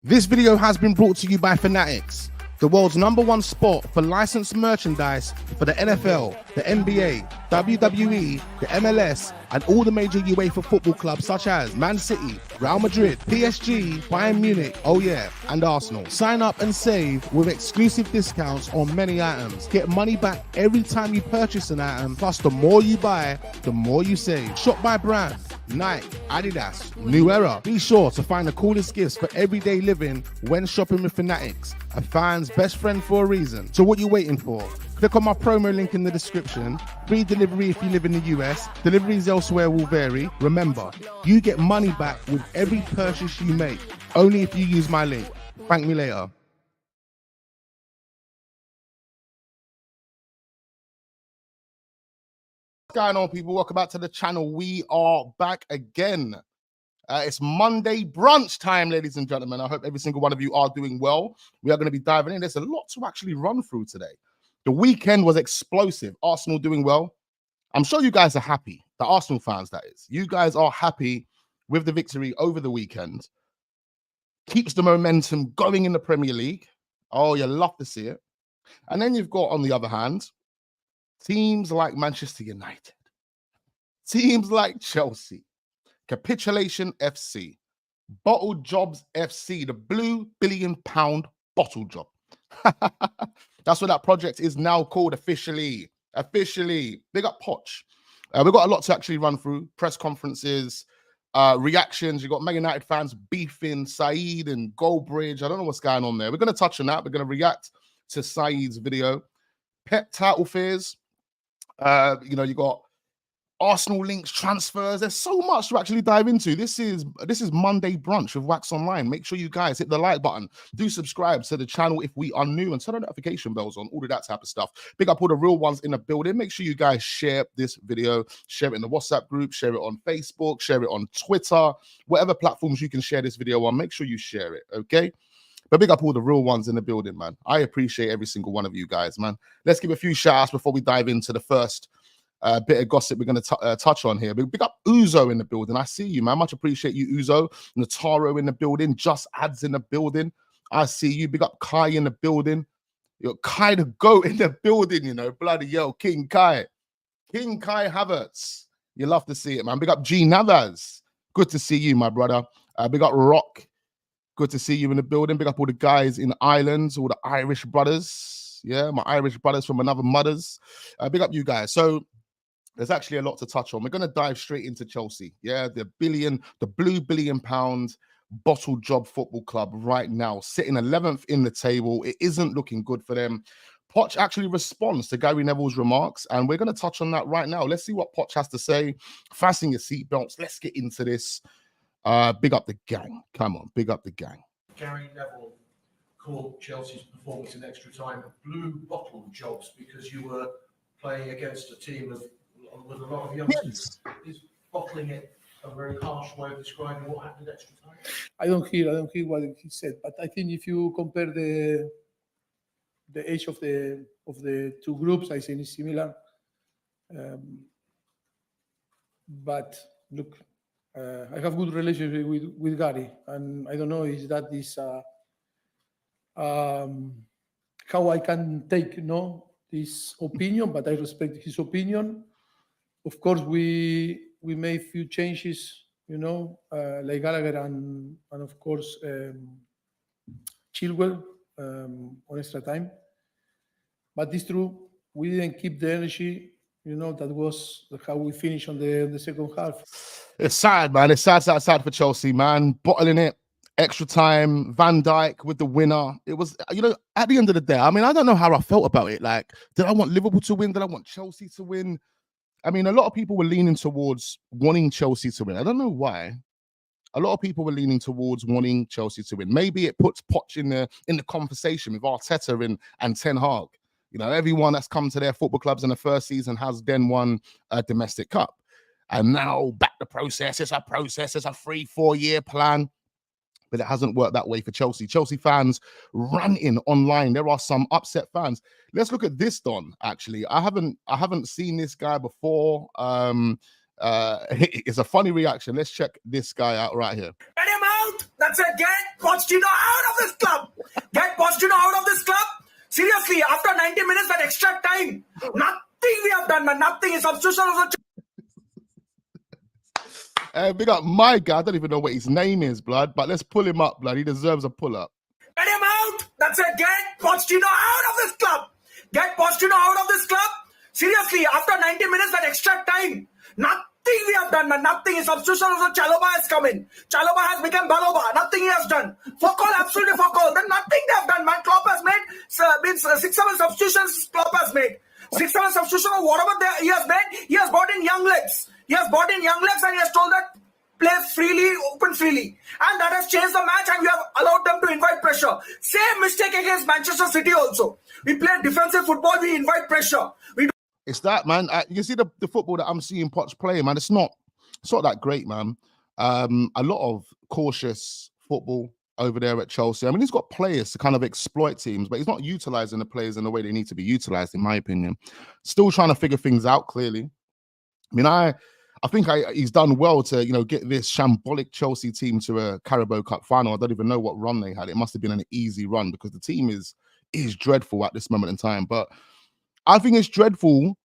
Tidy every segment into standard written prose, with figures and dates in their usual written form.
This video has been brought to you by Fanatics, the world's #1 spot for licensed merchandise for the NFL, the NBA, WWE, the MLS, and all the major UEFA football clubs such as Man City, Real Madrid, PSG, Bayern Munich, oh yeah, and Arsenal. Sign up and save with exclusive discounts on many items. Get money back every time you purchase an item, plus the more you buy, the more you save. Shop by brand. Nike, Adidas, New Era. Be sure to find the coolest gifts for everyday living when shopping with Fanatics, a fan's best friend for a reason. So what you waiting for? Click on my promo link in the description. Free delivery if you live in the US. Deliveries elsewhere will vary. Remember, you get money back with every purchase you make, only if you use my link. Thank me later. What's going on, people? Welcome back to the channel. We are back again. It's Monday brunch time, ladies and gentlemen. I hope every single one of you are doing well. We are going to be diving in. There's a lot to actually run through today. The weekend was explosive. Arsenal doing well. I'm sure you guys are happy. The Arsenal fans, that is. You guys are happy with the victory over the weekend. Keeps the momentum going in the Premier League. Oh, you love to see it. And then you've got, on the other hand, teams like Manchester United, teams like Chelsea, Capitulation FC, Bottle Jobs FC, the blue £1 billion bottle job. That's what that project is now called officially. Officially. Big up Poch. We've got a lot to actually run through. Press conferences, reactions. You've got Man United fans beefing Saeed and Goldbridge. I don't know what's going on there. We're going to touch on that. We're going to react to Saeed's video. Pep title fears. You got Arsenal links, transfers. There's so much to actually dive into. This is Monday brunch with Wax Online. Make sure you guys hit the like button. Do subscribe to the channel if we are new and turn the notification bells on. All of that type of stuff. Big up all the real ones in the building. Make sure you guys share this video. Share it in the WhatsApp group. Share it on Facebook. Share it on Twitter. Whatever platforms you can share this video on, make sure you share it, okay? But big up all the real ones in the building, man. I appreciate every single one of you guys, man. Let's give a few shout-outs before we dive into the first bit of gossip we're going to touch on here. Big up Uzo in the building. I see you, man. Much appreciate you, Uzo. Nataro in the building. Just Ads in the building. I see you. Big up Kai in the building. You're Kai the GOAT in the building, you know. Bloody hell, King Kai. King Kai Havertz. You love to see it, man. Big up G Navas. Good to see you, my brother. Big up Rock. Good to see you in the building. Big up all the guys in Ireland, all the Irish brothers. Yeah, my Irish brothers from another mothers. Big up you guys. So there's actually a lot to touch on. We're going to dive straight into Chelsea. Yeah, the blue £1 billion bottle job football club right now, sitting 11th in the table. It isn't looking good for them. Poch actually responds to Gary Neville's remarks, and we're going to touch on that right now. Let's see what Poch has to say. Fasten your seatbelts. Let's get into this. Big up the gang. Come on, big up the gang. Gary Neville called Chelsea's performance in extra time blue bottle jobs because you were playing against a team with a lot of youngsters. Is bottling it a very harsh way of describing what happened in extra time? I don't hear what he said, but I think if you compare the age of the two groups, I think it's similar. But look, I have good relationship with Gary, and I don't know if that is how I can take this opinion, but I respect his opinion. Of course, we made few changes, like Gallagher and of course Chilwell on extra time. But it's true, we didn't keep the energy. That was how we finished on the second half. It's sad, man. It's sad for Chelsea, man. Bottling it, extra time, Van Dijk with the winner. It was, at the end of the day, I mean, I don't know how I felt about it. Like, did I want Liverpool to win? Did I want Chelsea to win? I mean, a lot of people were leaning towards wanting Chelsea to win. I don't know why. A lot of people were leaning towards wanting Chelsea to win. Maybe it puts Poch in the conversation with Arteta and Ten Hag. Everyone that's come to their football clubs in the first season has then won a domestic cup. And now back the process. It's a process. It's a 3-4 year plan. But it hasn't worked that way for Chelsea. Chelsea fans ranting online. There are some upset fans. Let's look at this, Don, actually. I haven't seen this guy before. It's a funny reaction. Let's check this guy out right here. Get him out! That's it. Get Pochettino out of this club. Get Pochettino out of this club. Seriously, after 90 minutes, that extra time, nothing we have done, man. Nothing. His substitution was Big up my guy. I don't even know what his name is, blood, but let's pull him up, blood. He deserves a pull up. Get him out. That's it. Get Pochettino out of this club. Get Pochettino out of this club. Seriously, after 90 minutes, that extra time, nothing we have done, man. Nothing. His substitution of Chalobah has come in. Chalobah has become Baloba. Nothing he has done. Fuck all, absolutely fuck all. Then nothing they have done, man. Klopp has made 6-7 substitutions. Klopp has made 6-7 substitutions or whatever he has made. He has brought in young legs. He has brought in young legs and he has told that play freely, open freely. And that has changed the match and we have allowed them to invite pressure. Same mistake against Manchester City also. We play defensive football, we invite pressure. It's that, man. You see the football that I'm seeing Poch play, man. It's not that great, man. A lot of cautious football over there at Chelsea. I mean, he's got players to kind of exploit teams, but he's not utilizing the players in the way they need to be utilized, in my opinion. Still trying to figure things out, clearly. I mean, I think he's done well to, get this shambolic Chelsea team to a Carabao Cup final. I don't even know what run they had. It must have been an easy run because the team is dreadful at this moment in time. But I think it's dreadful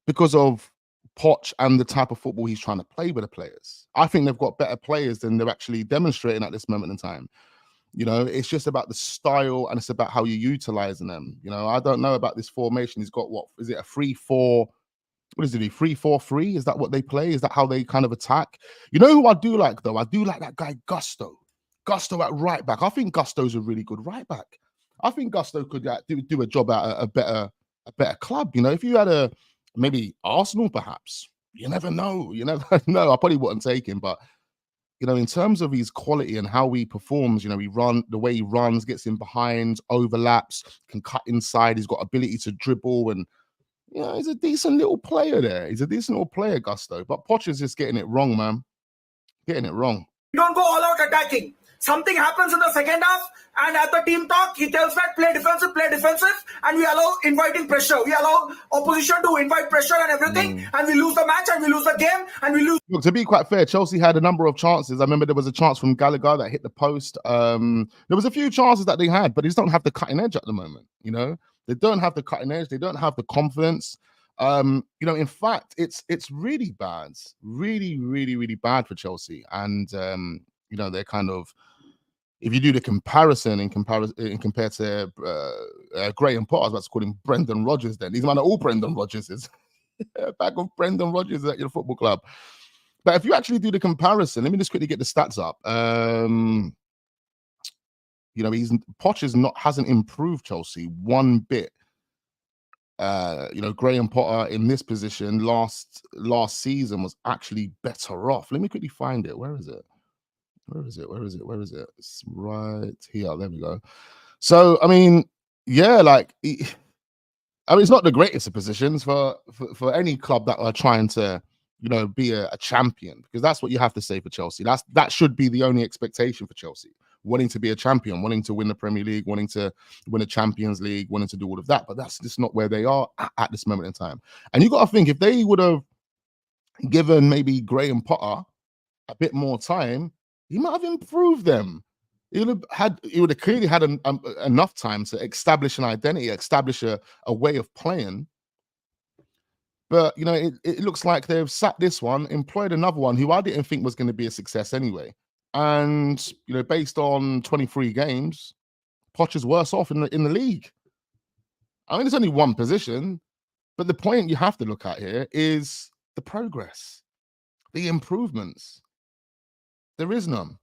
because of Poch and the type of football he's trying to play with the players. I think they've got better players than they're actually demonstrating at this moment in time. It's just about the style and it's about how you're utilizing them. I don't know about this formation. He's got, what is it, a 3-4? What is it? 3-4-3? Is that what they play? Is that how they kind of attack? You know who I do like, though? I do like that guy Gusto. Gusto at right back. I think Gusto's a really good right back. I think Gusto could do a job at a better club. If you had maybe Arsenal, perhaps. You never know. You never know. I probably wouldn't take him, but in terms of his quality and how he performs, the way he runs, gets in behind, overlaps, can cut inside. He's got ability to dribble and. He's a decent little player there. He's a decent little player, Gusto. But Poch is just getting it wrong, man. Getting it wrong. We don't go all out attacking. Something happens in the second half, and at the team talk, he tells that play defensive, and we allow inviting pressure. We allow opposition to invite pressure and everything, and we lose the match, and we lose the game, and we lose. Look, to be quite fair, Chelsea had a number of chances. I remember there was a chance from Gallagher that hit the post. There was a few chances that they had, but they just don't have the cutting edge at the moment, They don't have the cutting edge. They don't have the confidence. In fact, it's really bad. Really, really, really bad for Chelsea. And, they're kind of, if you do the comparison compared to Graham Potter, I was about to call him Brendan Rodgers then. These men are all Brendan Rodgerses. Back of Brendan Rodgers at your football club. But if you actually do the comparison, let me just quickly get the stats up. Poch hasn't improved Chelsea one bit. Graham Potter in this position last season was actually better off. Let me quickly find it. Where is it? It's right here. There we go. So, I mean, yeah, it's not the greatest of positions for any club that are trying to, be a champion, because that's what you have to say for Chelsea. That should be the only expectation for Chelsea. Wanting to be a champion, wanting to win the Premier League, wanting to win the Champions League, wanting to do all of that. But that's just not where they are at this moment in time. And you got to think, if they would have given maybe Graham Potter a bit more time, he might have improved them. He would have clearly had enough time to establish an identity, establish a way of playing. But, it looks like they've sacked this one, employed another one who I didn't think was going to be a success anyway. And, based on 23 games, Poch is worse off in the league. I mean, it's only one position, but the point you have to look at here is the progress, the improvements. There is none.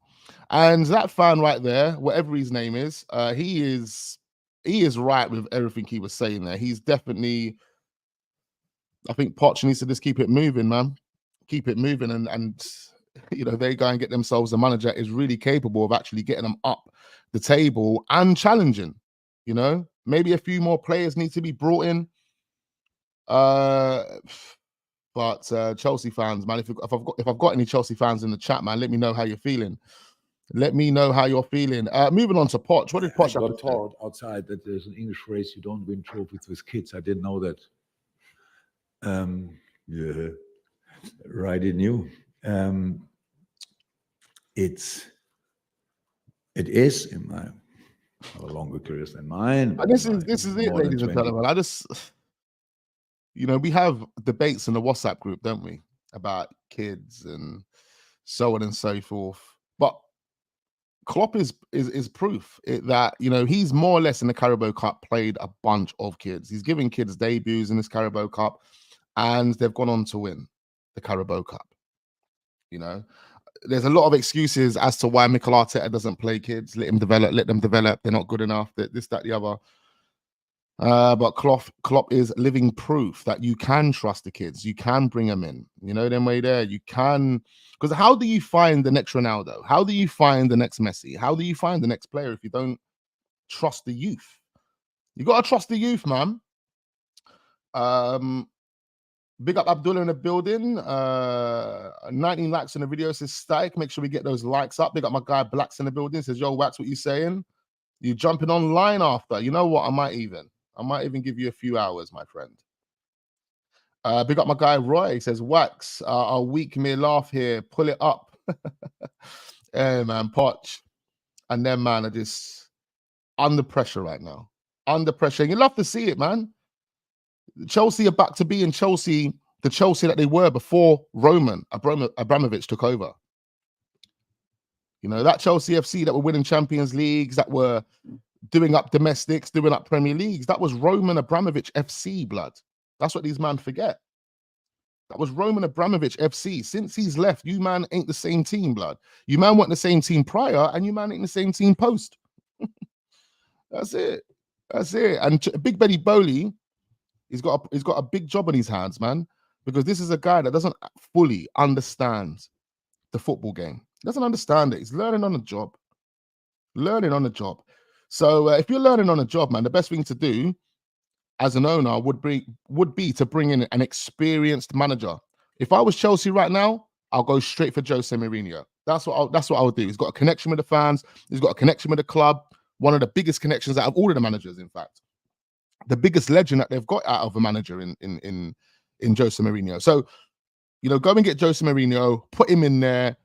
And that fan right there, whatever his name is, he is right with everything he was saying there. He's definitely, I think Poch needs to just keep it moving, man. Keep it moving and they go and get themselves a manager that is really capable of actually getting them up the table and challenging. Maybe a few more players need to be brought in. But Chelsea fans, man, if I've got any Chelsea fans in the chat, man, let me know how you're feeling. Let me know how you're feeling. Moving on to Poch. What did Poch have to say? I got taught outside that there's an English phrase: "You don't win trophies with kids." I didn't know that. Yeah, right in you. It's It is in my a longer career than mine. And this is it, more than ladies and 20. gentlemen. I just, we have debates in the WhatsApp group, don't we, about kids and so on and so forth. But Klopp is proof that he's more or less in the Carabao Cup played a bunch of kids. He's giving kids debuts in this Carabao Cup, and they've gone on to win the Carabao Cup. There's a lot of excuses as to why Mikel Arteta doesn't play kids. Let them develop. They're not good enough. This, that, the other. But Klopp is living proof that you can trust the kids. You can bring them in. Them way there. You can. Because how do you find the next Ronaldo? How do you find the next Messi? How do you find the next player if you don't trust the youth? You got to trust the youth, man. Big up Abdullah in the building. 19 likes on the video, says static. Make sure we get those likes up. Big up my guy Blacks in the building, says, yo, Wax, what you saying? You jumping online after? You know what? I might even give you a few hours, my friend. Big up my guy Roy, says, Wax, a week may laugh here, pull it up. Hey man, Poch. And then man, are just under pressure right now. Under pressure. And you love to see it, man. Chelsea are back to being Chelsea, the Chelsea that they were before Roman Abramovich took over. That Chelsea FC that were winning Champions Leagues, that were doing up domestics, doing up Premier Leagues, that was Roman Abramovich FC, blood. That's what these man forget. That was Roman Abramovich FC. Since he's left, you man ain't the same team, blood. You man weren't the same team prior, and you man ain't the same team post. That's it. That's it. And Big Benny Bowley, he's got a big job on his hands, man, because this is a guy that doesn't fully understand the football game. He doesn't understand it. He's learning on the job. Learning on the job. So if you're learning on a job, man, the best thing to do as an owner would be to bring in an experienced manager. If I was Chelsea right now, I'll go straight for Jose Mourinho. That's what I would do. He's got a connection with the fans. He's got a connection with the club. One of the biggest connections out of all of the managers, in fact. The biggest legend that they've got out of a manager in Jose Mourinho. So, go and get Jose Mourinho, put him in there,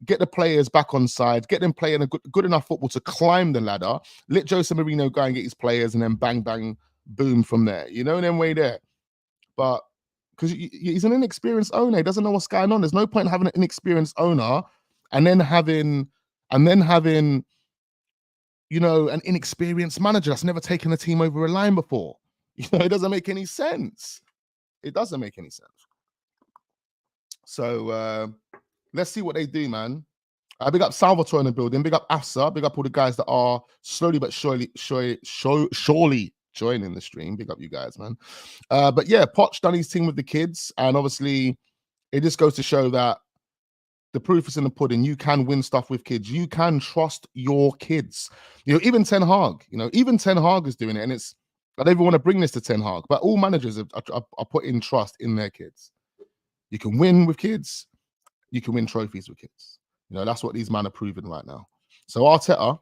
get the players back on side, get them playing a good enough football to climb the ladder, let Jose Mourinho go and get his players, and then bang, bang, boom from there. Then way there. But because he's an inexperienced owner, he doesn't know what's going on. There's no point in having an inexperienced owner and then having an inexperienced manager that's never taken a team over a line before. It doesn't make any sense. It doesn't make any sense. So let's see what they do, man. Big up Salvatore in the building. Big up Afsa. Big up all the guys that are slowly but surely joining the stream. Big up you guys, man. But yeah, Poch done his thing with the kids, and obviously it just goes to show that the proof is in the pudding. You can win stuff with kids. You can trust your kids. Even Ten Hag. Even Ten Hag is doing it, and I don't even want to bring this to Ten Hag, but all managers are putting trust in their kids. You can win with kids. You can win trophies with kids. That's what these men are proving right now. So Arteta,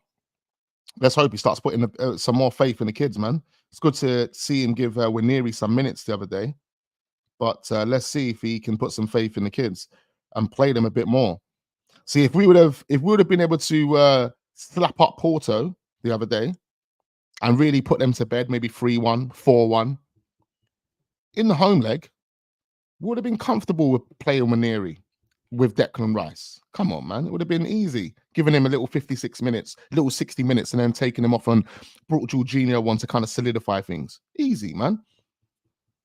let's hope he starts putting some more faith in the kids, man. It's good to see him give Waneri some minutes the other day, but let's see if he can put some faith in the kids and play them a bit more. See, if we would have been able to slap up Porto the other day and really put them to bed, maybe 3-1, 4-1 in the home leg, we would have been comfortable with playing Waneri with Declan Rice. Come on, man. It would have been easy. Giving him a little 56 minutes, little 60 minutes, and then taking him off and brought Jorginho on to kind of solidify things. Easy, man.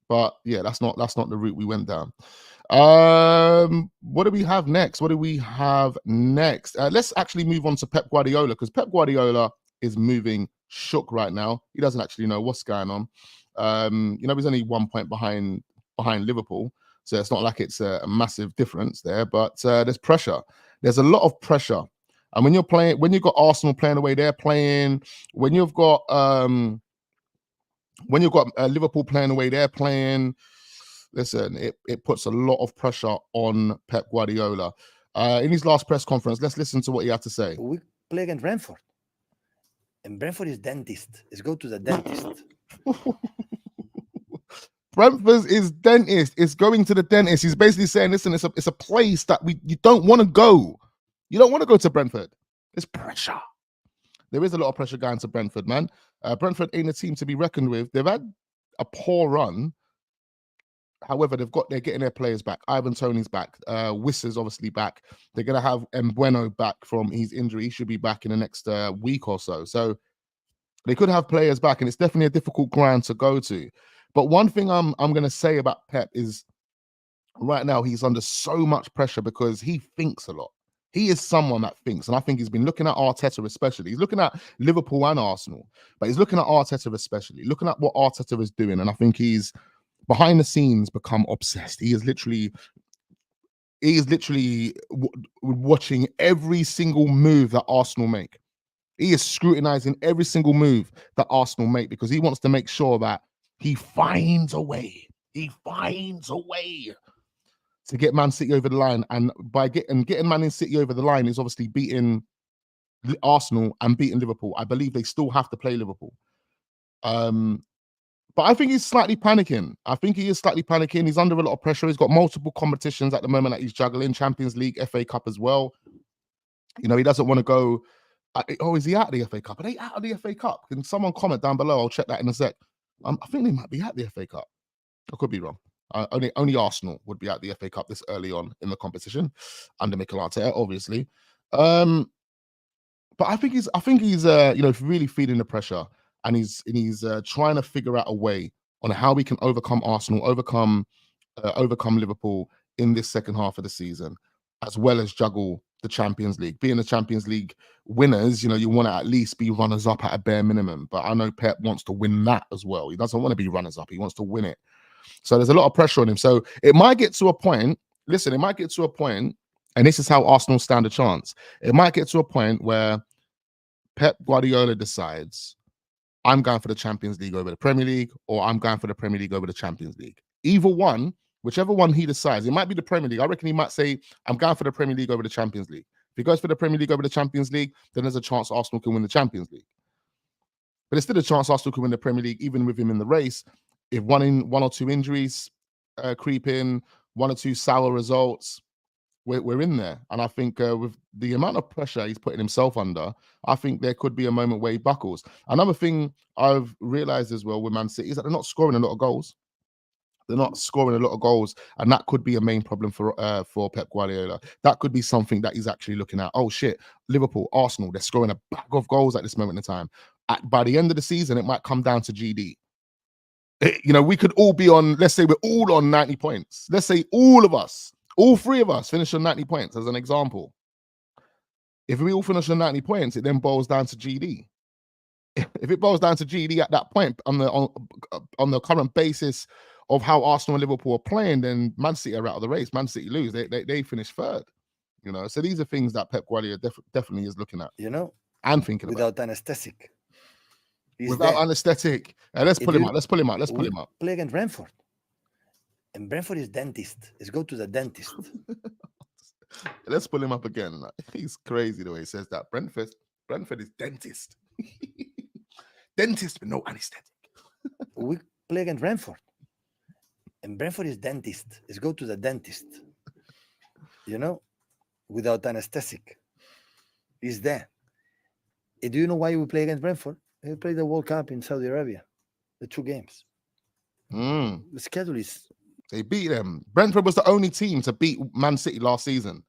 But yeah, that's not the route we went down. What do we have next? Let's actually move on to Pep Guardiola, because Pep Guardiola is moving shook right now. He doesn't actually know what's going on. He's only 1 point behind Liverpool. So it's not like it's a massive difference there, but there's pressure. There's a lot of pressure. And when you've got Arsenal playing the way they're playing, when you've got Liverpool playing the way they're playing, listen, it puts a lot of pressure on Pep Guardiola. In his last press conference, let's listen to what he had to say. We play against Brentford. And Brentford is dentist. Let's go to the dentist. Brentford is dentist. It's going to the dentist. He's basically saying, listen, it's a place that you don't want to go. You don't want to go to Brentford. It's pressure. there is a lot of pressure going to Brentford, man. Brentford ain't a team to be reckoned with. They've had a poor run. However, they're getting their players back. Ivan Toney's back. Wisser's obviously back. They're going to have Mbueno back from his injury. He should be back in the next week or so. So they could have players back, and it's definitely a difficult ground to go to. But one thing I'm going to say about Pep is right now he's under so much pressure because he thinks a lot. He is someone that thinks, and I think he's been looking at Arteta especially. He's looking at Liverpool and Arsenal, but he's looking at Arteta especially, looking at what Arteta is doing, and I think he's behind the scenes become obsessed. He is literally watching every single move that Arsenal make. He is scrutinizing every single move that Arsenal make because he wants to make sure that he finds a way. He finds a way to get Man City over the line. And by getting Man City over the line is obviously beating Arsenal and beating Liverpool. I believe they still have to play Liverpool. But I think he's slightly panicking. I think he is slightly panicking. He's under a lot of pressure. He's got multiple competitions at the moment that he's juggling. Champions League, FA Cup as well. You know, he doesn't want to go... is he out of the FA Cup? Are they out of the FA Cup? Can someone comment down below? I'll check that in a sec. I think they might be at the FA Cup. I could be wrong. Only Arsenal would be at the FA Cup this early on in the competition under Mikel Arteta, obviously. But I think he's really feeling the pressure, and he's trying to figure out a way on how we can overcome Arsenal, overcome Liverpool in this second half of the season, as well as juggle the Champions League. Being the Champions League winners, you want to at least be runners up at a bare minimum. But I know Pep wants to win that as well. He doesn't want to be runners up. He wants to win it. So there's a lot of pressure on him. So it might get to a point, and this is how Arsenal stand a chance. It might get to a point where Pep Guardiola decides, I'm going for the Champions League over the Premier League, or I'm going for the Premier League over the Champions League. Either one, whichever one he decides. It might be the Premier League. I reckon he might say, I'm going for the Premier League over the Champions League. If he goes for the Premier League over the Champions League, then there's a chance Arsenal can win the Champions League. But there's still a chance Arsenal can win the Premier League, even with him in the race. If one or two injuries creep in, one or two sour results, we're in there. And I think with the amount of pressure he's putting himself under, I think there could be a moment where he buckles. Another thing I've realized as well with Man City is that they're not scoring a lot of goals. They're not scoring a lot of goals, and that could be a main problem for Pep Guardiola. That could be something that he's actually looking at. Oh shit, Liverpool, Arsenal, they're scoring a bag of goals at this moment in time. By the end of the season, it might come down to GD. We could all be on, let's say we're all on 90 points. Let's say all three of us finish on 90 points as an example. If we all finish on 90 points, it then boils down to GD. If it boils down to GD at that point on the current basis of how Arsenal and Liverpool are playing, then Man City are out of the race. Man City lose. They finish third. So these are things that Pep Guardiola definitely is looking at. And thinking without about. anesthetic. Without anesthetic. Let's pull him out. Let's pull him out. Play against Brentford. And Brentford is dentist. Let's go to the dentist. Let's pull him up again. He's crazy the way he says that. Brentford is dentist. Dentist with no anesthetic. We play against Brentford. And Brentford is dentist. Let's go to the dentist. Without anesthetic. He's there. And do you know why we play against Brentford? We played the World Cup in Saudi Arabia. The 2 games. The schedule is... They beat them. Brentford was the only team to beat Man City last season.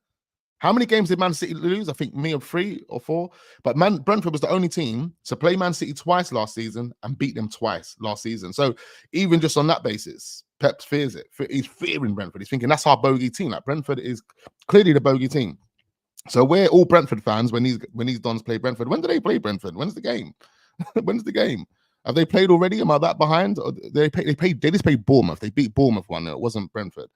How many games did Man City lose? I think 3 or 4. But Brentford was the only team to play Man City twice last season and beat them twice last season. So even just on that basis, Pep fears it. He's fearing Brentford. He's thinking that's our bogey team. Like Brentford is clearly the bogey team. So we're all Brentford fans when these Dons play Brentford. When do they play Brentford? When's the game? When's the game? Have they played already? Am I that behind? Or they just played Bournemouth. They beat Bournemouth 1-0. It wasn't Brentford.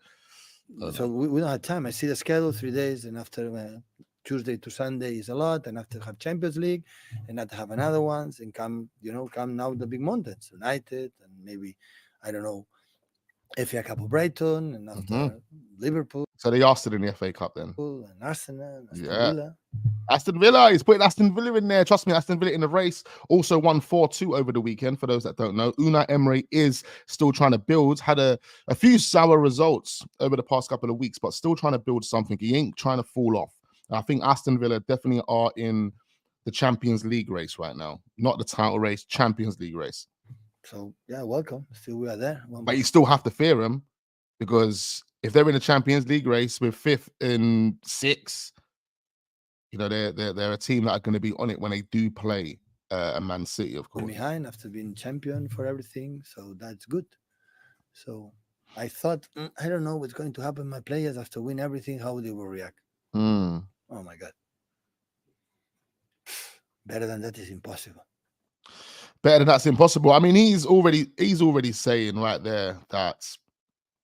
So we don't have time. I see the schedule 3 days, and after Tuesday to Sunday is a lot, and after have Champions League, and after have another ones, and come now the big mountains, United, and maybe I don't know, FA Cup of Brighton, and after Liverpool. So they asked it in the FA Cup then. And Arsenal, Aston Villa. Aston Villa. He's putting Aston Villa in there. Trust me, Aston Villa in the race. Also won 4-2 over the weekend, for those that don't know. Unai Emery is still trying to build. Had a few sour results over the past couple of weeks, but still trying to build something. He ain't trying to fall off. I think Aston Villa definitely are in the Champions League race right now, not the title race, Champions League race. So yeah, welcome. Still we are there. But you still have to fear them, because if they're in the Champions League race with 5th and 6th, you know, they're a team that are going to be on it when they do play a Man City, of course. Behind after being champion for everything, so that's good. So I thought, I don't know what's going to happen. My players after win everything, how they will react. Mm. Oh my God. Better than that is impossible. Better than that's impossible. I mean, he's already saying right there that,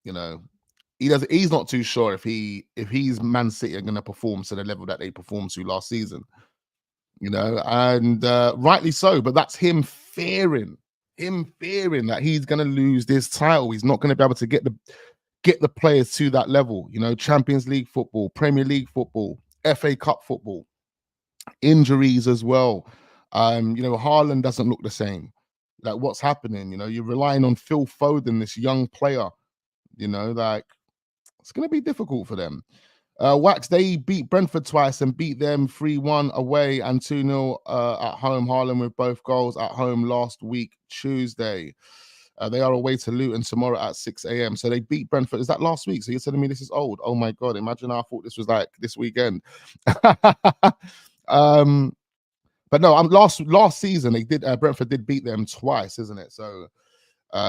you know, he's not too sure if he's Man City are going to perform to the level that they performed to last season, you know, and rightly so. But that's him fearing that he's going to lose this title. He's not going to be able to get the players to that level, you know. Champions League football, Premier League football, FA Cup football, injuries as well. You know, Haaland doesn't look the same. Like, what's happening? You know, you're relying on Phil Foden, this young player. You know, like, it's going to be difficult for them. Wax, they beat Brentford twice and beat them 3-1 away and 2-0 at home. Haaland with both goals at home last week, Tuesday. They are away to Luton tomorrow at 6 a.m. So they beat Brentford. Is that last week? So you're telling me this is old? Oh my God. Imagine I thought this was like this weekend. But no, last season they did Brentford did beat them twice, isn't it? So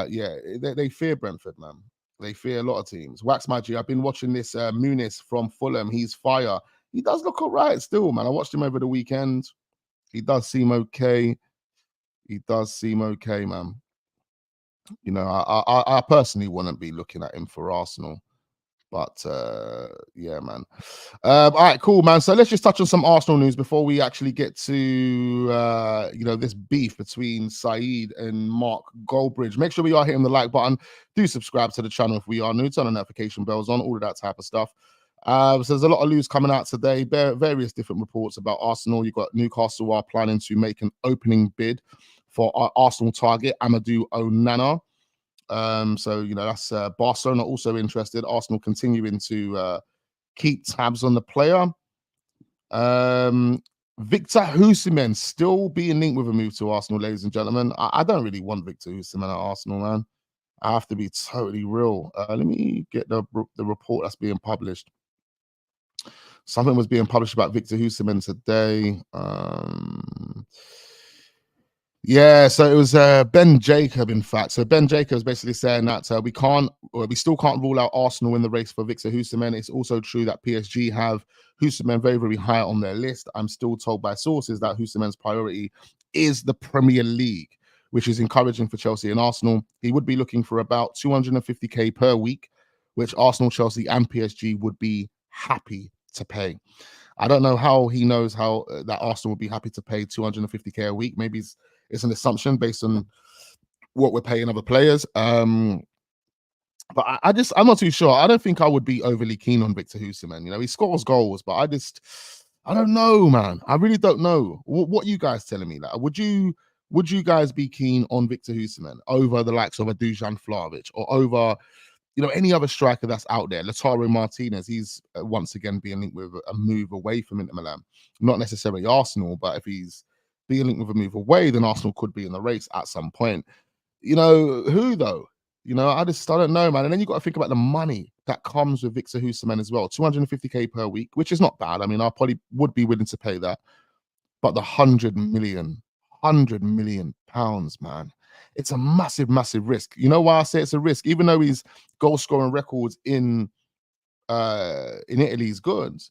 yeah, they fear Brentford, man. They fear a lot of teams. Wax Magic, I've been watching this Muniz from Fulham. He's fire. He does look all right still, man. I watched him over the weekend. He does seem okay. He does seem okay, man. You know, I personally wouldn't be looking at him for Arsenal. But yeah, man. All right, cool, man. So let's just touch on some Arsenal news before we actually get to you know, this beef between Saeed and Mark Goldbridge. Make sure we are hitting the like button. Do subscribe to the channel if we are new. Turn the notification bells on, all of that type of stuff. So there's a lot of news coming out today. Various different reports about Arsenal. You've got Newcastle are planning to make an opening bid for our Arsenal target, Amadou Onana. So, you know, that's Barcelona also interested. Arsenal continuing to keep tabs on the player. Victor Osimhen still being linked with a move to Arsenal, ladies and gentlemen. I don't really want Victor Osimhen at Arsenal, man. I have to be totally real. Let me get the report that's being published. Something was being published about Victor Osimhen today. Yeah, so it was Ben Jacob, in fact. So Ben Jacob is basically saying that we still can't rule out Arsenal in the race for Victor Osimhen. It's also true that PSG have Osimhen very, very high on their list. I'm still told by sources that Osimhen's priority is the Premier League, which is encouraging for Chelsea and Arsenal. He would be looking for about 250k per week, which Arsenal, Chelsea, and PSG would be happy to pay. I don't know how he knows how that Arsenal would be happy to pay 250k a week. Maybe it's an assumption based on what we're paying other players. But I'm not too sure. I don't think I would be overly keen on Victor Osimhen. You know, he scores goals, but I don't know, man. I really don't know. What you guys telling me? Like, would you guys be keen on Victor Osimhen over the likes of a Dusan Vlahovic or over, you know, any other striker that's out there? Lautaro Martinez, he's once again being linked with a move away from Inter Milan. Not necessarily Arsenal, but if he's being linked with a move away, then Arsenal could be in the race at some point. You know, who though? You know, I don't know, man. And then you got to think about the money that comes with Victor Osimhen as well. 250k per week, which is not bad. I mean, I probably would be willing to pay that. But the 100 million pounds, man. It's a massive, massive risk. You know why I say it's a risk? Even though his goal scoring records in Italy is good,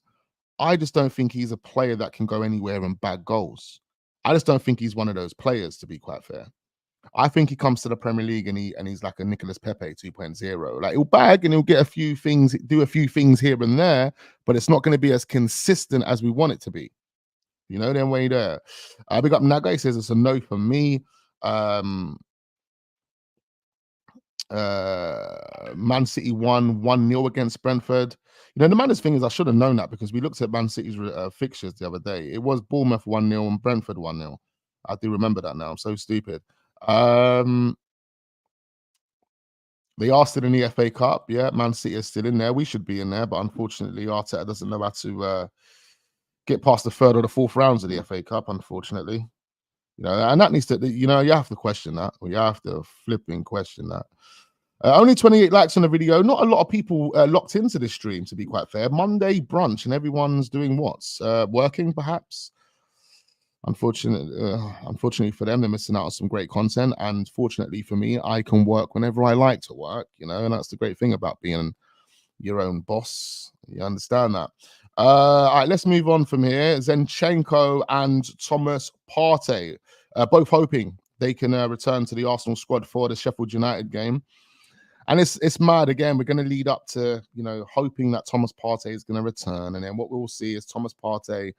I just don't think he's a player that can go anywhere and bag goals. I just don't think he's one of those players, to be quite fair. I think he comes to the Premier League and he's like a Nicolas Pepe 2.0. Like, he'll bag and he'll get a few things, do a few things here and there, but it's not going to be as consistent as we want it to be. You know, then way there. Big up Naga, he says it's a no for me. Man City won 1-0 against Brentford. You know, the maddest thing is I should have known that because we looked at Man City's fixtures the other day. It was Bournemouth 1-0 and Brentford 1-0. I do remember that now. I'm so stupid. They are still in the FA Cup. Yeah, Man City is still in there. We should be in there, but unfortunately, Arteta doesn't know how to get past the third or the fourth rounds of the FA Cup, unfortunately. You know, and that needs to, you know, you have to question that. Or you have to flipping question that. Only 28 likes on the video. Not a lot of people locked into this stream, to be quite fair. Monday brunch, and everyone's doing what's working, perhaps. Unfortunately for them, they're missing out on some great content. And fortunately for me, I can work whenever I like to work. You know, and that's the great thing about being your own boss. You understand that? All right, let's move on from here. Zinchenko and Thomas Partey, both hoping they can return to the Arsenal squad for the Sheffield United game. And it's mad again. We're going to lead up to, you know, hoping that Thomas Partey is going to return. And then what we'll see is Thomas Partey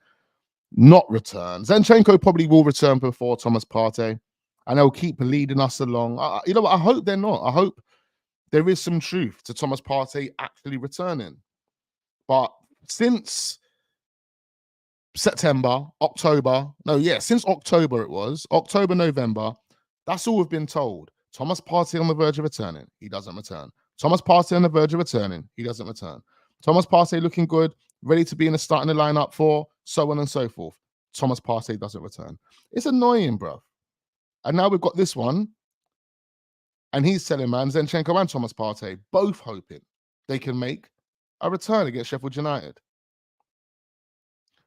not return. Zinchenko probably will return before Thomas Partey. And they'll keep leading us along. You know what? I hope they're not. I hope there is some truth to Thomas Partey actually returning. But since September, October, since October it was, October, November, that's all we've been told. Thomas Partey on the verge of returning, he doesn't return. Thomas Partey on the verge of returning, he doesn't return. Thomas Partey looking good, ready to be in the starting lineup for so on and so forth. Thomas Partey doesn't return. It's annoying, bro. And now we've got this one, and he's telling man Zinchenko and Thomas Partey both hoping they can make a return against Sheffield United.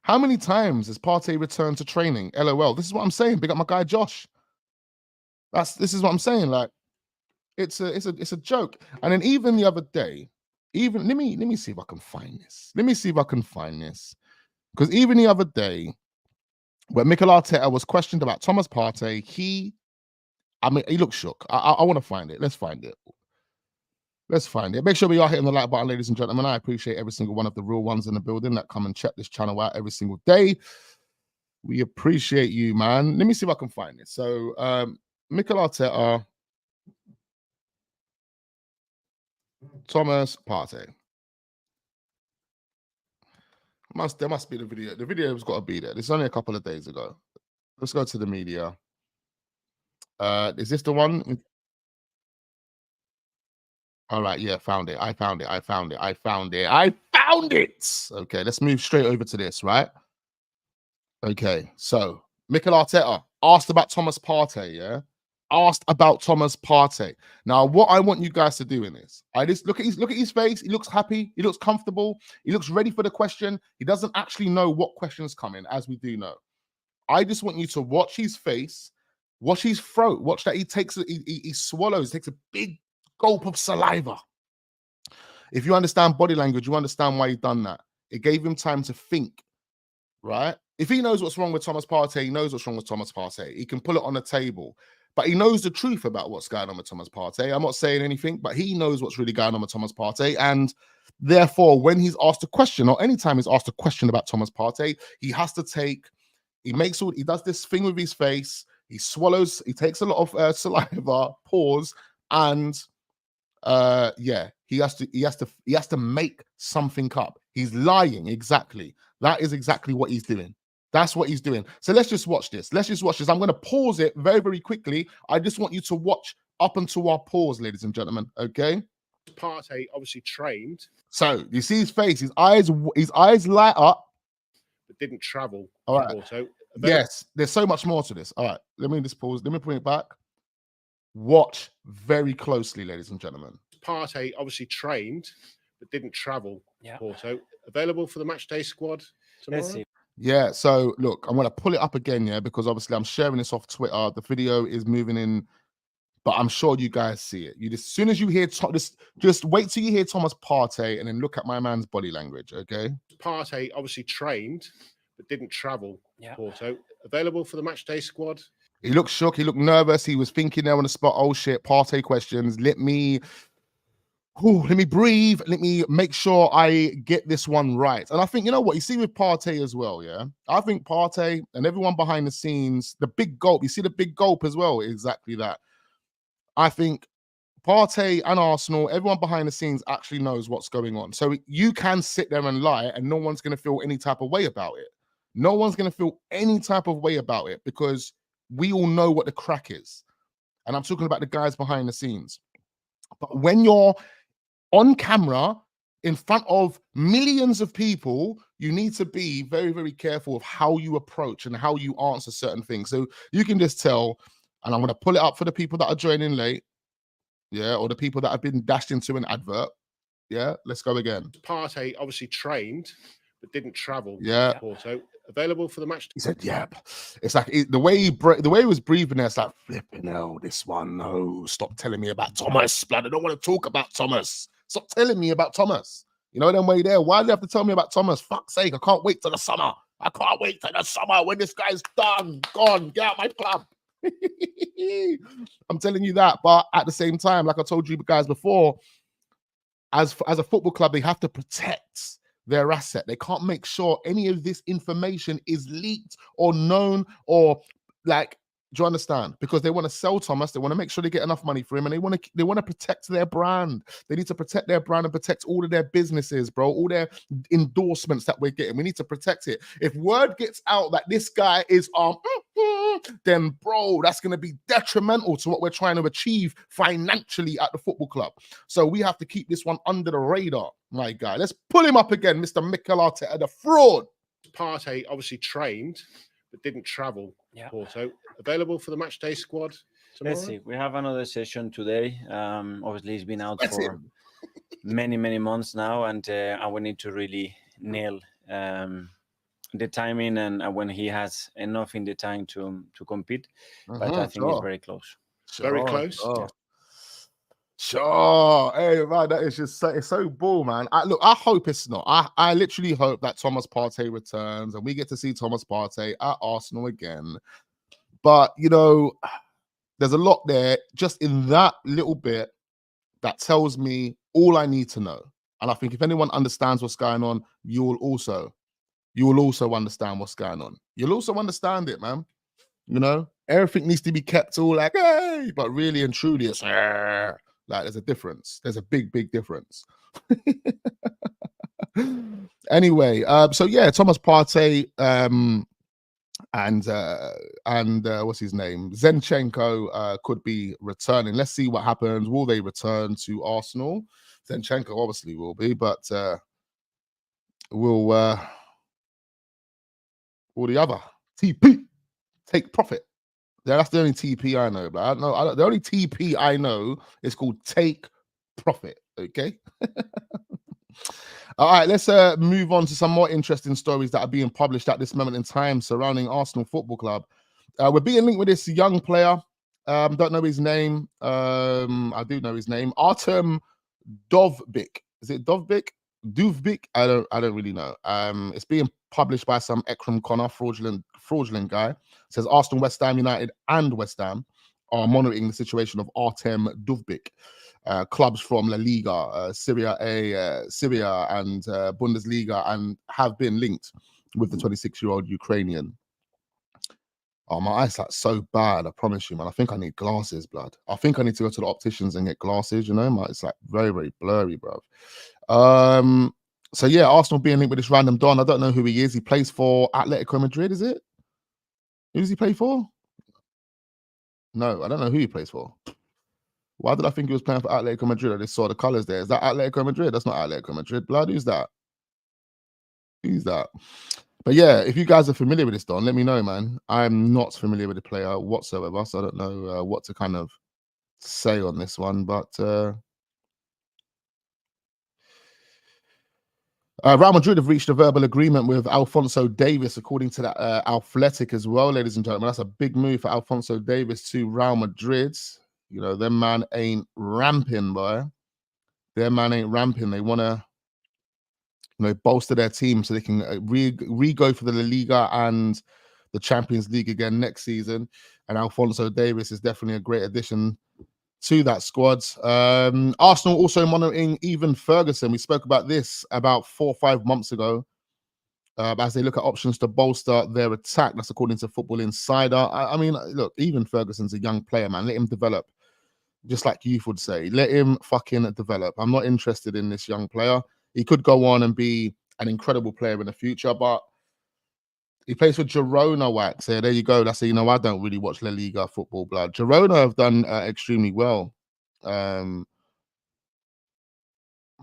How many times has Partey returned to training? LOL. This is what I'm saying. Big up my guy Josh. This is what I'm saying. Like, it's a joke. And then even the other day, let me see if I can find this. Let me see if I can find this. Because even the other day, when Mikel Arteta was questioned about Thomas Partey, he looked shook. I want to find it. Let's find it. Let's find it. Make sure we are hitting the like button, ladies and gentlemen. I appreciate every single one of the real ones in the building that come and check this channel out every single day. We appreciate you, man. Let me see if I can find it. So, Mikel Arteta, Thomas Partey. There must be the video. The video's got to be there. This is only a couple of days ago. Let's go to the media. Is this the one? All right, yeah, found it. I found it. Okay, let's move straight over to this, right? Okay, so Mikel Arteta asked about Thomas Partey, yeah? Asked about Thomas Partey. Now, what I want you guys to do in this, I just look at his face. He looks happy. He looks comfortable. He looks ready for the question. He doesn't actually know what question's coming, as we do know. I just want you to watch his face, watch his throat, watch that he swallows, takes a big gulp of saliva. If you understand body language, you understand why he's done that. It gave him time to think, right? If he knows what's wrong with Thomas Partey, he knows what's wrong with Thomas Partey. He can pull it on the table. But he knows the truth about what's going on with Thomas Partey. I'm not saying anything, but he knows what's really going on with Thomas Partey. And therefore, when he's asked a question, or anytime he's asked a question about Thomas Partey, he has to he does this thing with his face. He swallows, he takes a lot of saliva, pause, and he has to make something up. He's lying. Exactly. That is exactly what he's doing. That's what he's doing. So let's just watch this. I'm going to pause it very, very quickly. I just want you to watch up until our pause, ladies and gentlemen. Okay. Partey obviously trained. So you see his face, his eyes light up. But didn't travel. All right. Yes, there's so much more to this. All right. Let me just pause. Let me bring it back. Watch very closely, ladies and gentlemen. Partey obviously trained, but didn't travel. Yeah. Porto. Available for the matchday squad tomorrow. Yeah, so look, I'm going to pull it up again, yeah, because obviously I'm sharing this off Twitter. The video is moving in, but I'm sure you guys see it. As soon as you hear, just wait till you hear Thomas Partey and then look at my man's body language, okay? Partey obviously trained, but didn't travel. Yeah. Porto. Available for the matchday squad. He looked shook. He looked nervous. He was thinking there on the spot, oh shit, Partey questions. Let me breathe. Let me make sure I get this one right. And I think, you know what? You see with Partey as well, yeah? I think Partey and everyone behind the scenes, the big gulp, you see the big gulp as well, exactly that. I think Partey and Arsenal, everyone behind the scenes actually knows what's going on. So you can sit there and lie and no one's going to feel any type of way about it. No one's going to feel any type of way about it because we all know what the crack is. And I'm talking about the guys behind the scenes. But when you're on camera, in front of millions of people, you need to be very, very careful of how you approach and how you answer certain things. So you can just tell, and I'm going to pull it up for the people that are joining late, yeah, or the people that have been dashed into an advert. Yeah, let's go again. Partey obviously trained, but didn't travel. Yeah. To Porto. Available for the match. He said, "Yep." It's like the way he was breathing there. It's like, flipping hell, this one. No, stop telling me about Thomas, blood. I don't want to talk about Thomas. Stop telling me about Thomas. You know, them way there. Why do you have to tell me about Thomas? Fuck's sake, I can't wait till the summer. I can't wait till the summer when this guy's done, gone, get out my club. I'm telling you that. But at the same time, like I told you guys before, as a football club, they have to protect their asset. They can't make sure any of this information is leaked or known, or like, do you understand? Because they want to sell Thomas, they want to make sure they get enough money for him, and they want to protect their brand. They need to protect their brand and protect all of their businesses, bro, all their endorsements that we're getting. We need to protect it. If word gets out that this guy is then bro, that's going to be detrimental to what we're trying to achieve financially at the football club. So we have to keep this one under the radar, my guy. Let's pull him up again, Mr. Mikel Arteta, the fraud. Partey obviously trained, but didn't travel. Yeah. Porto. Available for the match day squad tomorrow? Let's see. We have another session today. Obviously, he's been out for many months now, and we need to really nail the timing and when he has enough in the time to compete. But I think it's very close. Very close. Sure. Hey, man, that is just it's so bull, man. I hope it's not. I literally hope that Thomas Partey returns and we get to see Thomas Partey at Arsenal again. But, you know, there's a lot there just in that little bit that tells me all I need to know. And I think if anyone understands what's going on, you will also understand what's going on. You'll also understand it, man. You know, everything needs to be kept all like, hey, but really and truly, it's like there's a difference. There's a big difference. Anyway, so yeah, Thomas Partey and what's his name? Zinchenko could be returning. Let's see what happens. Will they return to Arsenal? Zinchenko obviously will be, but will all the other TP take profit? That's the only TP I know, but the only TP I know is called take profit. Okay. All right, let's move on to some more interesting stories that are being published at this moment in time surrounding Arsenal Football Club. We're being linked with this young player. Don't know his name. I do know his name. Artem Dovbyk. Is it Dovbyk? Duvbyk? I don't really know. It's being published by some Ekrem Connor, fraudulent guy. It says Arsenal, West Ham United, and West Ham are monitoring the situation of Artem Dovbyk. Clubs from La Liga, Syria and Bundesliga, and have been linked with the 26-year-old Ukrainian. Oh, my eyesight's so bad, I promise you, man. I think I need glasses, blood. I think I need to go to the opticians and get glasses, you know? It's like very blurry, bro. So yeah, Arsenal being linked with this random Don. I don't know who he is. He plays for Atletico Madrid, is it? Who does he play for? No, I don't know who he plays for. Why did I think he was playing for Atletico Madrid? I just saw the colours there. Is that Atletico Madrid? That's not Atletico Madrid. Blood, who's that? Who's that? But yeah, if you guys are familiar with this, Don, let me know, man. I'm not familiar with the player whatsoever, so I don't know what to kind of say on this one. But Real Madrid have reached a verbal agreement with Alphonso Davies, according to that Athletic as well, ladies and gentlemen. That's a big move for Alphonso Davies to Real Madrid. You know, them man ain't ramping, boy. Their man ain't ramping. They want to, you know, bolster their team so they can re-go for the La Liga and the Champions League again next season. And Alphonso Davies is definitely a great addition to that squad. Arsenal also monitoring Evan Ferguson. We spoke about this about 4 or 5 months ago. As they look at options to bolster their attack. That's according to Football Insider. I mean, look, Evan Ferguson's a young player, man. Let him develop. Just like youth would say, let him fucking develop. I'm not interested in this young player. He could go on and be an incredible player in the future, but he plays for Girona, Wax. There you go. That's, you know, I don't really watch La Liga football, blood. Girona have done extremely well.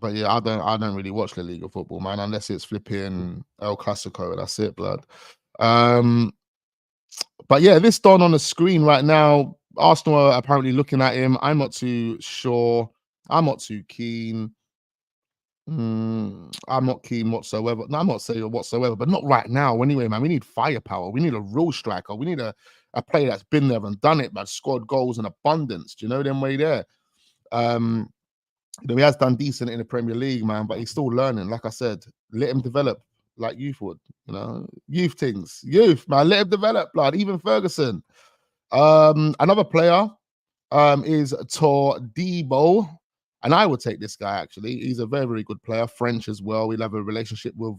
But yeah, I don't really watch La Liga football, man, unless it's flipping El Clasico. That's it, blood. But yeah, this Don on the screen right now, Arsenal are apparently looking at him. I'm not too sure. I'm not too keen. I'm not keen whatsoever. No, I'm not saying whatsoever, but not right now. Anyway, man, we need firepower. We need a real striker. We need a player that's been there and done it, but scored goals in abundance. Do you know them way there? He has done decent in the Premier League, man, but he's still learning. Like I said, let him develop like youth would. Youth things, man. Let him develop, blood. Even Ferguson. Another player is Todibo. And I would take this guy, actually. He's a very, very good player, French as well. We'll have a relationship with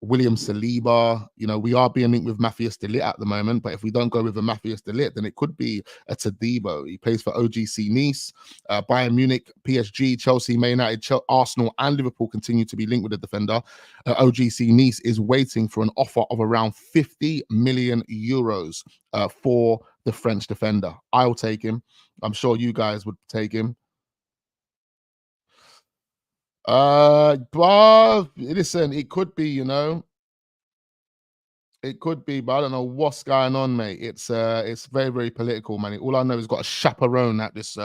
William Saliba. We are being linked with Matthias de Ligt at the moment, but if we don't go with a Matthias de Ligt, then it could be a Todibo. He plays for OGC Nice, Bayern Munich, PSG, Chelsea, Man United, Arsenal, and Liverpool continue to be linked with the defender. OGC Nice is waiting for an offer of around 50 million euros for the French defender. I'll take him. I'm sure you guys would take him. But listen, it could be, it could be, but I don't know what's going on, mate. It's very, very political, man. All I know is he's got a chaperone that this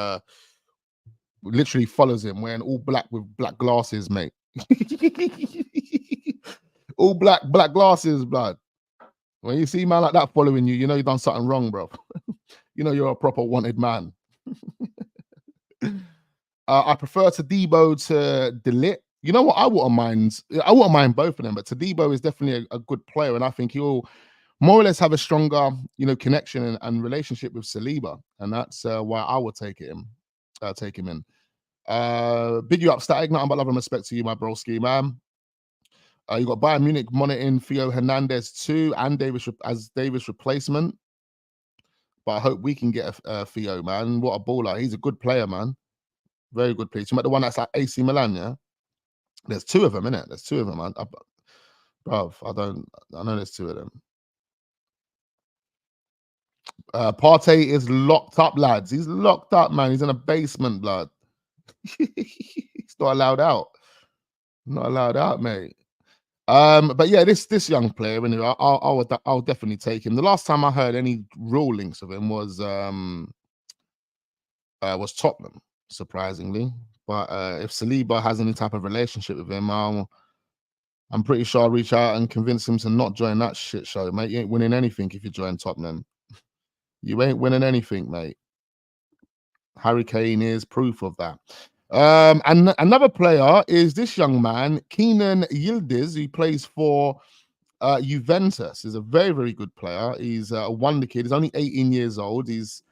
literally follows him, wearing all black with black glasses, mate. All black glasses, blood. When you see a man like that following you, you know you've done something wrong, bro. You know you're a proper wanted man. I prefer Todibo to de Ligt. You know what? I wouldn't mind both of them, but Todibo is definitely a good player, and I think he'll more or less have a stronger, connection and relationship with Saliba, and that's why I would take him in. Big you up, Static. Nothing but love and respect to you, my broski, man. You got Bayern Munich monitoring Theo Hernandez too, and Davis as Davis replacement. But I hope we can get a Theo, man. What a baller! He's a good player, man. Very good player. You met the one that's like AC Milan, yeah? There's two of them, innit? There's two of them, man. Bruv, I know there's two of them. Partey is locked up, lads. He's locked up, man. He's in a basement, blood. He's not allowed out. Not allowed out, mate. But yeah, this young player, anyway, I'll definitely take him. The last time I heard any real links of him was Tottenham, surprisingly. But if Saliba has any type of relationship with him, I'm pretty sure I'll reach out and convince him to not join that shit show, mate. You ain't winning anything if you join Tottenham. You ain't winning anything, mate. Harry Kane is proof of that. And another player is this young man, Kenan Yildiz, who plays for Juventus. He's a very, very good player. He's a wonder kid. He's only 18 years old. He's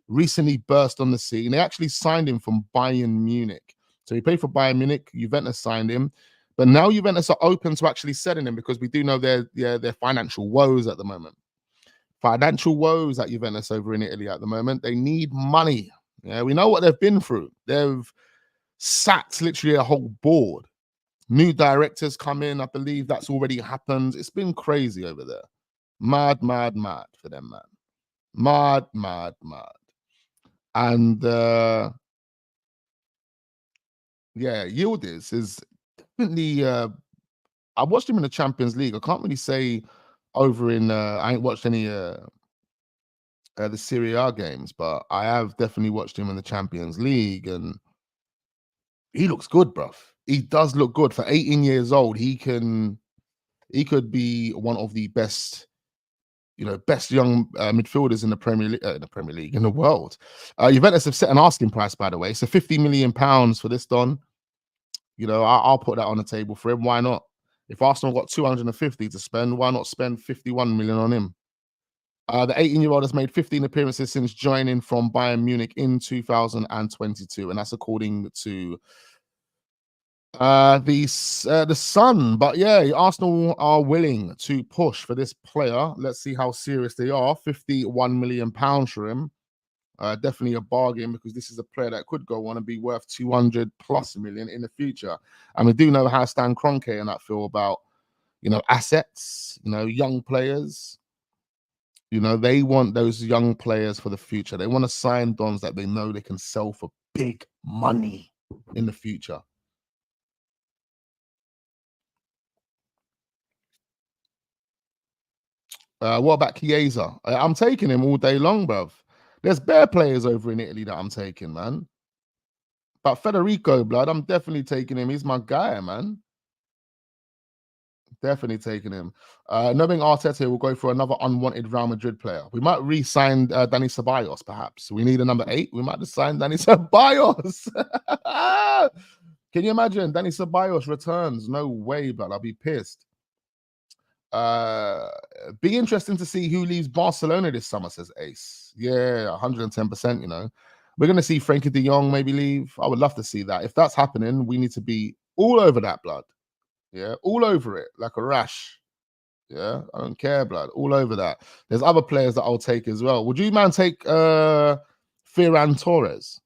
recently burst on the scene. They actually signed him from Bayern Munich. So he played for Bayern Munich. Juventus signed him. But now Juventus are open to actually selling him because we do know their financial woes at the moment. Financial woes at Juventus over in Italy at the moment. They need money. Yeah, we know what they've been through. They've sacked literally a whole board. New directors come in. I believe that's already happened. It's been crazy over there. Mad, mad, mad for them, man. Mad, mad, mad. And yeah, Yildiz is definitely. I watched him in the Champions League. I can't really say over in. I ain't watched any the Serie A games, but I have definitely watched him in the Champions League, and he looks good, bruv. He does look good for 18 years old. He could be one of the best. Best young midfielders in the Premier League, in the world. Juventus have set an asking price, by the way. So £50 million for this Don. I'll put that on the table for him. Why not? If Arsenal got 250 to spend, why not spend 51 million on him? The 18-year-old has made 15 appearances since joining from Bayern Munich in 2022, and that's according to the Sun. But yeah, Arsenal are willing to push for this player. Let's see how serious they are. £51 million for him. Definitely a bargain, because this is a player that could go on and be worth 200+ million in the future. And we do know how Stan Kroenke and that feel about assets, young players. They want those young players for the future. They want to sign dons that they know they can sell for big money. in the future. What about Chiesa? I'm taking him all day long, bruv. There's bare players over in Italy that I'm taking, man. But Federico, blood, I'm definitely taking him. He's my guy, man. Definitely taking him. Knowing Arteta will go for another unwanted Real Madrid player. We might re-sign Dani Ceballos, perhaps. We need a number 8. We might just sign Dani Ceballos. Can you imagine? Dani Ceballos returns. No way, blood. I'll be pissed. Be interesting to see who leaves Barcelona this summer, says Ace. Yeah, 110%, you know. We're going to see Frankie de Jong maybe leave. I would love to see that. If that's happening, we need to be all over that, blood. Yeah, all over it, like a rash. Yeah, I don't care, blood. All over that. There's other players that I'll take as well. Would you, man, take Ferran Torres?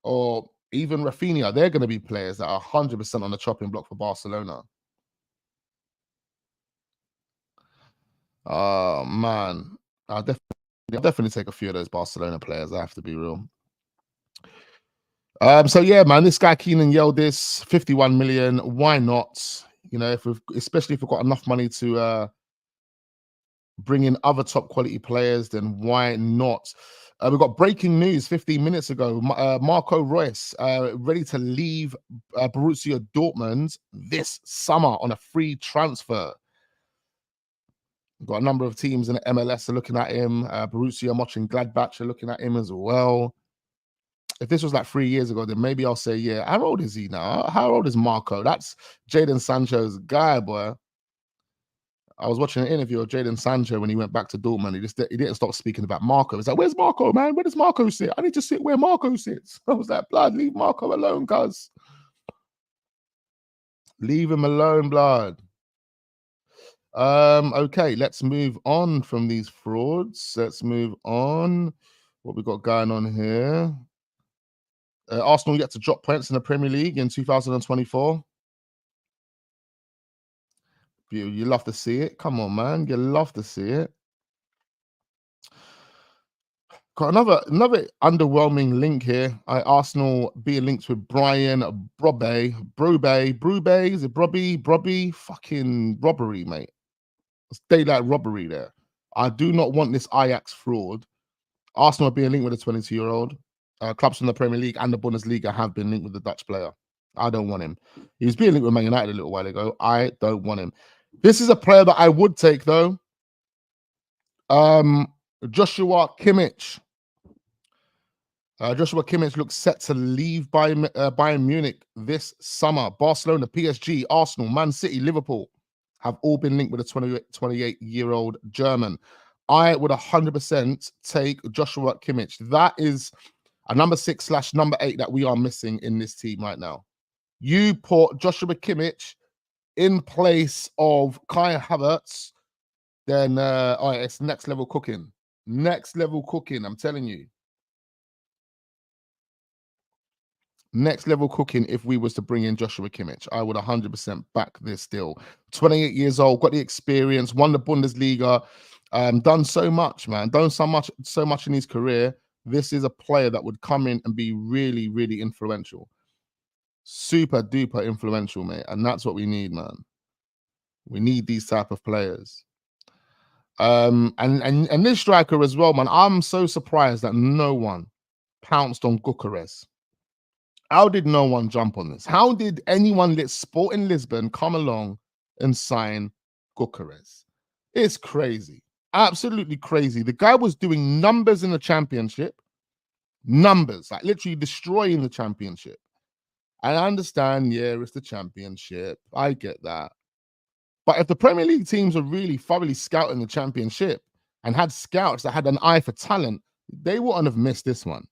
Or even Rafinha? They're going to be players that are 100% on the chopping block for Barcelona. Oh, man. I'll definitely take a few of those Barcelona players. I have to be real. So yeah, man, this guy Kenan Yildiz, 51 million. Why not? You know, especially if we've got enough money to bring in other top quality players, then why not? We've got breaking news 15 minutes ago. Marco Reus ready to leave Borussia Dortmund this summer on a free transfer. We've got a number of teams in the MLS are looking at him. Borussia Mönchengladbach are looking at him as well. If this was like 3 years ago, then maybe I'll say, yeah. How old is he now? How old is Marco? That's Jadon Sancho's guy, boy. I was watching an interview of Jadon Sancho when he went back to Dortmund. He didn't stop speaking about Marco. It's like, where's Marco, man? Where does Marco sit? I need to sit where Marco sits. I was like, blood, leave Marco alone, cuz. Leave him alone, blood. Okay, let's move on from these frauds. Let's move on. What we got going on here? Arsenal yet to drop points in the Premier League in 2024. You love to see it. Come on, man. You love to see it. Got another underwhelming link here. Arsenal being linked with Brian Brobe. Is it Broby? Fucking robbery, mate. It's daylight robbery there. I do not want this Ajax fraud. Arsenal are being linked with a 22-year-old. Clubs from the Premier League and the Bundesliga have been linked with the Dutch player. I don't want him. He was being linked with Man United a little while ago. I don't want him. This is a player that I would take, though. Joshua Kimmich. Joshua Kimmich looks set to leave Bayern Munich this summer. Barcelona, PSG, Arsenal, Man City, Liverpool have all been linked with a 28-year-old German. I would 100% take Joshua Kimmich. That is a number 6/number 8 that we are missing in this team right now. You put Joshua Kimmich in place of Kai Havertz, then it's next level cooking. Next level cooking, I'm telling you. Next level cooking if we was to bring in Joshua Kimmich. I would 100% back this deal. 28 years old, got the experience, won the Bundesliga, done so much, man. Done so much in his career. This is a player that would come in and be really, really influential. Super duper influential, mate. And that's what we need, man. We need these type of players. And this striker as well, man. I'm so surprised that no one pounced on Gyökeres. How did no one jump on this? How did anyone let Sporting Lisbon come along and sign Gyökeres? It's crazy. Absolutely crazy. The guy was doing numbers in the championship. Numbers, like literally destroying the championship. And I understand, yeah, it's the championship. I get that. But if the Premier League teams are really thoroughly scouting the championship and had scouts that had an eye for talent, they wouldn't have missed this one.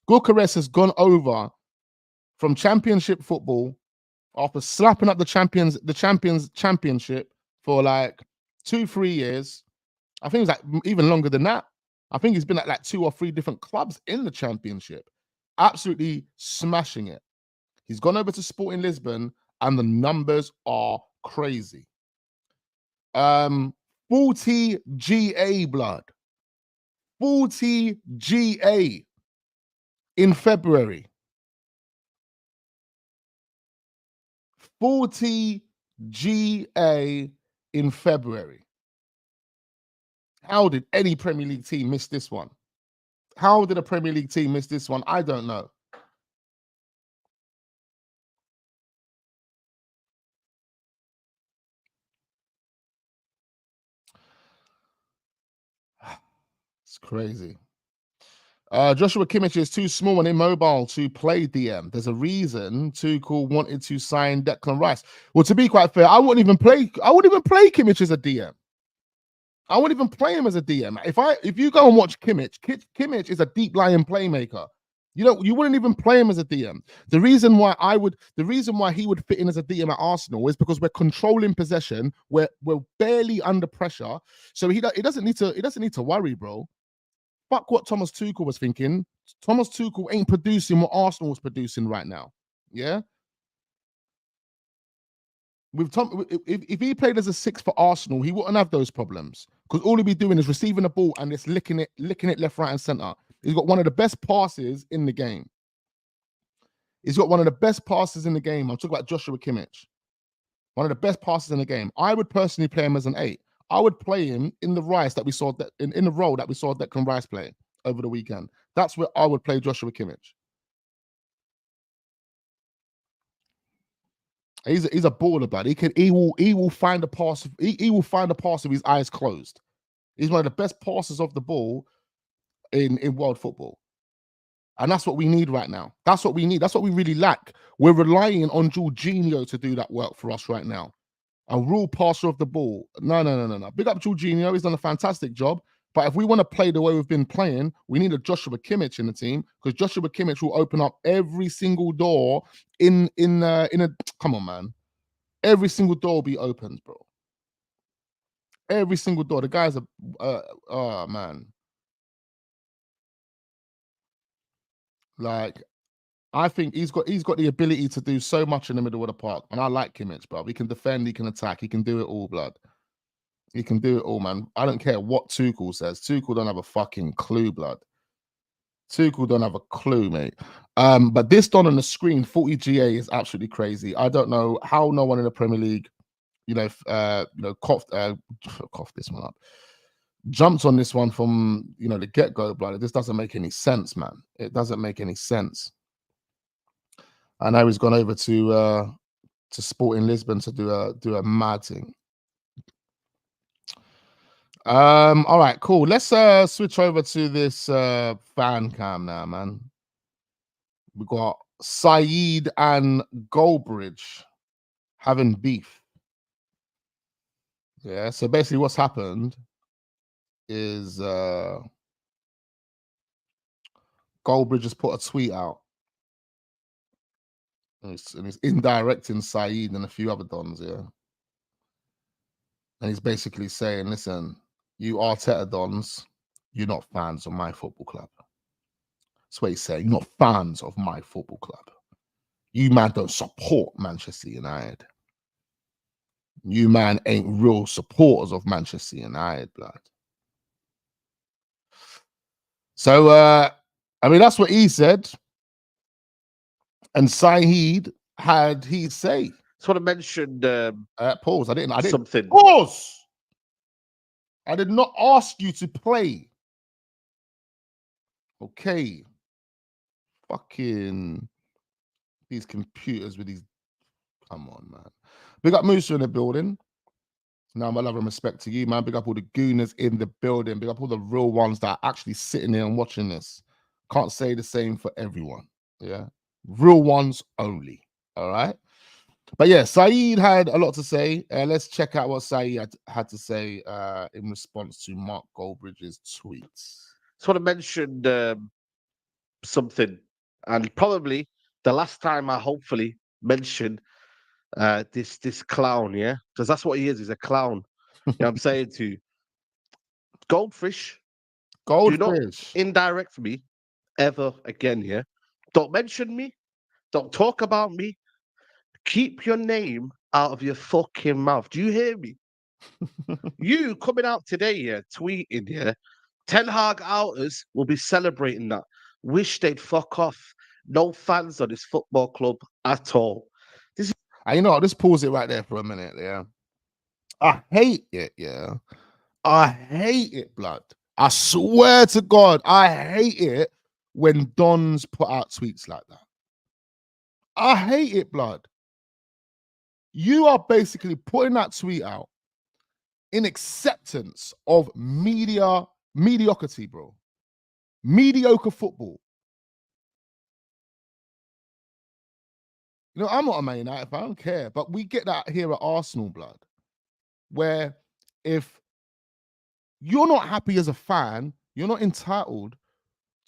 Gyökeres has gone over from championship football after slapping up the champions championship for like 2-3 years. I think it's like even longer than that. I think he's been at like 2 or 3 different clubs in the championship, absolutely smashing it. He's gone over to Sporting Lisbon and the numbers are crazy. 40 GA blood. 40 GA in February. 40 GA in February. How did any Premier League team miss this one? How did a Premier League team miss this one? I don't know. It's crazy. Joshua Kimmich is too small and immobile to play DM. There's a reason Tuchel wanted to sign Declan Rice. Well, to be quite fair, I wouldn't even play Kimmich as a DM. I wouldn't even play him as a DM. If you go and watch Kimmich is a deep lying playmaker. You wouldn't even play him as a DM. The reason why he would fit in as a DM at Arsenal is because we're controlling possession. We're barely under pressure, so he doesn't need to worry, bro. Fuck what Thomas Tuchel was thinking. Thomas Tuchel ain't producing what Arsenal was producing right now. Yeah. If he played as a 6 for Arsenal, he wouldn't have those problems because all he'd be doing is receiving the ball and just licking it left, right, and center. He's got one of the best passes in the game. I'm talking about Joshua Kimmich. One of the best passes in the game. I would personally play him as an 8. I would play him in the Rice that we saw in the role that we saw Declan Rice play over the weekend. That's where I would play Joshua Kimmich. He's a baller, blood. He will find a pass. He will find a pass with his eyes closed. He's one of the best passers of the ball in world football. And that's what we need right now. That's what we need. That's what we really lack. We're relying on Jorginho to do that work for us right now. A real passer of the ball. No. Big up Jorginho. He's done a fantastic job. But if we want to play the way we've been playing, we need a Joshua Kimmich in the team because Joshua Kimmich will open up every single door in a. Come on, man. Every single door will be opened, bro. Every single door. The guy's oh man. Like, I think he's got the ability to do so much in the middle of the park, and I like Kimmich, bro. He can defend, he can attack, he can do it all, blood. He can do it all, man. I don't care what Tuchel says. Tuchel don't have a fucking clue, blood. Tuchel don't have a clue, mate. But this done on the screen, 40 GA is absolutely crazy. I don't know how no one in the Premier League, coughed this one up. Jumped on this one from the get-go, blood. This doesn't make any sense, man. It doesn't make any sense. I know he's gone over to Sporting Lisbon to do a mad thing. All right, cool. Let's switch over to this fan cam now, man. We got Saeed and Goldbridge having beef. Yeah, so basically what's happened is Goldbridge has put a tweet out. And he's indirecting Saeed and a few other dons, yeah. And he's basically saying, listen, you Arteta dons, you're not fans of my football club. That's what he's saying. You're not fans of my football club. You man don't support Manchester United. You man ain't real supporters of Manchester United, blood. So, I mean, that's what he said. And Saeed had his say. Just want to mention pause. I didn't something. Pause. I did not ask you to play. Okay. Fucking these computers with these. Come on, man. Big up Musa in the building. Now, my love and respect to you, man. Big up all the gooners in the building. Big up all the real ones that are actually sitting there and watching this. Can't say the same for everyone. Yeah. Real ones only. All right. But yeah, Saeed had a lot to say. Let's check out what Saeed had to say in response to Mark Goldbridge's tweets. Just want to mention something, and probably the last time I hopefully mention this clown, yeah, because that's what he is. He's a clown. You know what I'm saying to you? Goldfish. Do not indirect me ever again, yeah? Don't mention me. Don't talk about me. Keep your name out of your fucking mouth. Do you hear me? You coming out today, yeah, tweeting, yeah, Ten Hag outers will be celebrating that. Wish they'd fuck off. No fans of this football club at all. And you know what? Just pause it right there for a minute. Yeah. I hate it. Yeah. I hate it, blood. I swear to God, I hate it when Dons put out tweets like that. I hate it, blood. You are basically putting that tweet out in acceptance of mediocrity, bro. Mediocre football. You know, I'm not a Man United fan, I don't care, but we get that here at Arsenal, blood, where if you're not happy as a fan, you're not entitled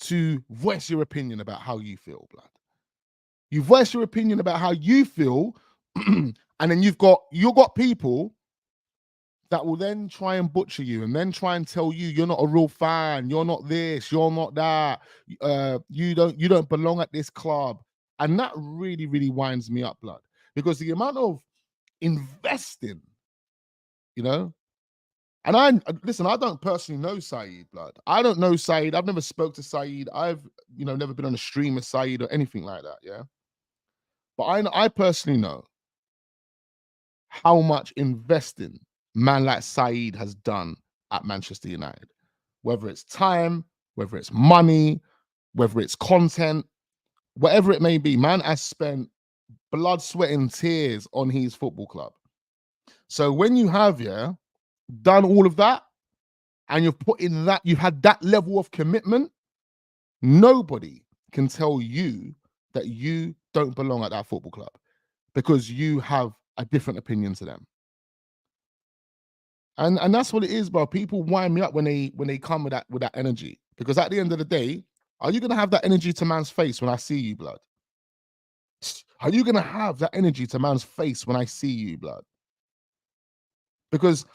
to voice your opinion about how you feel, blood. You voice your opinion about how you feel, and then you've got people that will then try and butcher you and then try and tell you you're not a real fan, you're not this, you're not that, you don't belong at this club. And that really, really winds me up, blood, because the amount of investing, you know, and I don't personally know Saeed, blood. I don't know Saeed. I've never spoke to Saeed. I've, never been on a stream with Saeed or anything like that, yeah? But I personally know how much investing man like Saeed has done at Manchester United. Whether it's time, whether it's money, whether it's content, whatever it may be, man has spent blood, sweat, and tears on his football club. So when you have, done all of that, and you've put in that, you've had that level of commitment, nobody can tell you that you don't belong at that football club because you have a different opinion to them. And that's what it is, bro. People wind me up when they come with that energy. Because at the end of the day, are you gonna have that energy to man's face when I see you, blood? Are you gonna have that energy to man's face when I see you, blood? Because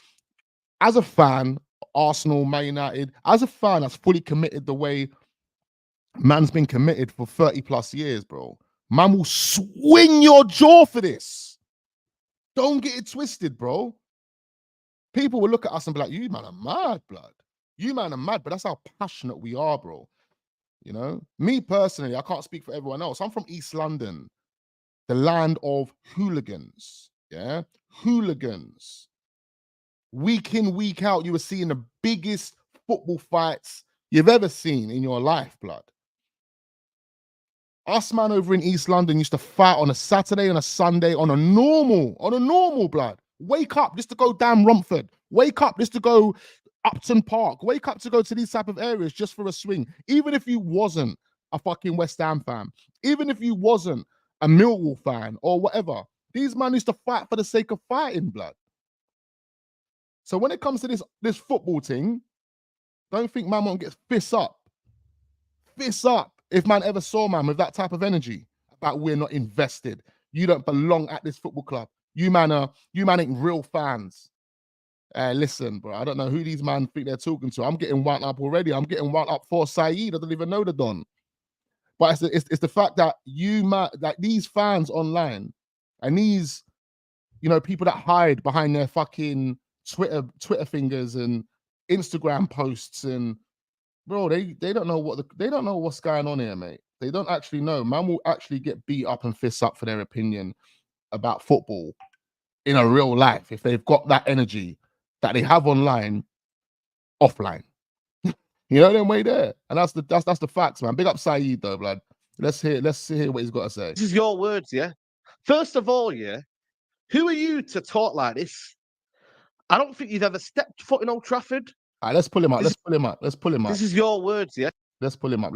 as a fan, Arsenal, Man United, as a fan that's fully committed the way man's been committed for 30 plus years, bro, man will swing your jaw for this. Don't get it twisted, bro. People will look at us and be like, you man are mad, blood. You man are mad, but that's how passionate we are, bro. You know, me personally, I can't speak for everyone else. I'm from East London, the land of hooligans. Yeah, hooligans. Week in, week out, you were seeing the biggest football fights you've ever seen in your life, blood. Us man over in East London used to fight on a Saturday and a Sunday on a normal, blood. Wake up just to go down Romford. Wake up just to go Upton Park. Wake up to go to these type of areas just for a swing. Even if you wasn't a fucking West Ham fan, even if you wasn't a Millwall fan or whatever, these men used to fight for the sake of fighting, blood. So when it comes to this football thing, don't think man won't get fists up. Fists up if man ever saw man with that type of energy about we're not invested. You don't belong at this football club. You man ain't real fans. Listen, bro, I don't know who these man think they're talking to. I'm getting wound up already. I'm getting wound up for Saeed. I don't even know the Don. But it's the fact that these fans online and these, people that hide behind their fucking Twitter fingers and Instagram posts and bro, they don't know what's going on here, mate. They don't actually know. Man will actually get beat up and fists up for their opinion about football in a real life if they've got that energy that they have online, offline. You know them way there, and that's the facts, man. Big up Saeed though, blood. Let's hear what he's got to say. This is your words, yeah. First of all, yeah, who are you to talk like this? I don't think you've ever stepped foot in Old Trafford. All right, let's pull him up. Let's pull him up. This is your words, yeah. Let's pull him up.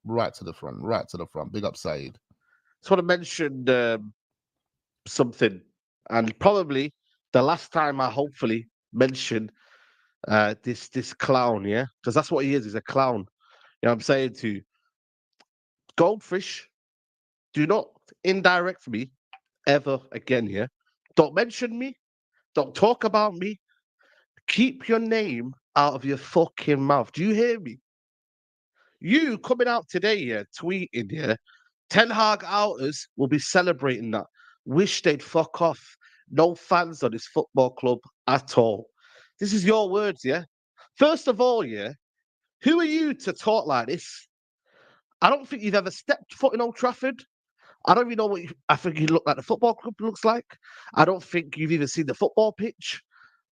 Right to the front. Big up Saeed. Just want to mention something, and probably the last time I hopefully mention this clown, yeah, because that's what he is. He's a clown. You know what I'm saying to you? Goldfish, do not indirect me ever again, yeah? Don't mention me. Don't talk about me. Keep your name out of your fucking mouth. Do you hear me? You coming out today, yeah, tweeting, yeah, Ten Hag outers will be celebrating that. Wish they'd fuck off. No fans of this football club at all. This is your words, yeah? First of all, yeah, who are you to talk like this? I don't think you've ever stepped foot in Old Trafford. I don't even know what I think you look like the football club looks like. I don't think you've even seen the football pitch.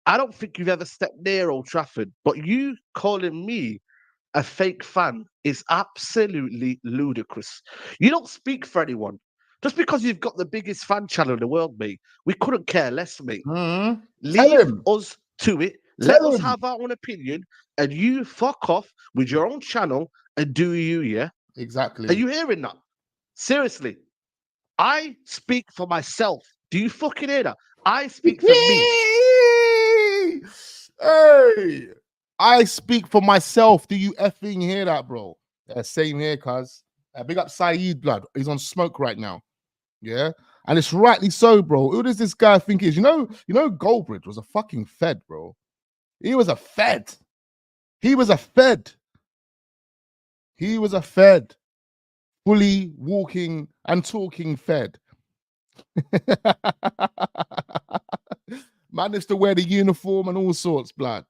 I don't think you've ever stepped near Old Trafford. But you calling me a fake fan is absolutely ludicrous. You don't speak for anyone. Just because you've got the biggest fan channel in the world, mate, we couldn't care less, mate. Tell Leave him. us to it. Tell Let us him. have our own opinion, and you fuck off with your own channel and do you, yeah? Exactly. Are you hearing that? Seriously. I speak for myself. Do you fucking hear that? I speak for me. Hey, I speak for myself. Do you effing hear that, bro? Yeah, same here, cuz. Big up Saeed, blood. He's on smoke right now. Yeah, and it's rightly so, bro. Who does this guy think he is? You know, Goldbridge was a fucking fed, bro. He was a fed. He was a fed. He was a fed. Fully walking and talking fed. Man used to wear the uniform and all sorts, blood.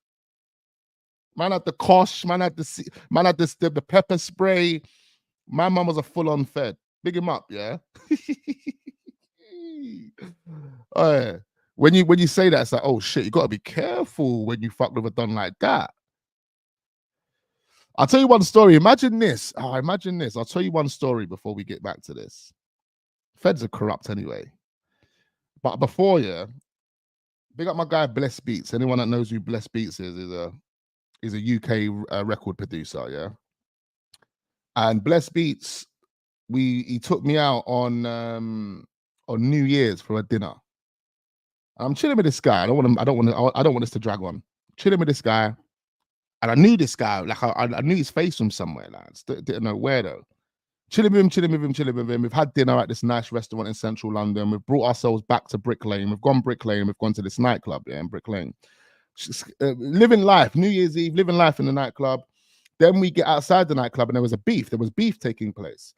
Man had the kosh, man had the pepper spray. My mum was a full-on fed. Big him up, yeah. Oh, yeah. When you say that, it's like, oh shit, you gotta be careful when you fuck with a don like that. I'll tell you one story. Imagine this. Oh, imagine this. I'll tell you one story before we get back to this. Feds are corrupt anyway. But before, yeah, big up my guy Bless Beats. Anyone that knows who Bless Beats is a UK record producer, yeah. And Bless Beats, he took me out on New Year's for a dinner. I'm chilling with this guy. I don't want this to drag on. Chilling with this guy, and I knew this guy. Like I knew his face from somewhere. Like didn't know where though. Chilling with him. We've had dinner at this nice restaurant in central London. We've brought ourselves back to Brick Lane. We've gone Brick Lane. We've gone to this nightclub, yeah, in Brick Lane. Living life, New Year's Eve, living life in the nightclub. Then we get outside the nightclub and there was a beef. There was beef taking place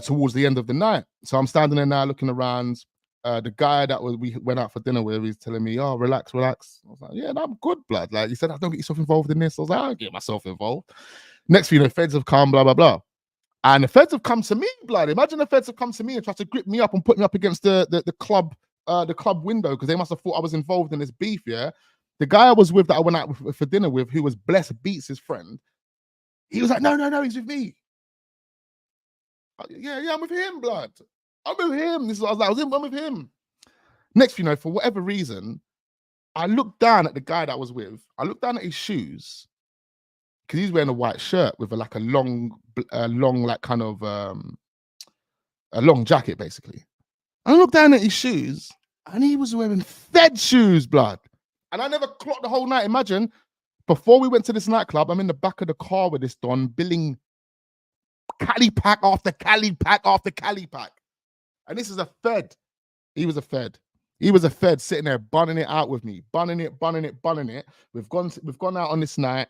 towards the end of the night. So I'm standing there now looking around. The guy that we went out for dinner with, he's telling me, oh, relax. I was like, yeah, no, I'm good, blood. Like, he said, don't get yourself involved in this. I was like, I'll get myself involved. Next thing you know, feds have come, blah, blah, blah. And the feds have come to me, blood. Imagine the feds have come to me and tried to grip me up and put me up against the club window because they must have thought I was involved in this beef, yeah? The guy I was with that I went out for dinner with, who was Bless Beats, his friend, he was like, no, he's with me. Yeah, I'm with him, blood. I'm with him. I'm with him. Next, you know, for whatever reason, I looked down at the guy that I was with. I looked down at his shoes because he's wearing a white shirt with a long, like kind of a long jacket, basically. I looked down at his shoes, and he was wearing fed shoes, blood. And I never clocked the whole night. Imagine, before we went to this nightclub, I'm in the back of the car with this don, billing Cali pack after Cali pack after Cali pack. And this is a fed. He was a fed. He was a fed sitting there bunning it out with me. Bunning it. We've gone out on this night.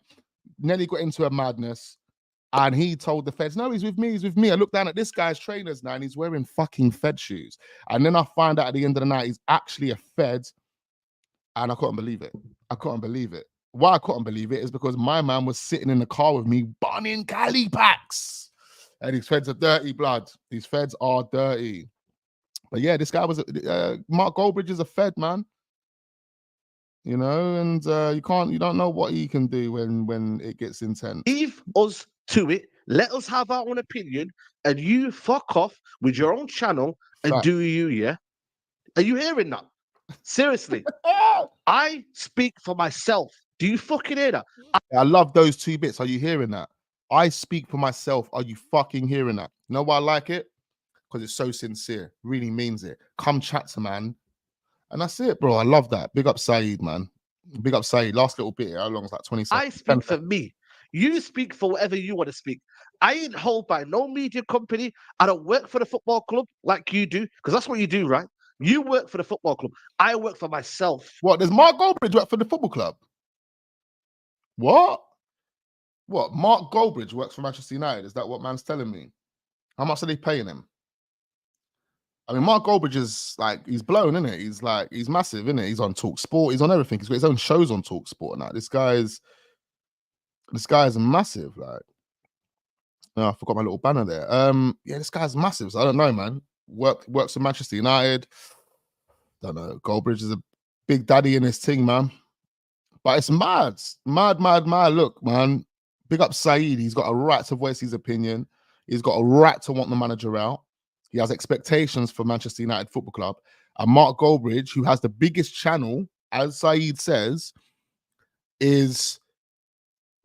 Nearly got into a madness. And he told the feds, no, he's with me. I look down at this guy's trainers now and he's wearing fucking fed shoes. And then I find out at the end of the night, he's actually a fed. And I couldn't believe it. Why I couldn't believe it is because my man was sitting in the car with me bunning Cali packs. And these feds are dirty, blood. These feds are dirty. But yeah, this guy was Mark Goldbridge is a fed, man. You know, and you don't know what he can do when it gets intense. Leave us to it. Let us have our own opinion, and you fuck off with your own channel and do you, yeah? Are you hearing that? Seriously, I speak for myself. Do you fucking hear that? I love those two bits. Are you hearing that? I speak for myself. Are you fucking hearing that? You know why I like it? Because it's so sincere. Really means it. Come chat to man. And that's it, bro. I love that. Big up Saeed, man. Big up Saeed. Last little bit. How long is that? 20 seconds. I speak for me. You speak for whatever you want to speak. I ain't held by no media company. I don't work for the football club like you do. Because that's what you do, right? You work for the football club. I work for myself. What? Does Mark Goldbridge work for the football club? What? Mark Goldbridge works for Manchester United? Is that what man's telling me? How much are they paying him? I mean, Mark Goldbridge is like, he's blown, isn't it? He's massive, isn't it? He's on Talk Sport. He's on everything. He's got his own shows on Talk Sport now. This guy is massive. Like, oh, I forgot my little banner there. Yeah, this guy's massive. So I don't know, man. works for Manchester United. Don't know. Goldbridge is a big daddy in his thing, man. But it's mad. Look, man, big up Saeed. He's got a right to voice his opinion. He's got a right to want the manager out. He has expectations for Manchester United Football Club. And Mark Goldbridge, who has the biggest channel, as Saeed says, is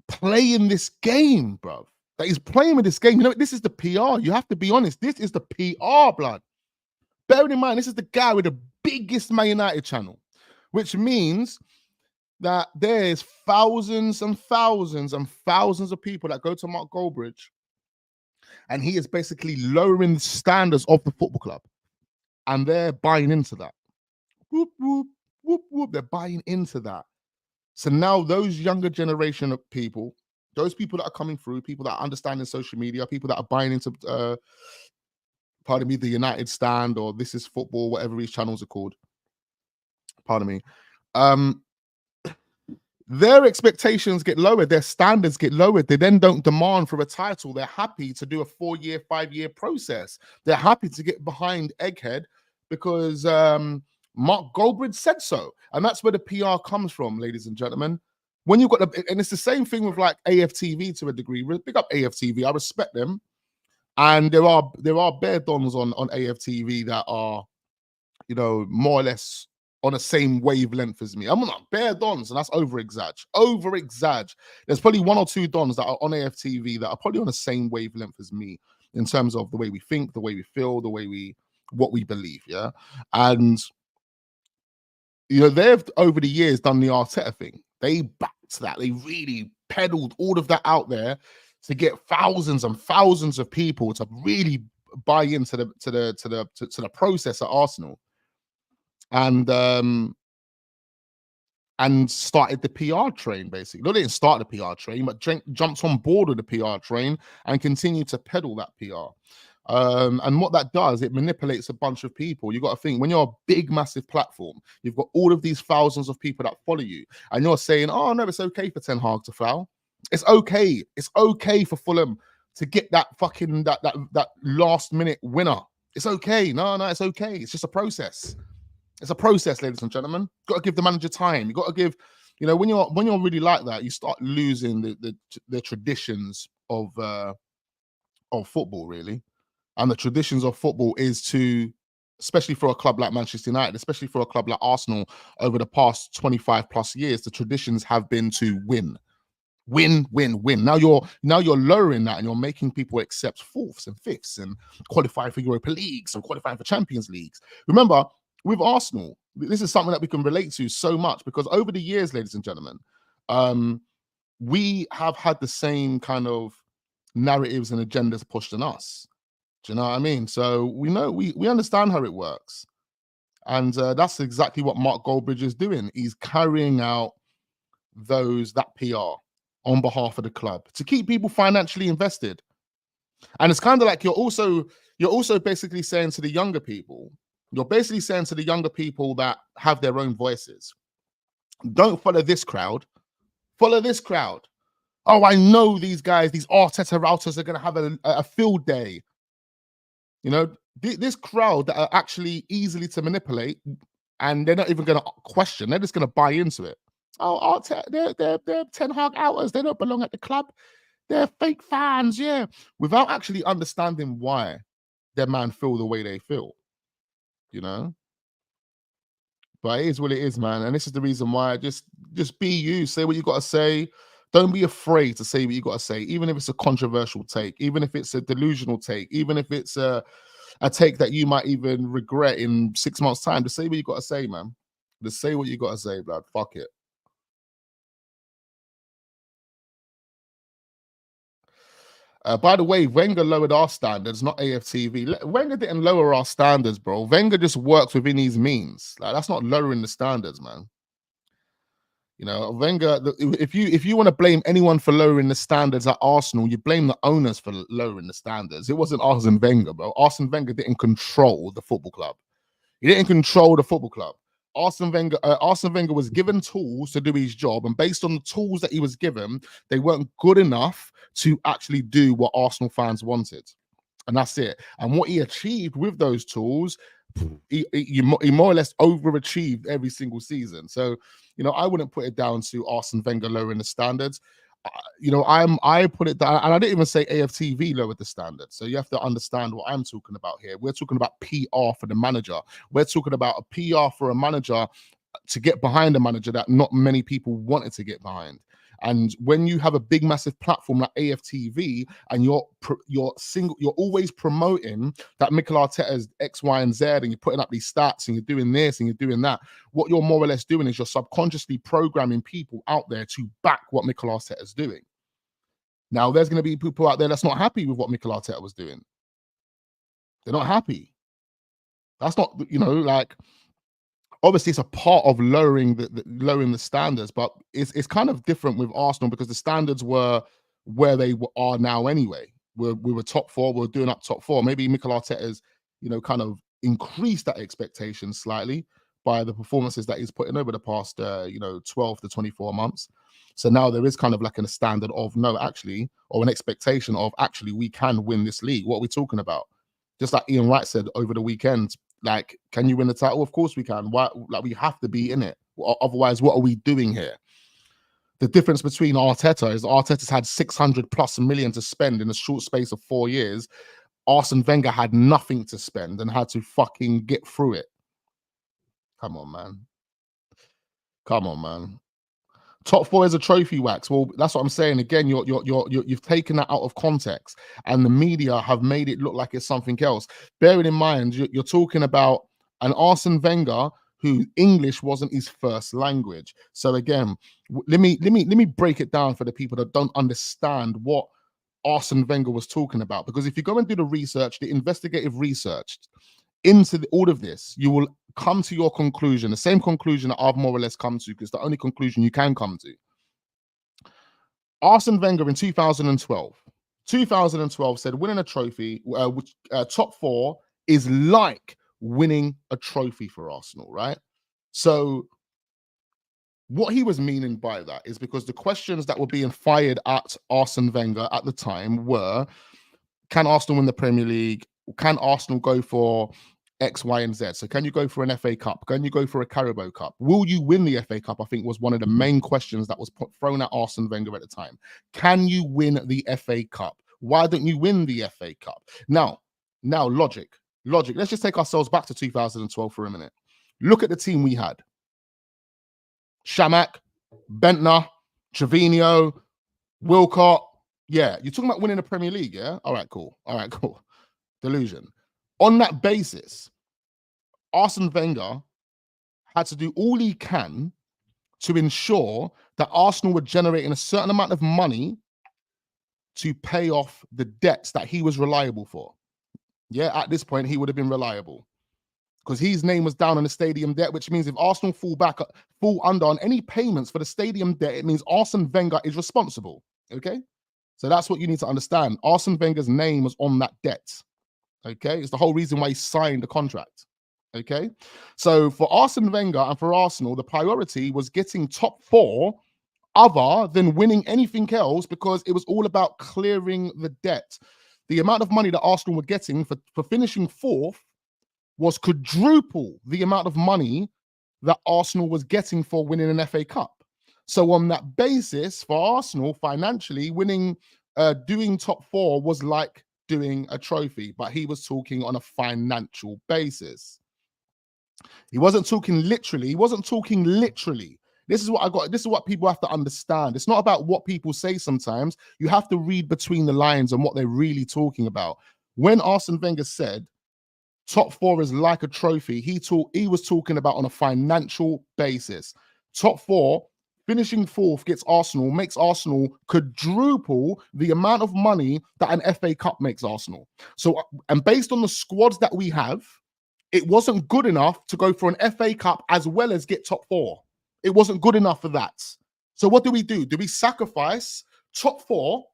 playing this game, bro. That he's playing with this game. You know, this is the PR. You have to be honest. This is the PR, blood. Bearing in mind, this is the guy with the biggest Man United channel, which means that there's thousands and thousands and thousands of people that go to Mark Goldbridge, and he is basically lowering the standards of the football club, and they're buying into that. Whoop, whoop, whoop, whoop. They're buying into that. So now those younger generation of people, those people that are coming through, people that are understanding social media, people that are buying into, pardon me, the United Stand or This Is Football, whatever these channels are called. Pardon me. Their expectations get lowered. Their standards get lowered. They then don't demand for a title. They're happy to do a 4-year, 5-year process. They're happy to get behind Egghead because Mark Goldbridge said so. And that's where the PR comes from, ladies and gentlemen. When you've got and it's the same thing with like AFTV to a degree. Big up AFTV. I respect them. And there are bare dons on AFTV that are, you know, more or less on the same wavelength as me. I'm not bare dons, and that's over-exag. There's probably 1 or 2 dons that are on AFTV that are probably on the same wavelength as me in terms of the way we think, the way we feel, what we believe, yeah? And, you know, they've, over the years, done the Arteta thing. They backed that. They really peddled all of that out there to get thousands and thousands of people to really buy into the process at Arsenal. And started the PR train, basically. They didn't start the PR train, but jumped on board with the PR train and continued to peddle that PR. And what that does, it manipulates a bunch of people. You got to think, when you're a big, massive platform, you've got all of these thousands of people that follow you, and you're saying, oh, no, it's okay for Ten Hag to foul. It's okay. It's okay for Fulham to get that fucking, that last minute winner. It's okay. No, it's okay. It's just a process. It's a process, ladies and gentlemen. You've got to give the manager time. You've got to give, you know, when you're really like that, you start losing the traditions of football, really. And the traditions of football is to, especially for a club like Manchester United, especially for a club like Arsenal, over the past 25 plus years, the traditions have been to win. Win. Now you're lowering that, and you're making people accept 4th and 5th and qualify for Europa Leagues and qualifying for Champions Leagues. Remember, with Arsenal, this is something that we can relate to so much because over the years, ladies and gentlemen, we have had the same kind of narratives and agendas pushed on us. Do you know what I mean? So we know, we understand how it works. And that's exactly what Mark Goldbridge is doing. He's carrying out that PR on behalf of the club to keep people financially invested. And it's kind of like you're also basically saying to the younger people, that have their own voices, don't follow this crowd, follow this crowd. Oh, I know these guys, these Arteta routers are going to have a field day. You know, this crowd that are actually easily to manipulate, and they're not even going to question, they're just going to buy into it. Oh, Arteta, they're Ten Hag outers, they don't belong at the club. They're fake fans, yeah. Without actually understanding why their man feel the way they feel. You know, but it is what it is, man. And this is the reason why just be you. Say what you got to say. Don't be afraid to say what you got to say, even if it's a controversial take, even if it's a delusional take, even if it's a take that you might even regret in 6 months' time. Just say what you got to say, man. Just say what you got to say, blood. Fuck it. By the way, Wenger lowered our standards, not AFTV. Wenger didn't lower our standards, bro. Wenger just works within his means. Like, that's not lowering the standards, man. You know, Wenger, if you want to blame anyone for lowering the standards at Arsenal, you blame the owners for lowering the standards. It wasn't Arsene Wenger, bro. Arsene Wenger didn't control the football club. He didn't control the football club. Arsene Wenger was given tools to do his job, and based on the tools that he was given, they weren't good enough to actually do what Arsenal fans wanted. And that's it. And what he achieved with those tools, he more or less overachieved every single season. So, you know, I wouldn't put it down to Arsene Wenger lowering the standards. You know, I put it down, and I didn't even say AFTV lowered the standards. So you have to understand what I'm talking about here. We're talking about PR for the manager. We're talking about a PR for a manager to get behind a manager that not many people wanted to get behind. And when you have a big, massive platform like AFTV, and you're always promoting that Mikel Arteta's X, Y, and Z, and you're putting up these stats, and you're doing this, and you're doing that. What you're more or less doing is you're subconsciously programming people out there to back what Mikel Arteta is doing. Now, there's going to be people out there that's not happy with what Mikel Arteta was doing. They're not happy. That's not, you know, like, obviously it's a part of lowering the standards, but it's kind of different with Arsenal because the standards were where they are now anyway. We were top four, we were doing up top four. Maybe Mikel Arteta's, you know, kind of increased that expectation slightly by the performances that he's put in over the past, you know, 12 to 24 months. So now there is kind of like a standard of no, actually, or an expectation of actually we can win this league. What are we talking about? Just like Ian Wright said over the weekend, like, can you win the title? Of course we can. Why? Like, we have to be in it. Otherwise, what are we doing here? The difference between Arteta is Arteta's had 600+ million to spend in a short space of 4 years. Arsene Wenger had nothing to spend and had to fucking get through it. Come on, man. Come on, man. Top four is a trophy wax. Well, that's what I'm saying. Again, you've taken that out of context, and the media have made it look like it's something else. Bearing in mind, you're talking about an Arsene Wenger who English wasn't his first language. So again, let me break it down for the people that don't understand what Arsene Wenger was talking about. Because if you go and do the research, the investigative research into all of this, you will come to your conclusion, the same conclusion that I've more or less come to, because the only conclusion you can come to. Arsene Wenger in 2012 said winning a trophy, top four, is like winning a trophy for Arsenal, right? So what he was meaning by that is because the questions that were being fired at Arsene Wenger at the time were, can Arsenal win the Premier League? Can Arsenal go for X, Y, and Z? So can you go for an FA Cup? Can you go for a Carabao Cup? Will you win the FA Cup? I think was one of the main questions that was thrown at Arsene Wenger at the time. Can you win the FA Cup? Why don't you win the FA Cup? Now, logic. Let's just take ourselves back to 2012 for a minute. Look at the team we had. Shamak, Bentner, Trevino, Wilcott. Yeah, you're talking about winning the Premier League, yeah? All right, cool. Delusion. On that basis, Arsene Wenger had to do all he can to ensure that Arsenal were generating a certain amount of money to pay off the debts that he was reliable for. Yeah, at this point, he would have been reliable because his name was down on the stadium debt, which means if Arsenal fall under on any payments for the stadium debt, it means Arsene Wenger is responsible. Okay? So that's what you need to understand. Arsene Wenger's name was on that debt. Okay? It's the whole reason why he signed the contract. Okay? So for Arsene Wenger and for Arsenal, the priority was getting top four other than winning anything else, because it was all about clearing the debt. The amount of money that Arsenal were getting for finishing fourth was quadruple the amount of money that Arsenal was getting for winning an FA Cup. So on that basis, for Arsenal, financially, doing top four was like doing a trophy, but he was talking on a financial basis. He wasn't talking literally. This is what people have to understand. It's not about what people say sometimes. You have to read between the lines on what they're really talking about. When Arsene Wenger said top four is like a trophy, he was talking about on a financial basis. Top four, finishing fourth makes Arsenal quadruple the amount of money that an FA Cup makes Arsenal. So, and based on the squads that we have, it wasn't good enough to go for an FA Cup as well as get top four. It wasn't good enough for that. So what do? Do we sacrifice top four,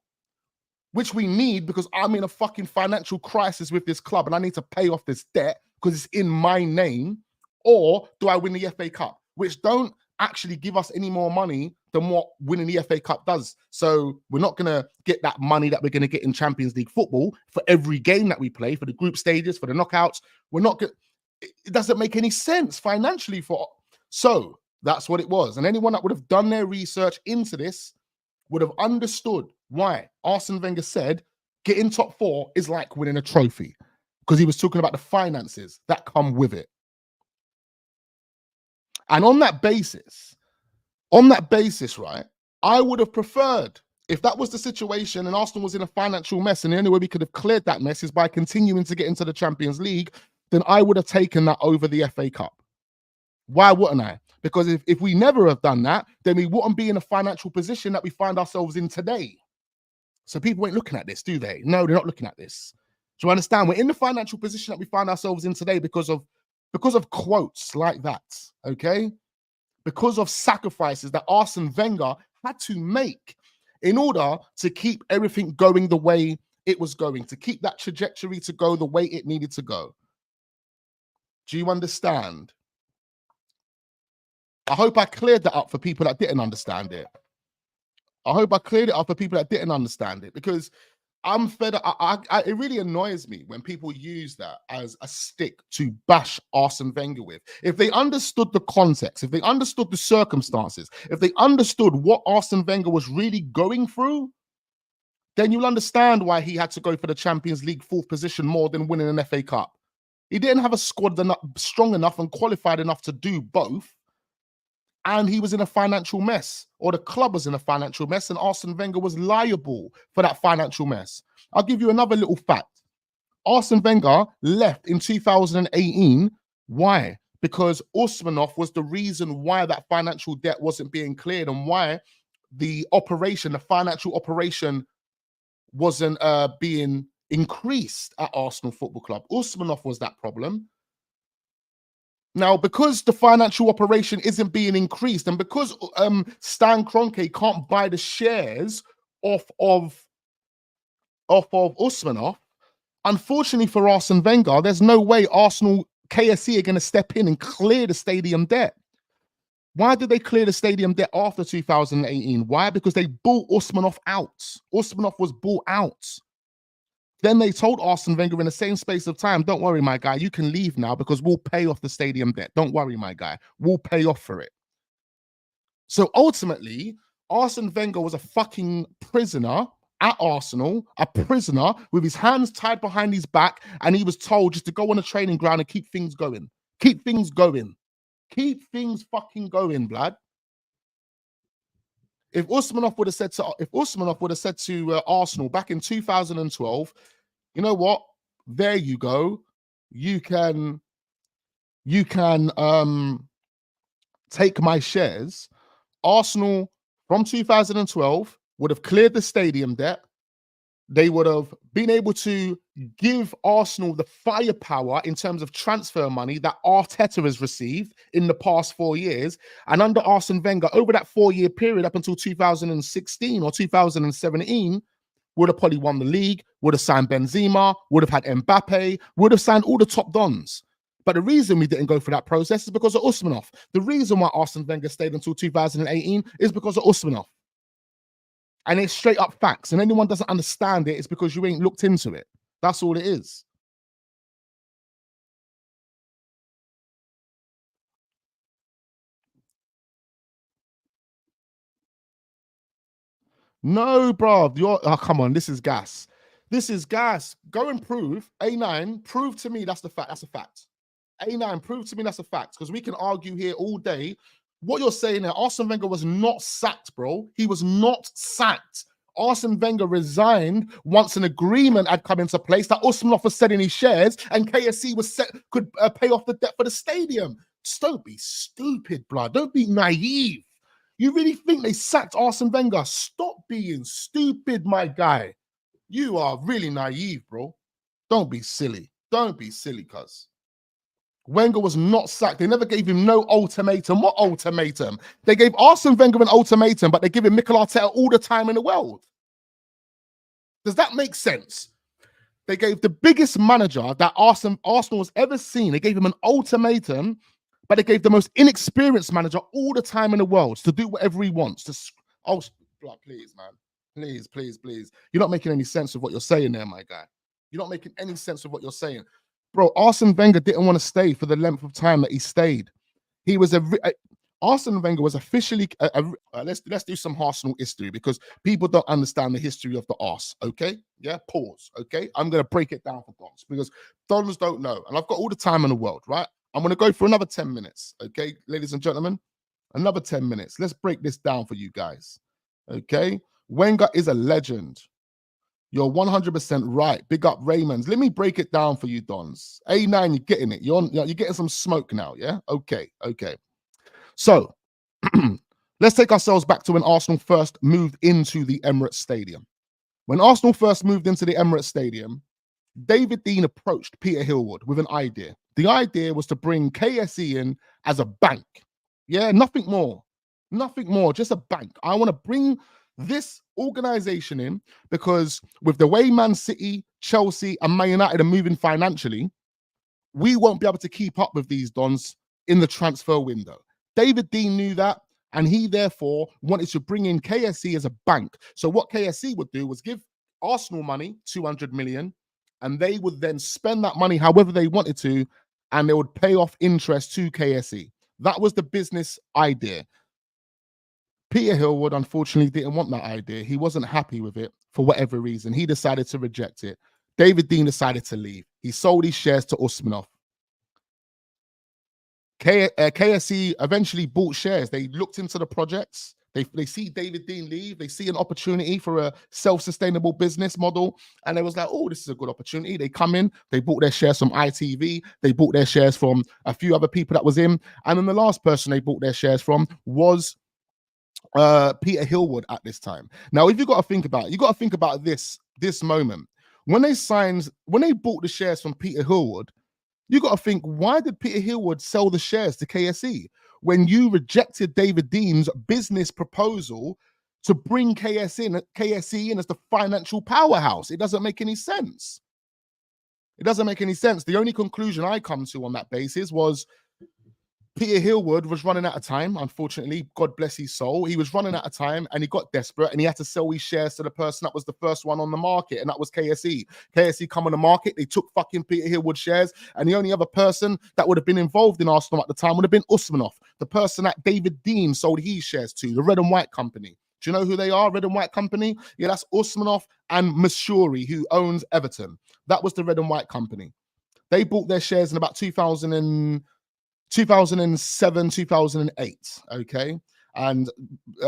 which we need because I'm in a fucking financial crisis with this club and I need to pay off this debt because it's in my name? Or do I win the FA Cup, which don't actually give us any more money than what winning the FA Cup does. So we're not going to get that money that we're going to get in Champions League football for every game that we play, for the group stages, for the knockouts. We're not going. It doesn't make any sense financially for. So that's what it was. And anyone that would have done their research into this would have understood why Arsene Wenger said getting top 4 is like winning a trophy, because he was talking about the finances that come with it. And on that basis, right, I would have preferred, if that was the situation and Arsenal was in a financial mess and the only way we could have cleared that mess is by continuing to get into the Champions League, then I would have taken that over the FA Cup. Why wouldn't I? Because if we never have done that, then we wouldn't be in a financial position that we find ourselves in today. So people ain't looking at this, do they? No, they're not looking at this. Do you understand? We're in the financial position that we find ourselves in today because of quotes like that, okay? Because of sacrifices that Arsene Wenger had to make in order to keep everything going the way it was going, to keep that trajectory to go the way it needed to go. Do you understand? I hope I cleared that up for people that didn't understand it. I hope I cleared it up for people that didn't understand it, because I'm fed up. It really annoys me when people use that as a stick to bash Arsene Wenger with. If they understood the context, if they understood the circumstances, if they understood what Arsene Wenger was really going through, then you'll understand why he had to go for the Champions League 4th position more than winning an FA Cup. He didn't have a squad strong enough and qualified enough to do both. And he was in a financial mess, or the club was in a financial mess, and Arsene Wenger was liable for that financial mess. I'll give you another little fact. Arsene Wenger left in 2018. Why? Because Usmanov was the reason why that financial debt wasn't being cleared and why the financial operation wasn't being increased at Arsenal Football Club. Usmanov was that problem. Now, because the financial operation isn't being increased, and because Stan Kroenke can't buy the shares off of Usmanov, unfortunately for Arsene Wenger, there's no way Arsenal KSE are going to step in and clear the stadium debt. Why did they clear the stadium debt after 2018? Why? Because they bought Usmanov out. Usmanov was bought out. Then they told Arsene Wenger in the same space of time, don't worry, my guy, you can leave now because we'll pay off the stadium debt. Don't worry, my guy, we'll pay off for it. So ultimately, Arsene Wenger was a fucking prisoner at Arsenal, a prisoner with his hands tied behind his back, and he was told just to go on a training ground and keep things going. Keep things going. Keep things fucking going, blood. If Usmanov would have said to Arsenal back in 2012, you know what? There you go. You can take my shares. Arsenal from 2012 would have cleared the stadium debt. They would have been able to give Arsenal the firepower in terms of transfer money that Arteta has received in the past 4 years. And under Arsene Wenger, over that 4-year period up until 2016 or 2017, would have probably won the league, would have signed Benzema, would have had Mbappe, would have signed all the top dons. But the reason we didn't go through that process is because of Usmanov. The reason why Arsene Wenger stayed until 2018 is because of Usmanov. And it's straight up facts. And anyone doesn't understand it, it's because you ain't looked into it. That's all it is. No, bro. Oh, come on. This is gas. This is gas. Go and prove. A9, prove to me that's the fact. That's a fact. A9, prove to me that's a fact. Because we can argue here all day. What you're saying there, Arsene Wenger was not sacked, bro. He was not sacked. Arsene Wenger resigned once an agreement had come into place that Usmanov was selling his shares and KSE could pay off the debt for the stadium. Just don't be stupid, blood. Don't be naive. You really think they sacked Arsene Wenger? Stop being stupid, my guy. You are really naive, bro. Don't be silly. Don't be silly, cuz. Wenger was not sacked. They never gave him no ultimatum. What ultimatum? They gave Arsene Wenger an ultimatum, but they give him Mikel Arteta all the time in the world. Does that make sense? They gave the biggest manager that Arsenal has ever seen. They gave him an ultimatum but they gave the most inexperienced manager all the time in the world to do whatever he wants. Please, man. Please, please, please. You're not making any sense of what you're saying there, my guy. You're not making any sense of what you're saying. Bro, Arsene Wenger didn't want to stay for the length of time that he stayed. He was Arsene Wenger was officially let's do some Arsenal history, because people don't understand the history of the arse. Okay, yeah, pause. Okay, I'm gonna break it down for Dons, because Dons don't know, and I've got all the time in the world, right? I'm gonna go for another 10 minutes. Okay, ladies and gentlemen, another 10 minutes. Let's break this down for you guys. Okay, Wenger is a legend. You're 100% right. Big up Raymond. Let me break it down for you, Dons. A9, you're getting it. You're getting some smoke now, yeah? Okay. So, let's take ourselves back to when Arsenal first moved into the Emirates Stadium. When Arsenal first moved into the Emirates Stadium, David Dein approached Peter Hillwood with an idea. The idea was to bring KSE in as a bank. Yeah, nothing more, just a bank. I want to bring this organization in, because with the way Man City, Chelsea, and Man United are moving financially, we won't be able to keep up with these Dons in the transfer window. David Dein knew that, and he therefore wanted to bring in KSE as a bank. So what KSE would do was give Arsenal money, 200 million, and they would then spend that money however they wanted to, and they would pay off interest to KSE. That was the business idea. Peter Hillwood, unfortunately, didn't want that idea. He wasn't happy with it for whatever reason. He decided to reject it. David Dein decided to leave. He sold his shares to Usmanov. KSE eventually bought shares. They looked into the projects. They see David Dein leave. They see an opportunity for a self-sustainable business model. And they was like, oh, this is a good opportunity. They come in. They bought their shares from ITV. They bought their shares from a few other people that was in. And then the last person they bought their shares from was Peter Hillwood at this time. Now, if you got to think about it, you got to think about this moment. When they bought the shares from Peter Hillwood, you got to think, why did Peter Hillwood sell the shares to KSE when you rejected David Dean's business proposal to bring KSE in as the financial powerhouse? It doesn't make any sense. It doesn't make any sense. The only conclusion I come to on that basis was Peter Hillwood was running out of time, unfortunately. God bless his soul. He was running out of time, and he got desperate, and he had to sell his shares to the person that was the first one on the market, and that was KSE. KSE come on the market. They took fucking Peter Hillwood shares, and the only other person that would have been involved in Arsenal at the time would have been Usmanov, the person that David Dein sold his shares to, the Red and White Company. Do you know who they are, Red and White Company? Yeah, that's Usmanov and Masuri, who owns Everton. That was the Red and White Company. They bought their shares in about 2007, 2008, okay? And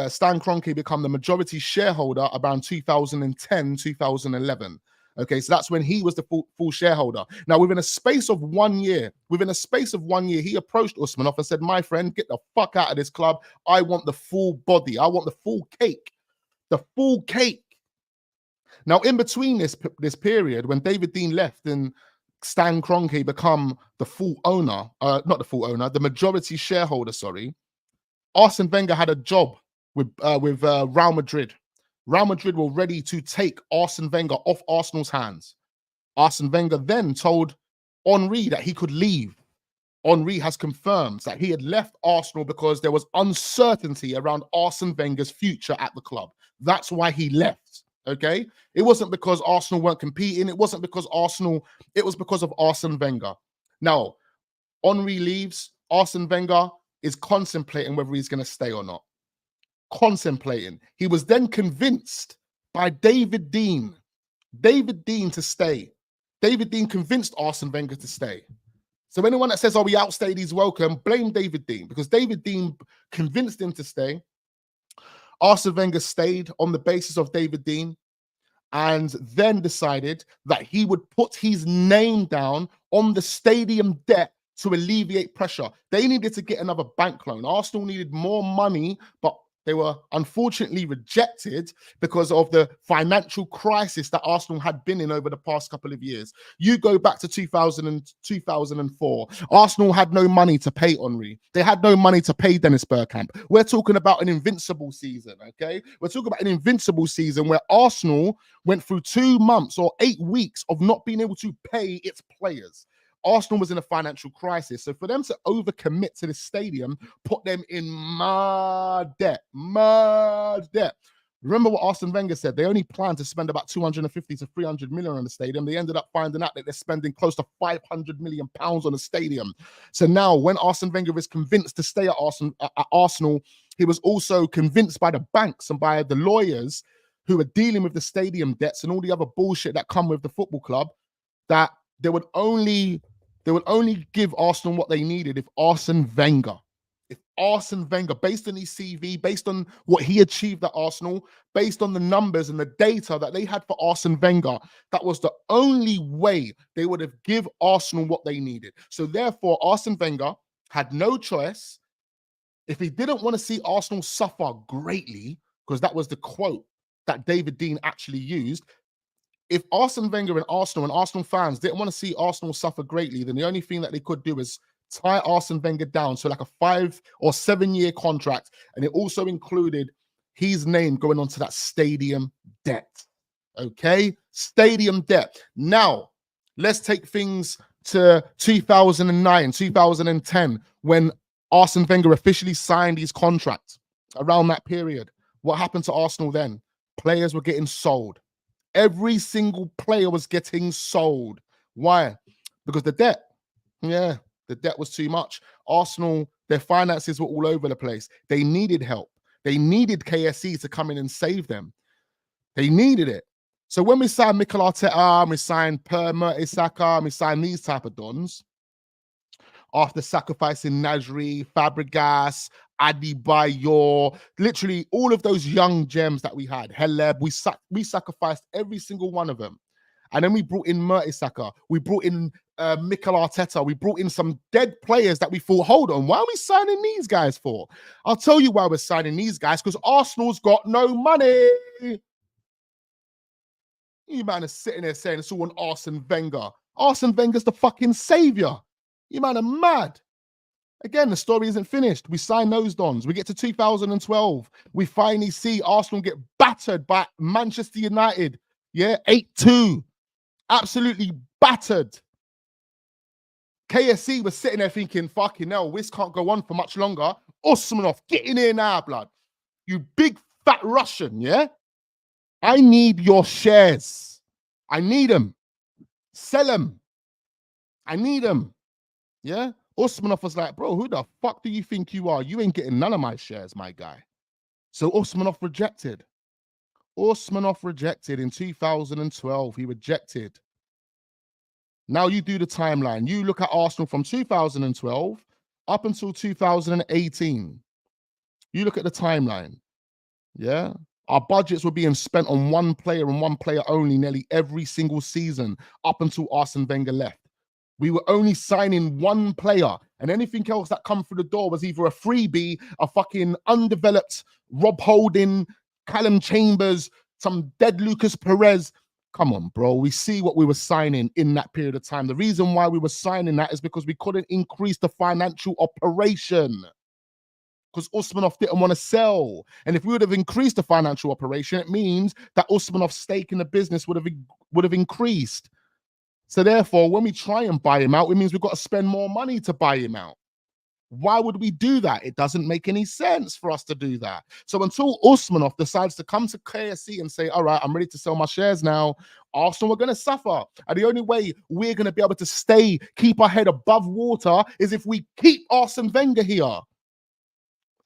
Stan Kroenke became the majority shareholder around 2010, 2011. Okay, so that's when he was the full shareholder. Now, within a space of 1 year, he approached Usmanov and said, my friend, get the fuck out of this club. I want the full body. I want the full cake. The full cake. Now, in between this period, when David Dein left and Stan Kroenke become the full owner, not the full owner, the majority shareholder, sorry, Arsene Wenger had a job with Real Madrid. Real Madrid were ready to take Arsene Wenger off Arsenal's hands. Arsene Wenger then told Henry that he could leave. Henry has confirmed that he had left Arsenal because there was uncertainty around Arsene Wenger's future at the club. That's why he left. Okay, it wasn't because Arsenal weren't competing. It wasn't because Arsenal. It was because of Arsene Wenger. Now, Henry leaves. Arsene Wenger is contemplating whether he's going to stay or not. Contemplating. He was then convinced by David Dein to stay. David Dein convinced Arsene Wenger to stay. So anyone that says, "Oh, he outstayed his welcome," blame David Dein, because David Dein convinced him to stay. Arsene Wenger stayed on the basis of David Dein, and then decided that he would put his name down on the stadium debt to alleviate pressure. They needed to get another bank loan. Arsenal needed more money, but they were unfortunately rejected because of the financial crisis that Arsenal had been in over the past couple of years. You go back to 2004. Arsenal had no money to pay Henry. They had no money to pay Dennis Bergkamp. We're talking about an invincible season, okay? We're talking about an invincible season where Arsenal went through 2 months or 8 weeks of not being able to pay its players. Arsenal was in a financial crisis. So for them to overcommit to this stadium, put them in mad debt. Remember what Arsene Wenger said? They only planned to spend about 250 to 300 million on the stadium. They ended up finding out that they're spending close to 500 million pounds on the stadium. So now when Arsene Wenger is convinced to stay at Arsenal, he was also convinced by the banks and by the lawyers who are dealing with the stadium debts and all the other bullshit that come with the football club, that they would only give Arsenal what they needed if Arsene Wenger, based on his CV, based on what he achieved at Arsenal, based on the numbers and the data that they had for Arsene Wenger, that was the only way they would have give Arsenal what they needed. So therefore, Arsene Wenger had no choice. If he didn't want to see Arsenal suffer greatly, because that was the quote that David Dein actually used, if Arsene Wenger and Arsenal fans didn't want to see Arsenal suffer greatly, then the only thing that they could do is tie Arsene Wenger down to like a 5 or 7 year contract. And it also included his name going onto that stadium debt. Okay? Stadium debt. Now, let's take things to 2009, 2010, when Arsene Wenger officially signed his contract. Around that period, what happened to Arsenal then? Players were getting sold. Every single player was getting sold. Why? Because the debt. Yeah, the debt was too much. Arsenal, their finances were all over the place. They needed help. They needed KSE to come in and save them. They needed it. So when we signed Mikel Arteta, we signed Per Mertesacker, we signed these type of dons, after sacrificing Nasri, Fabregas, Adebayor, literally all of those young gems that we had, Heleb, we sacrificed every single one of them. And then we brought in Mertesacker, we brought in Mikel Arteta, we brought in some dead players that we thought, hold on, why are we signing these guys for? I'll tell you why we're signing these guys, because Arsenal's got no money. You man are sitting there saying it's all on Arsene Wenger. Arsene Wenger's the fucking savior. You man are mad. Again, the story isn't finished. We sign those dons. We get to 2012. We finally see Arsenal get battered by Manchester United. Yeah, 8-2. Absolutely battered. KSE was sitting there thinking, fucking hell, this can't go on for much longer. Usmanov, get in here now, blood. You big fat Russian, yeah? I need your shares. I need them. Sell them. I need them. Yeah? Usmanov was like, bro, who the fuck do you think you are? You ain't getting none of my shares, my guy. So Usmanov rejected. Usmanov rejected in 2012. He rejected. Now you do the timeline. You look at Arsenal from 2012 up until 2018. You look at the timeline. Yeah? Our budgets were being spent on one player and one player only nearly every single season up until Arsene Wenger left. We were only signing one player, and anything else that come through the door was either a freebie, a fucking undeveloped Rob Holding, Callum Chambers, some dead Lucas Perez. Come on, bro. We see what we were signing in that period of time. The reason why we were signing that is because we couldn't increase the financial operation. Because Usmanov didn't want to sell. And if we would have increased the financial operation, it means that Usmanov's stake in the business would have increased. So therefore, when we try and buy him out, it means we've got to spend more money to buy him out. Why would we do that? It doesn't make any sense for us to do that. So until Usmanov decides to come to KSE and say, all right, I'm ready to sell my shares now, Arsenal are going to suffer. And the only way we're going to be able to keep our head above water is if we keep Arsene Wenger here.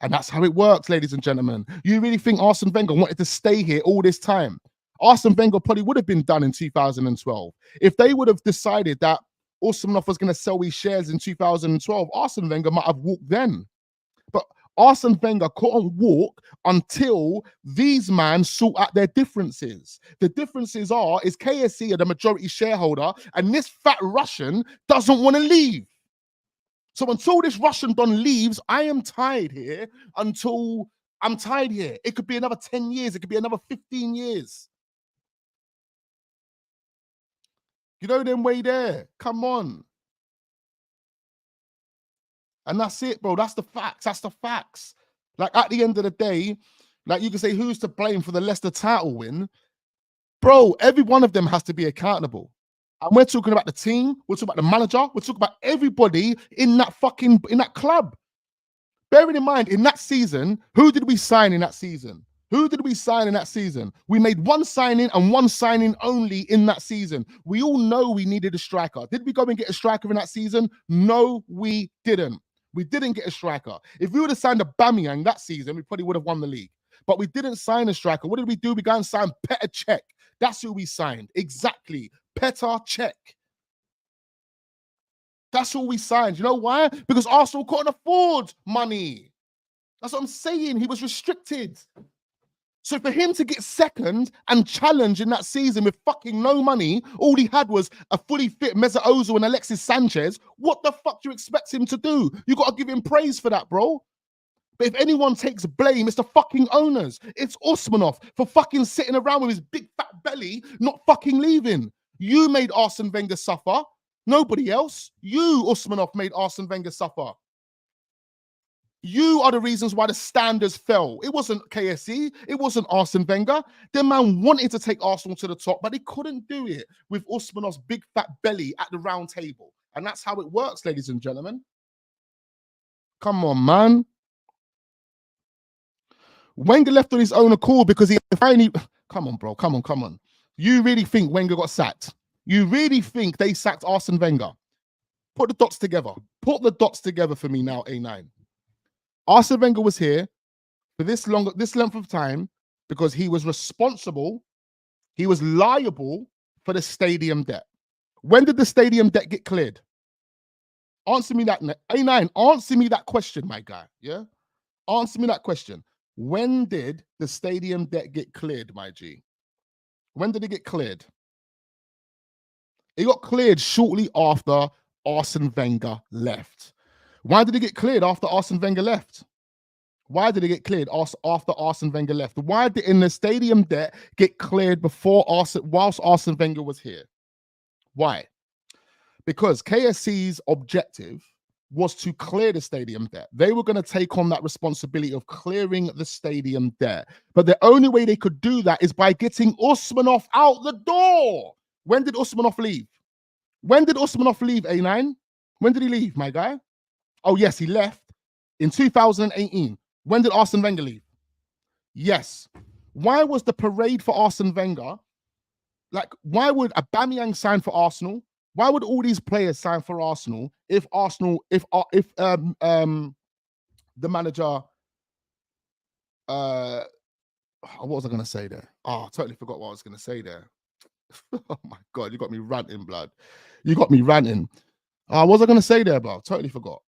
And that's how it works, ladies and gentlemen. You really think Arsene Wenger wanted to stay here all this time? Arsene Wenger probably would have been done in 2012. If they would have decided that Usmanov was going to sell his shares in 2012, Arsene Wenger might have walked then. But Arsene Wenger couldn't walk until these men sort out their differences. The differences is KSE are the majority shareholder, and this fat Russian doesn't want to leave. So until this Russian don leaves, I am tied here until I'm tied here. It could be another 10 years. It could be another 15 years. You know them way there. Come on. And that's it, bro. That's the facts. That's the facts. Like, at the end of the day, like, you can say, who's to blame for the Leicester title win? Bro, every one of them has to be accountable. And we're talking about the team, we're talking about the manager, we're talking about everybody in that club. Bearing in mind, in that season, who did we sign in that season? Who did we sign in that season? We made one signing and one signing only in that season. We all know we needed a striker. Did we go and get a striker in that season? No, we didn't. We didn't get a striker. If we would have signed a Aubameyang that season, we probably would have won the league. But we didn't sign a striker. What did we do? We got and signed Petr Cech. That's who we signed. Exactly. Petr Cech. That's all we signed. You know why? Because Arsenal couldn't afford money. That's what I'm saying. He was restricted. So for him to get second and challenge in that season with fucking no money, all he had was a fully fit Mesut Ozil and Alexis Sanchez. What the fuck do you expect him to do? You got to give him praise for that, bro. But if anyone takes blame, it's the fucking owners. It's Usmanov for fucking sitting around with his big fat belly, not fucking leaving. You made Arsene Wenger suffer. Nobody else. You, Usmanov, made Arsene Wenger suffer. You are the reasons why the standards fell. It wasn't KSE. It wasn't Arsene Wenger. The man wanted to take Arsenal to the top, but he couldn't do it with Usmanov's big fat belly at the round table. And that's how it works, ladies and gentlemen. Come on, man. Wenger left on his own accord because he finally... Come on, bro. Come on. You really think Wenger got sacked? You really think they sacked Arsene Wenger? Put the dots together. Put the dots together for me now, A9. Arsene Wenger was here for this length of time because he was responsible, he was liable for the stadium debt. When did the stadium debt get cleared? Answer me that, A9, answer me that question, my guy, yeah? Answer me that question. When did the stadium debt get cleared, my G? When did it get cleared? It got cleared shortly after Arsene Wenger left. Why did it get cleared after Arsene Wenger left? Why did it get cleared after Arsene Wenger left? Why did the stadium debt get cleared whilst Arsene Wenger was here? Why? Because KSC's objective was to clear the stadium debt. They were going to take on that responsibility of clearing the stadium debt. But the only way they could do that is by getting Usmanov out the door. When did Usmanov leave? When did Usmanov leave, A9? When did he leave, my guy? Oh, yes, he left in 2018. When did Arsene Wenger leave? Yes. Why was the parade for Arsene Wenger? Like, why would Aubameyang sign for Arsenal? Why would all these players sign for Arsenal if the manager, what was I going to say there? Oh, I totally forgot what I was going to say there. Oh my God, you got me ranting, blood. You got me ranting. What was I going to say there, bro? Totally forgot.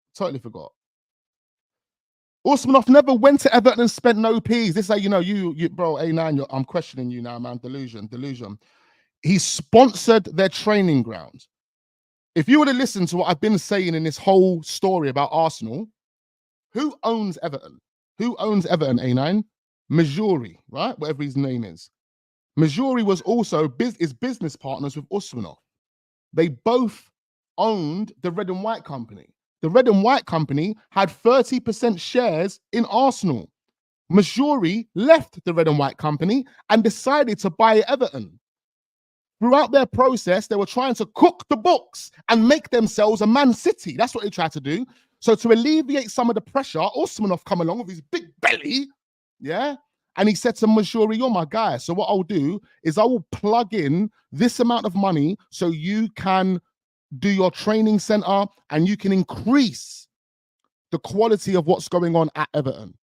Usmanov never went to Everton and spent no peas. This is how you know, you bro, A9, I'm questioning you now, man. Delusion. He sponsored their training ground. If you were to listen to what I've been saying in this whole story about Arsenal, who owns Everton? Who owns Everton, A9? Majuri, right? Whatever his name is. Majuri was also business partners with Usmanov. They both owned the Red and White Company. The Red and White Company had 30% shares in Arsenal. Majuri left the Red and White Company and decided to buy Everton. Throughout their process, they were trying to cook the books and make themselves a Man City. That's what they tried to do. So to alleviate some of the pressure, Usmanov come along with his big belly, yeah? And he said to Majuri, you're my guy. So what I'll do is I will plug in this amount of money so you can do your training center and you can increase the quality of what's going on at Everton.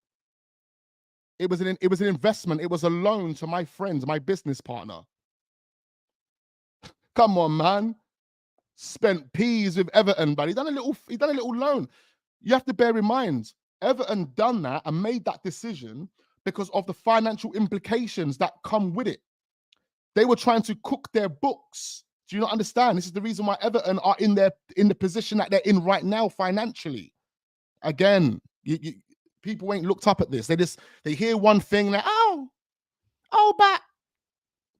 It was an investment. It was a loan to my friends, my business partner. Come on, man. Spent peas with Everton, but he done a little loan. You have to bear in mind, Everton done that and made that decision because of the financial implications that come with it. They were trying to cook their books. Do you not understand? This is the reason why Everton are in the position that they're in right now financially. Again, people ain't looked up at this. They hear one thing, like, but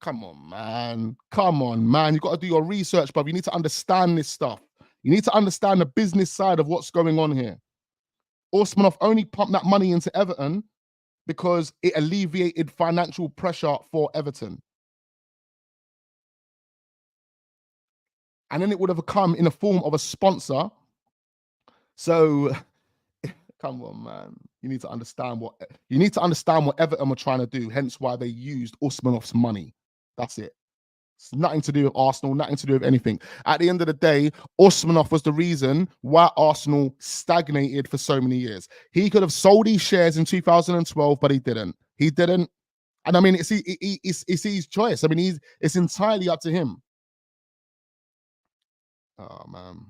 come on, man. You got to do your research, bruv. You need to understand this stuff. You need to understand the business side of what's going on here. Usmanov only pumped that money into Everton because it alleviated financial pressure for Everton. and then it would have come in the form of a sponsor. So come on, man. You need to understand what Everton were trying to do, hence why they used Usmanov's money. That's it. It's nothing to do with Arsenal, nothing to do with anything. At the end of the day, Usmanov was the reason why Arsenal stagnated for so many years. He could have sold his shares in 2012, but he didn't. He didn't. And I mean, it's his choice. I mean, it's entirely up to him. Oh, man.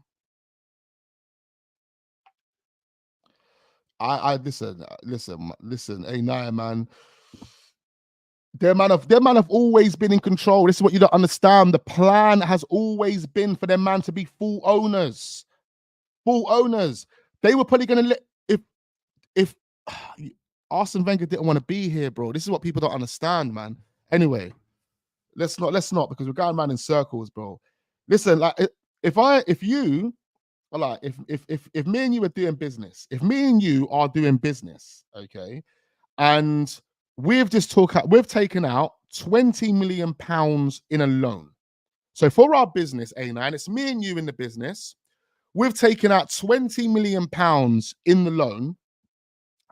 I listen. Hey, nah, man. Their man have always been in control. This is what you don't understand. The plan has always been for their man to be full owners. Full owners. They were probably going to let if Arsene Wenger didn't want to be here, bro. This is what people don't understand, man. Anyway, let's not because we're going around in circles, bro. Listen, like if me and you are doing business, okay, and we've taken out £20 million in a loan. So for our business, A9, it's me and you in the business. We've taken out £20 million in the loan,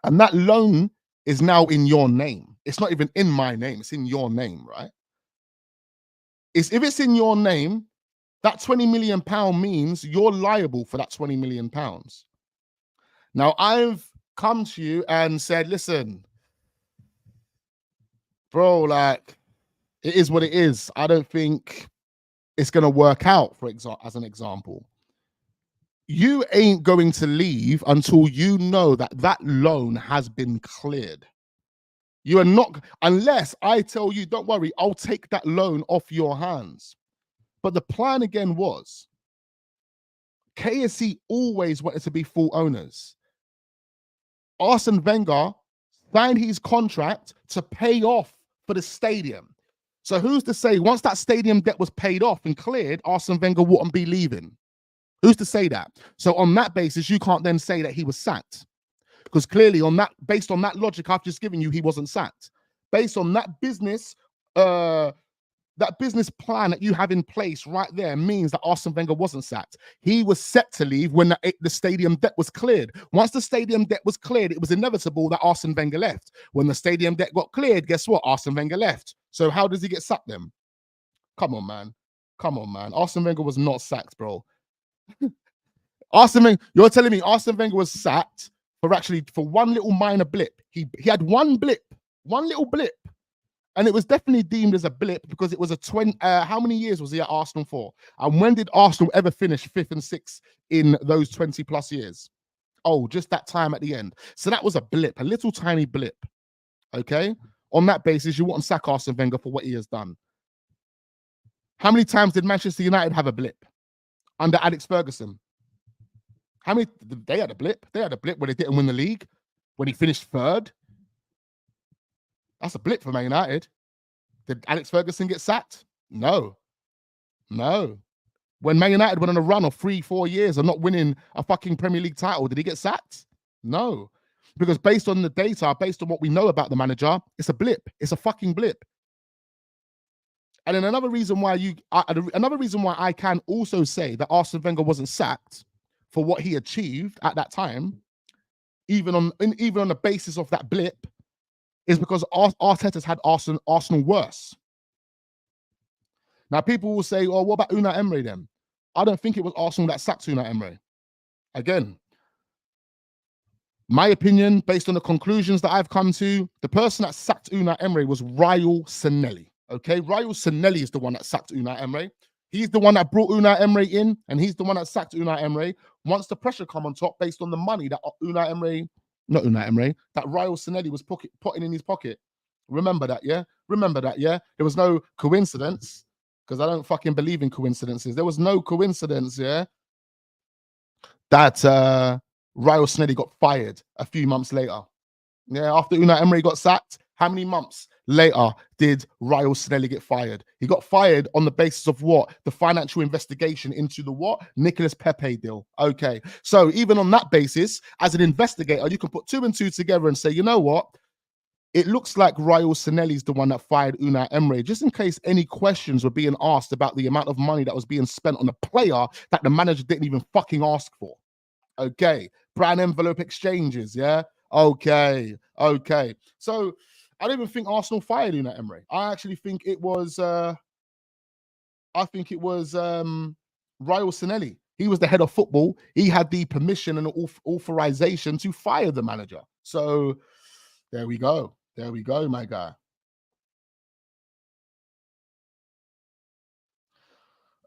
and that loan is now in your name. It's not even in my name, it's in your name, right? If it's in your name, that £20 million means you're liable for that £20 million. Now, I've come to you and said, listen, bro, like, it is what it is. I don't think it's going to work out, as an example. You ain't going to leave until you know that that loan has been cleared. You are not, unless I tell you, don't worry, I'll take that loan off your hands. But the plan again was, KSC always wanted to be full owners. Arsene Wenger signed his contract to pay off for the stadium. So who's to say once that stadium debt was paid off and cleared, Arsene Wenger wouldn't be leaving? Who's to say that? So on that basis, you can't then say that he was sacked. Because clearly based on that logic I've just given you, he wasn't sacked. Based on that business plan that you have in place right there means that Arsene Wenger wasn't sacked. He was set to leave when the stadium debt was cleared. Once the stadium debt was cleared, it was inevitable that Arsene Wenger left. When the stadium debt got cleared, guess what? Arsene Wenger left. So how does he get sacked then? Come on, man. Arsene Wenger was not sacked, bro. You're telling me Arsene Wenger was sacked for one little minor blip. He had one little blip. And it was definitely deemed as a blip because it was how many years was he at Arsenal for? And when did Arsenal ever finish 5th and 6th in those 20 plus years? Oh, just that time at the end. So that was a blip, a little tiny blip. Okay? On that basis, you wouldn't sack Arsene Wenger for what he has done. How many times did Manchester United have a blip under Alex Ferguson? How many? They had a blip. They had a blip when they didn't win the league, when he finished 3rd. That's a blip for Man United. Did Alex Ferguson get sacked? No. When Man United went on a run of 3-4 years of not winning a fucking Premier League title, did he get sacked? No. Because based on the data, based on what we know about the manager, it's a blip. It's a fucking blip. And then another reason why I can also say that Arsene Wenger wasn't sacked for what he achieved at that time, even on the basis of that blip, is because Arteta's had Arsenal worse. Now, people will say, oh, what about Unai Emery then? I don't think it was Arsenal that sacked Unai Emery. Again, my opinion, based on the conclusions that I've come to, the person that sacked Unai Emery was Raul Sanelli. Okay, Raul Sanelli is the one that sacked Unai Emery. He's the one that brought Unai Emery in, and he's the one that sacked Unai Emery once the pressure come on top based on the money that that Raul Sanelli was putting in his pocket. Remember that, yeah? There was no coincidence, because I don't fucking believe in coincidences. There was no coincidence, yeah, that Raul Sanelli got fired a few months later. Yeah, after Unai Emery got sacked, how many months later did Raul Sanelli get fired? He got fired on the basis of what? The financial investigation into the what? Nicolas Pepe deal. Okay, so even on that basis, as an investigator, you can put 2 and 2 together and say, you know what? it looks like Raul Sinelli's the one that fired Unai Emery, just in case any questions were being asked about the amount of money that was being spent on a player that the manager didn't even fucking ask for. Okay. Brown envelope exchanges, yeah? Okay. So I don't even think Arsenal fired Unai Emery. I actually think it was Raul Sinelli. He was the head of football. He had the permission and authorization to fire the manager. So there we go. There we go, my guy.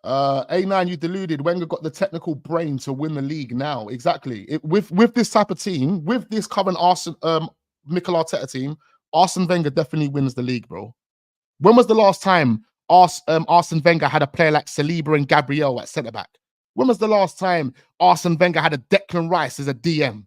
A9, you deluded. Wenger got the technical brain to win the league now. Exactly. With this type of team, with this current Mikel Arteta team, Arsene Wenger definitely wins the league, bro. When was the last time Arsene Wenger had a player like Saliba and Gabriel at centre-back? When was the last time Arsene Wenger had a Declan Rice as a DM?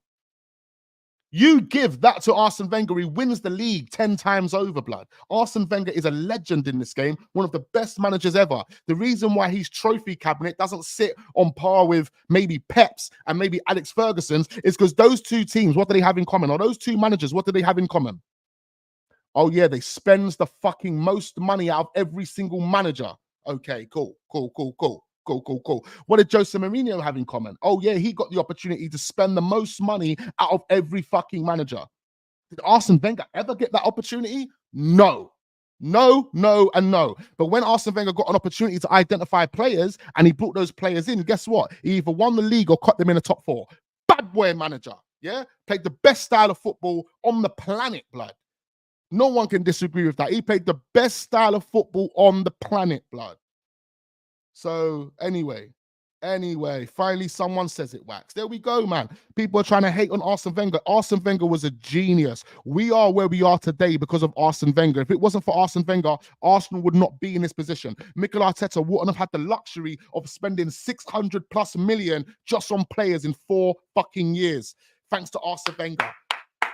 You give that to Arsene Wenger, he wins the league 10 times over, blood. Arsene Wenger is a legend in this game, one of the best managers ever. The reason why his trophy cabinet doesn't sit on par with maybe Pep's and maybe Alex Ferguson's is because those two teams, what do they have in common? Or those two managers, what do they have in common? Oh, yeah, they spend the fucking most money out of every single manager. Okay, cool. What did Jose Mourinho have in common? Oh, yeah, he got the opportunity to spend the most money out of every fucking manager. Did Arsene Wenger ever get that opportunity? No. No. But when Arsene Wenger got an opportunity to identify players and he brought those players in, guess what? He either won the league or cut them in the top 4. Bad boy manager, yeah? Played the best style of football on the planet, blood. No one can disagree with that. He played the best style of football on the planet, blood. So anyway, finally someone says it, Wax. There we go, man. People are trying to hate on Arsene Wenger. Arsene Wenger was a genius. We are where we are today because of Arsene Wenger. If it wasn't for Arsene Wenger, Arsenal would not be in this position. Mikel Arteta wouldn't have had the luxury of spending 600+ million just on players in 4 fucking years. Thanks to Arsene Wenger.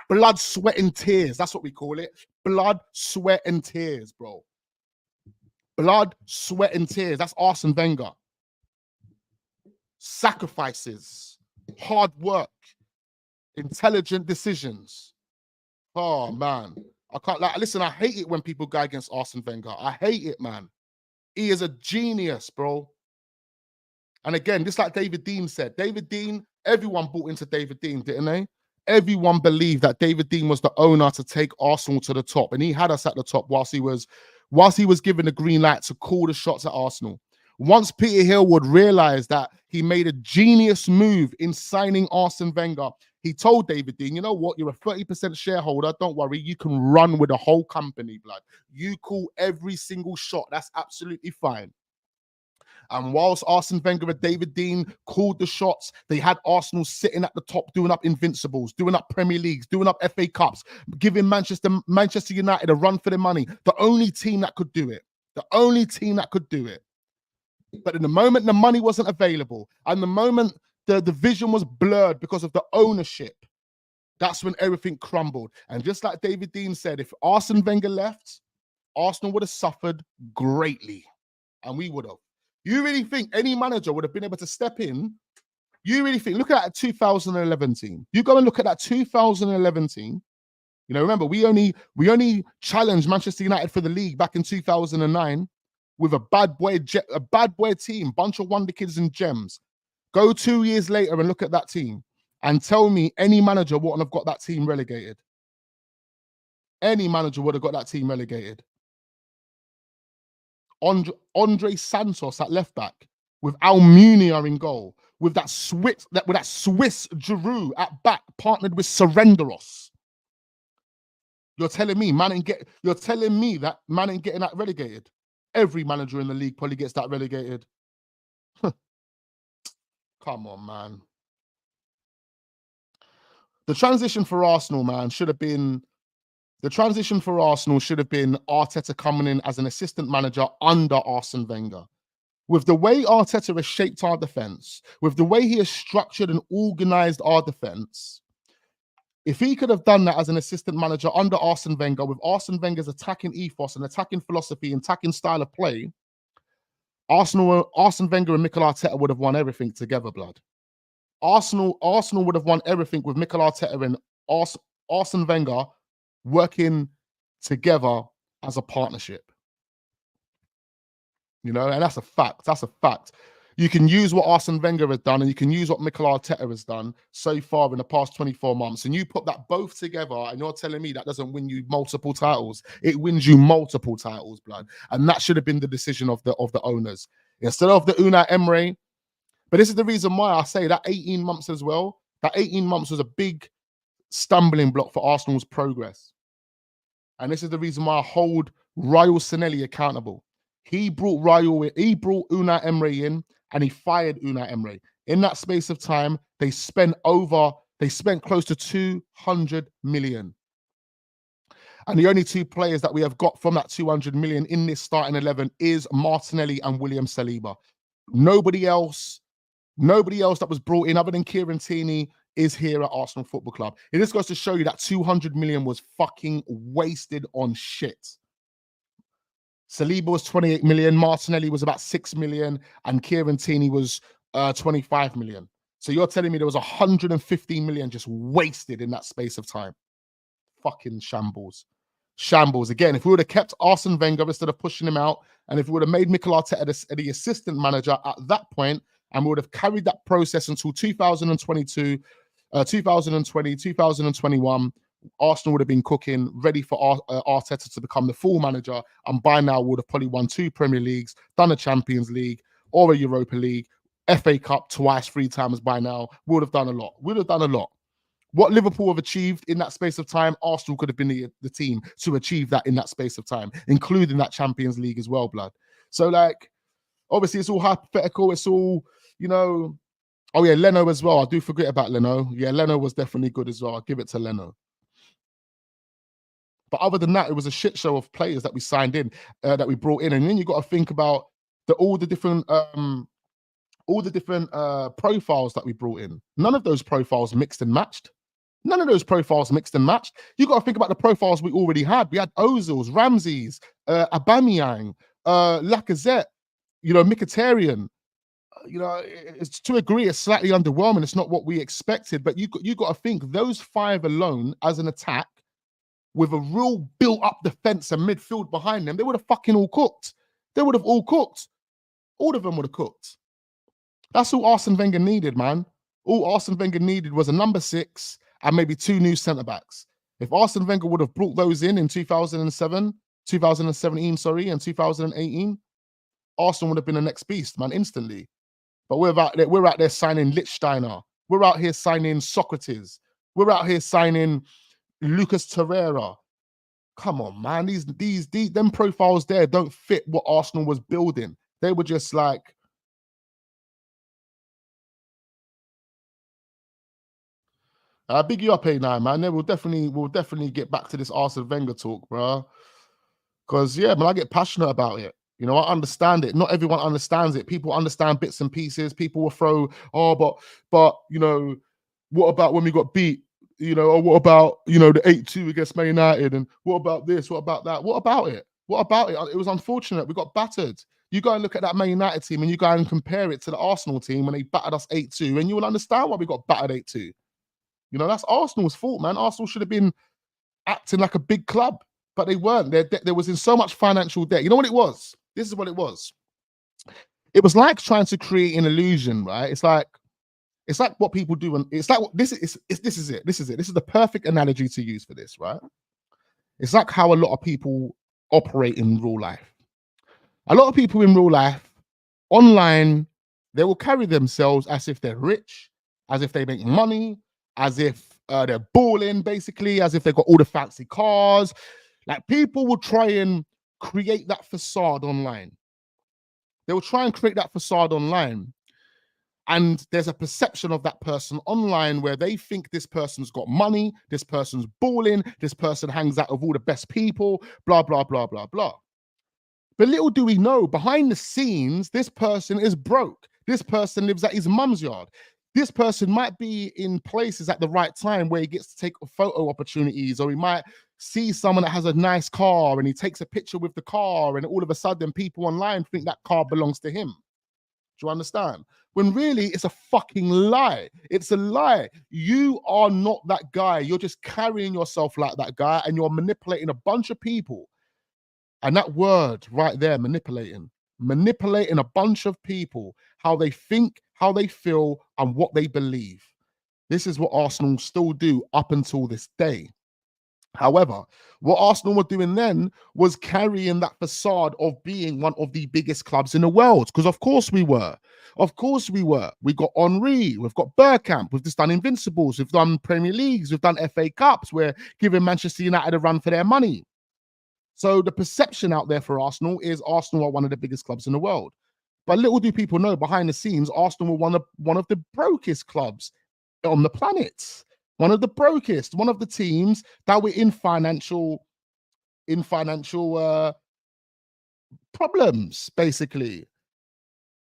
Blood, sweat, and tears. That's what we call it. Blood, sweat, and tears, bro. Blood, sweat, and tears. That's Arsene Wenger. Sacrifices, hard work, intelligent decisions. Oh, man. I can't, listen, I hate it when people go against Arsene Wenger. I hate it, man. He is a genius, bro. And again, just like David Dean said, David Dean, everyone bought into David Dean, didn't they? Everyone believed that David Dean was the owner to take Arsenal to the top, and he had us at the top whilst he was given the green light to call the shots at Arsenal. Once Peter Hillwood realized that he made a genius move in signing Arsene Wenger, he told David Dean, you know what, you're a 30% shareholder, don't worry, you can run with the whole company, blood. You call every single shot, that's absolutely fine. And whilst Arsene Wenger and David Dean called the shots, they had Arsenal sitting at the top, doing up Invincibles, doing up Premier Leagues, doing up FA Cups, giving Manchester United a run for their money. The only team that could do it. The only team that could do it. But in the moment the money wasn't available, and the moment the vision was blurred because of the ownership, that's when everything crumbled. And just like David Dean said, if Arsene Wenger left, Arsenal would have suffered greatly. And we would have. You really think any manager would have been able to step in? You really think, look at that 2011 team. You go and look at that 2011 team. You know, remember, we only challenged Manchester United for the league back in 2009 with a bad boy team, bunch of wonder kids and gems. Go 2 years later and look at that team and tell me any manager wouldn't have got that team relegated. Any manager would have got that team relegated. Andre Santos at left back, with Almunia in goal, with that Swiss Giroud at back, partnered with Serenderos. You're telling me that man ain't getting that relegated? Every manager in the league probably gets that relegated. Come on, man. The transition for Arsenal, man, should have been Arteta coming in as an assistant manager under Arsene Wenger. With the way Arteta has shaped our defense, with the way he has structured and organized our defense, if he could have done that as an assistant manager under Arsene Wenger, with Arsene Wenger's attacking ethos and attacking philosophy and attacking style of play, Arsene Wenger and Mikel Arteta would have won everything together, blood. Arsenal would have won everything with Mikel Arteta and Arsene Wenger working together as a partnership. You know, and that's a fact. That's a fact. You can use what Arsene Wenger has done and you can use what Mikel Arteta has done so far in the past 24 months. And you put that both together and you're telling me that doesn't win you multiple titles. It wins you multiple titles, blood. And that should have been the decision of the owners. Instead of the Unai Emery. But this is the reason why I say that 18 months as well. That 18 months was a big stumbling block for Arsenal's progress. And this is the reason why I hold Raul Sanelli accountable. He brought Unai Emery in and he fired Unai Emery. In that space of time, they spent close to 200 million. And the only two players that we have got from that 200 million in this starting 11 is Martinelli and William Saliba. Nobody else that was brought in other than Kieran Tierney is here at Arsenal Football Club. It just goes to show you that 200 million was fucking wasted on shit. Saliba was 28 million, Martinelli was about 6 million, and Kieran Tierney was 25 million. So you're telling me there was 115 million just wasted in that space of time. Fucking shambles. Shambles. Again, if we would have kept Arsene Wenger instead of pushing him out, and if we would have made Mikel Arteta the assistant manager at that point, and we would have carried that process until 2022, 2020, 2021, Arsenal would have been cooking, ready for Arteta to become the full manager, and by now would have probably won 2 Premier Leagues, done a Champions League or a Europa League, FA Cup twice, 3 times by now. We would have done a lot. We would have done a lot. What Liverpool have achieved in that space of time, Arsenal could have been the team to achieve that in that space of time, including that Champions League as well, blood. So, like, obviously, it's all hypothetical. It's all, you know. Oh, yeah, Leno as well. I do forget about Leno. Yeah, Leno was definitely good as well. I'll give it to Leno. But other than that, it was a shit show of players that we signed in, that we brought in. And then you got to think about all the different profiles that we brought in. None of those profiles mixed and matched. None of those profiles mixed and matched. You got to think about the profiles we already had. We had Ozils, Ramses, Aubameyang, Lacazette, you know, Mkhitaryan. You know, it's, to agree, it's slightly underwhelming. It's not what we expected. But you got to think those 5 alone as an attack, with a real built-up defense and midfield behind them, they would have fucking all cooked. They would have all cooked. All of them would have cooked. That's all Arsene Wenger needed, man. All Arsene Wenger needed was a number 6 and maybe 2 new centre-backs. If Arsene Wenger would have brought those in 2017, and 2018, Arsenal would have been the next beast, man, instantly. But we're out there signing Lichtsteiner. We're out here signing Socrates. We're out here signing Lucas Torreira. Come on, man. Them profiles there don't fit what Arsenal was building. They were just like, big you up, A9, man. Then we'll definitely get back to this Arsene Wenger talk, bro. Because yeah, man, I get passionate about it. You know, I understand it. Not everyone understands it. People understand bits and pieces. People will throw, but you know, what about when we got beat? You know, or what about, you know, the 8-2 against Man United? And what about this? What about that? What about it? What about it? It was unfortunate. We got battered. You go and look at that Man United team and you go and compare it to the Arsenal team when they battered us 8-2, and you will understand why we got battered 8-2. You know, that's Arsenal's fault, man. Arsenal should have been acting like a big club, but they weren't. There was in so much financial debt. You know what it was? This is what it was. It was like trying to create an illusion, right? It's like what people do, and it's like this is it. This is the perfect analogy to use for this, right? It's like how a lot of people operate in real life. A lot of people in real life, online, they will carry themselves as if they're rich, as if they make money, as if they're balling, basically, as if they've got all the fancy cars. Like, people will try and create that facade online. They will try and create that facade online. And there's a perception of that person online where they think this person's got money, this person's balling, this person hangs out with all the best people, blah, blah, blah, blah, blah. But little do we know, behind the scenes, this person is broke. This person lives at his mum's yard. This person might be in places at the right time where he gets to take photo opportunities, or he might see someone that has a nice car and he takes a picture with the car, and all of a sudden people online think that car belongs to him. Do you understand? When really it's a fucking lie. It's a lie. You are not that guy. You're just carrying yourself like that guy, and you're manipulating a bunch of people. And that word right there, manipulating a bunch of people, how they think, how they feel, and what they believe. This is what Arsenal still do up until this day. However, what Arsenal were doing then was carrying that facade of being one of the biggest clubs in the world. Because of course we were. Of course we were. We got Henry, we've got Bergkamp, we've just done Invincibles, we've done Premier Leagues, we've done FA Cups, we're giving Manchester United a run for their money. So the perception out there for Arsenal is Arsenal are one of the biggest clubs in the world. But little do people know, behind the scenes, Arsenal were one of the brokest clubs on the planet. One of the brokest, one of the teams that were in financial problems, basically.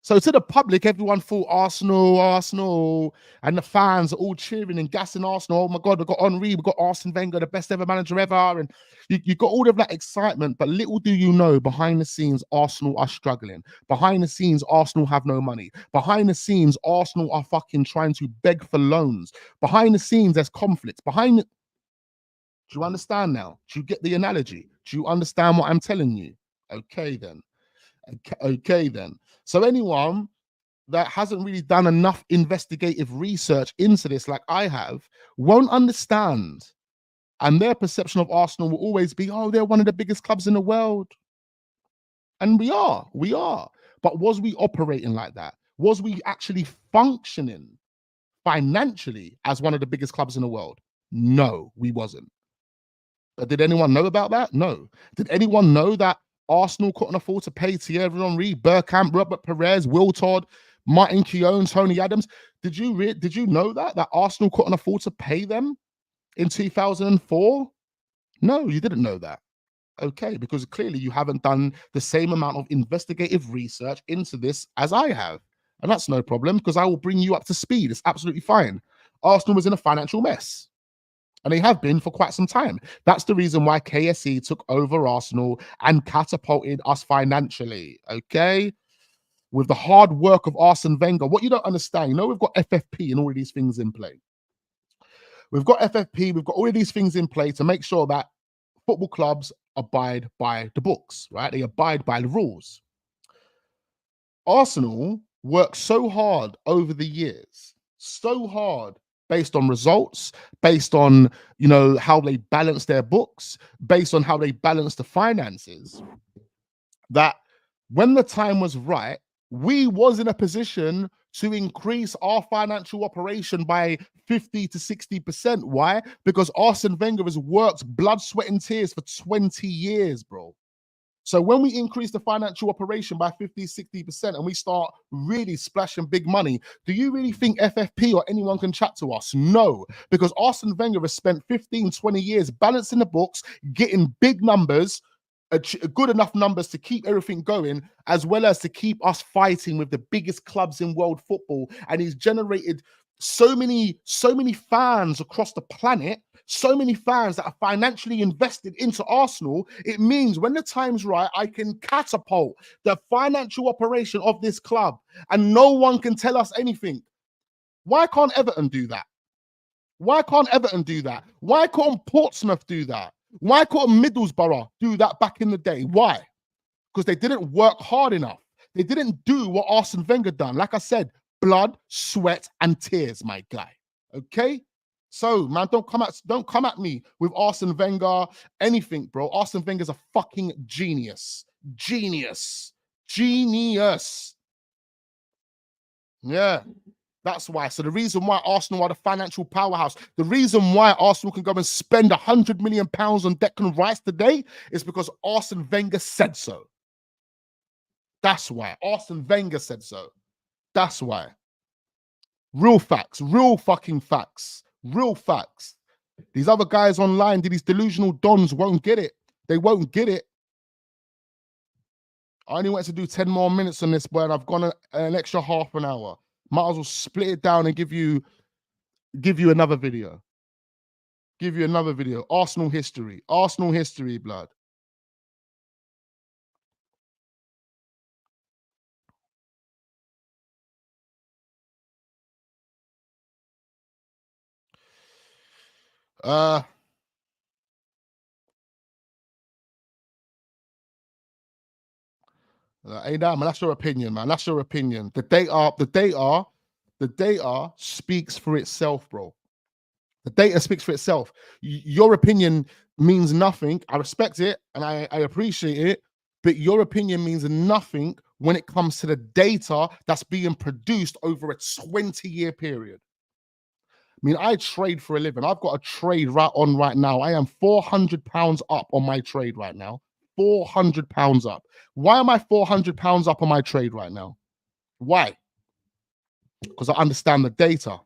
So to the public, everyone thought Arsenal, and the fans are all cheering and gassing Arsenal. Oh my God, we've got Henry, we've got Arsene Wenger, the best ever manager ever. And you got all of that excitement, but little do you know, behind the scenes, Arsenal are struggling. Behind the scenes, Arsenal have no money. Behind the scenes, Arsenal are fucking trying to beg for loans. Behind the scenes, there's conflicts. Do you understand now? Do you get the analogy? Do you understand what I'm telling you? Okay, then. Okay, then. So anyone that hasn't really done enough investigative research into this like I have won't understand. And their perception of Arsenal will always be, oh, they're one of the biggest clubs in the world. And we are. But was we operating like that? Was we actually functioning financially as one of the biggest clubs in the world? No, we wasn't. But did anyone know about that? No. Did anyone know that Arsenal couldn't afford to pay Thierry Henry, Bergkamp, Robert Perez, Will Todd, Martin Keown, Tony Adams? Did you know that Arsenal couldn't afford to pay them in 2004? No, you didn't know that. Okay, because clearly you haven't done the same amount of investigative research into this as I have. And that's no problem, because I will bring you up to speed. It's absolutely fine. Arsenal was in a financial mess. And they have been for quite some time. That's the reason why KSE took over Arsenal and catapulted us financially, okay? With the hard work of Arsene Wenger. What you don't understand, we've got FFP and all of these things in play. We've got FFP, we've got all of these things in play to make sure that football clubs abide by the books, right? They abide by the rules. Arsenal worked so hard over the years, so hard, based on results, based on, how they balance their books, based on how they balance the finances, that when the time was right, we was in a position to increase our financial operation by 50 to 60%. Why? Because Arsene Wenger has worked blood, sweat, and tears for 20 years, bro. So when we increase the financial operation by 50, 60% and we start really splashing big money, do you really think FFP or anyone can chat to us? No, because Arsene Wenger has spent 15, 20 years balancing the books, getting big numbers, good enough numbers to keep everything going, as well as to keep us fighting with the biggest clubs in world football. And he's generated so many fans across the planet, so many fans that are financially invested into Arsenal. It means when the time's right, I can catapult the financial operation of this club and no one can tell us anything. Why can't Everton do that? Why can't Everton do that? Why couldn't Portsmouth do that? Why couldn't Middlesbrough do that back in the day? Why? Because they didn't work hard enough. They didn't do what Arsene Wenger done. Like I said, blood, sweat, and tears, my guy. Okay? So, man, don't come at me with Arsene Wenger, anything, bro. Arsene Wenger's a fucking genius. Genius. Yeah. That's why. So the reason why Arsenal are the financial powerhouse, the reason why Arsenal can go and spend £100 million on Declan Rice today is because Arsene Wenger said so. That's why. Arsene Wenger said so. That's why. Real facts. Real fucking facts. Real facts. These other guys online, these delusional dons won't get it. They won't get it. I only wanted to do 10 more minutes on this, boy, and I've gone an extra half an hour. Might as well split it down and give you another video. Give you another video. Arsenal history. Arsenal history, blood. Hey, man, that's your opinion, man. That's your opinion. The data speaks for itself, bro. The data speaks for itself. Your opinion means nothing. I respect it and I appreciate it, but your opinion means nothing when it comes to the data that's being produced over a 20-year period. I mean, I trade for a living. I've got a trade right now. I am £400 up on my trade right now. £400 up. Why am I £400 up on my trade right now? Why? Because I understand the data.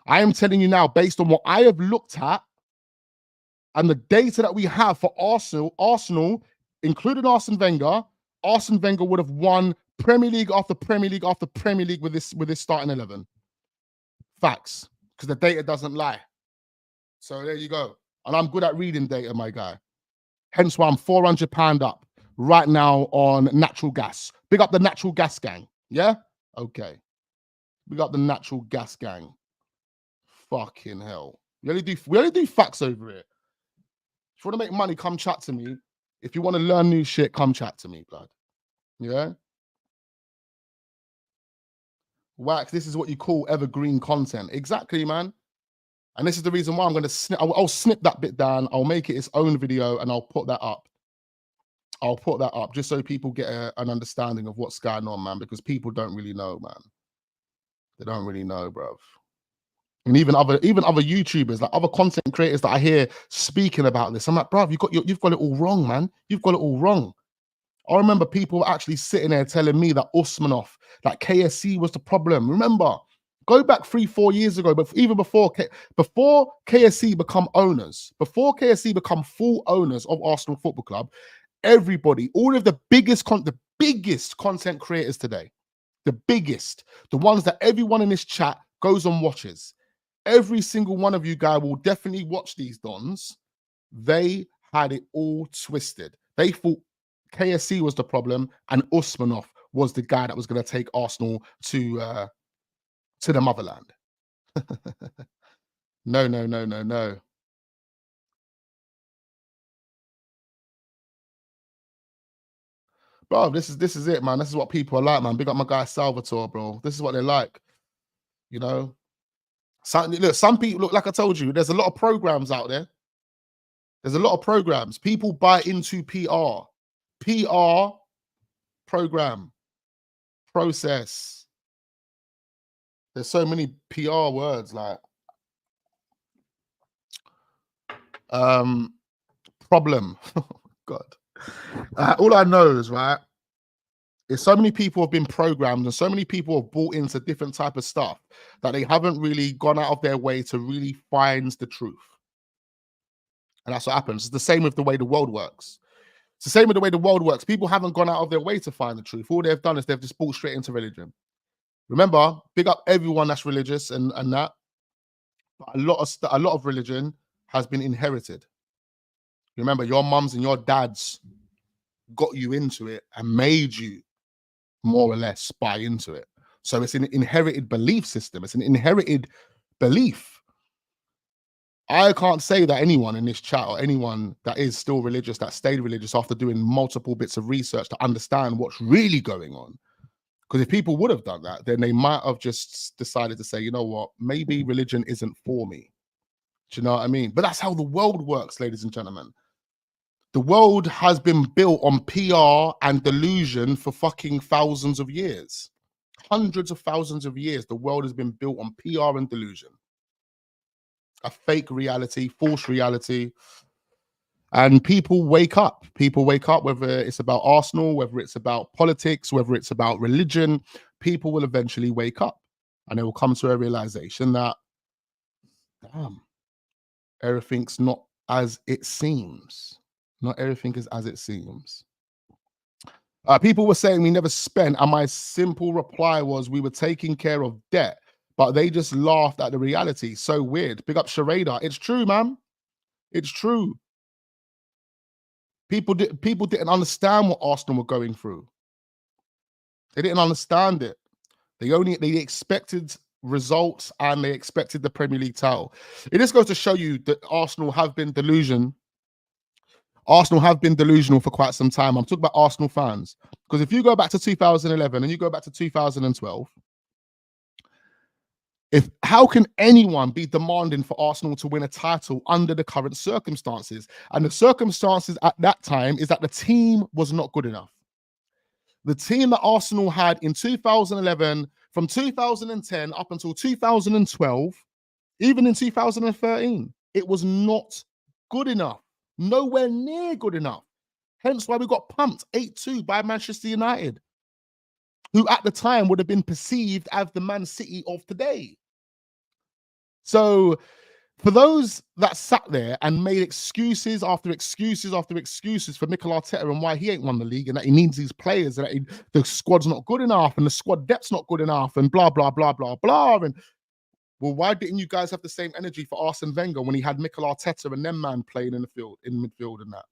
I am telling you now, based on what I have looked at and the data that we have for Arsenal, including Arsene Wenger would have won Premier League after Premier League after Premier League with this starting 11. Facts, because the data doesn't lie. So there you go. And I'm good at reading data, my guy. Hence why I'm £400 up right now on natural gas. Big up the natural gas gang. Yeah? Okay. Big up the natural gas gang. Fucking hell. We only do facts over here. If you want to make money, come chat to me. If you want to learn new shit, come chat to me, blood. Yeah? Wax, this is what you call evergreen content. Exactly, man. And this is the reason why I'm going to snip. I'll snip that bit down. I'll make it its own video and I'll put that up. I'll put that up just so people get an understanding of what's going on, man, because people don't really know, man. They don't really know, bruv. And even other YouTubers, like other content creators that I hear speaking about this, I'm like, bruv, you've got it all wrong, man. You've got it all wrong. I remember people actually sitting there telling me that Usmanov, like KSC was the problem. Remember, go back 3-4 years ago, but even before KSC become owners, before KSC become full owners of Arsenal Football Club, everybody, all of the biggest content creators today, the ones that everyone in this chat goes and watches, every single one of you guys will definitely watch these dons. They had it all twisted. They thought KSC was the problem and Usmanov was the guy that was going to take Arsenal to the motherland. No. Bro, this is it, man. This is what people are like, man. Big up my guy Salvatore, bro. This is what they're like. You know? Some people, look, like I told you, there's a lot of programs out there. There's a lot of programs. People buy into PR. PR, program, process. There's so many PR words like problem. God. All I know is, right, is so many people have been programmed and so many people have bought into different type of stuff that they haven't really gone out of their way to really find the truth. And that's what happens. It's the same with the way the world works. It's the same with the way the world works. People haven't gone out of their way to find the truth. All they've done is they've just bought straight into religion. Remember, big up everyone that's religious and that. But a lot of religion has been inherited. Remember, your mums and your dads got you into it and made you more or less buy into it. So it's an inherited belief system. It's an inherited belief. I can't say that anyone in this chat or anyone that is still religious, that stayed religious after doing multiple bits of research to understand what's really going on. Because if people would have done that, then they might have just decided to say, you know what, maybe religion isn't for me. Do you know what I mean? But that's how the world works, ladies and gentlemen. The world has been built on PR and delusion for fucking thousands of years. Hundreds of thousands of years, the world has been built on PR and delusion. A fake reality, false reality. And people wake up. People wake up, whether it's about Arsenal, whether it's about politics, whether it's about religion, people will eventually wake up. And they will come to a realization that, damn, everything's not as it seems. Not everything is as it seems. People were saying we never spent, and my simple reply was we were taking care of debt, but they just laughed at the reality. So weird. Big up Sharada. It's true, man. It's true. People didn't understand what Arsenal were going through. They didn't understand it. They expected results and they expected the Premier League title. It just goes to show you that Arsenal have been delusional for quite some time. I'm talking about Arsenal fans, because if you go back to 2011 and you go back to 2012, how can anyone be demanding for Arsenal to win a title under the current circumstances? And the circumstances at that time is that the team was not good enough. The team that Arsenal had in 2011, from 2010 up until 2012, even in 2013, it was not good enough. Nowhere near good enough. Hence why we got pumped 8-2 by Manchester United, who at the time would have been perceived as the Man City of today. So for those that sat there and made excuses after excuses after excuses for Mikel Arteta and why he ain't won the league and that he needs these players and that the squad's not good enough and the squad depth's not good enough and blah, blah, blah, blah, blah. And well, why didn't you guys have the same energy for Arsene Wenger when he had Mikel Arteta and them man playing in the field, in midfield and that?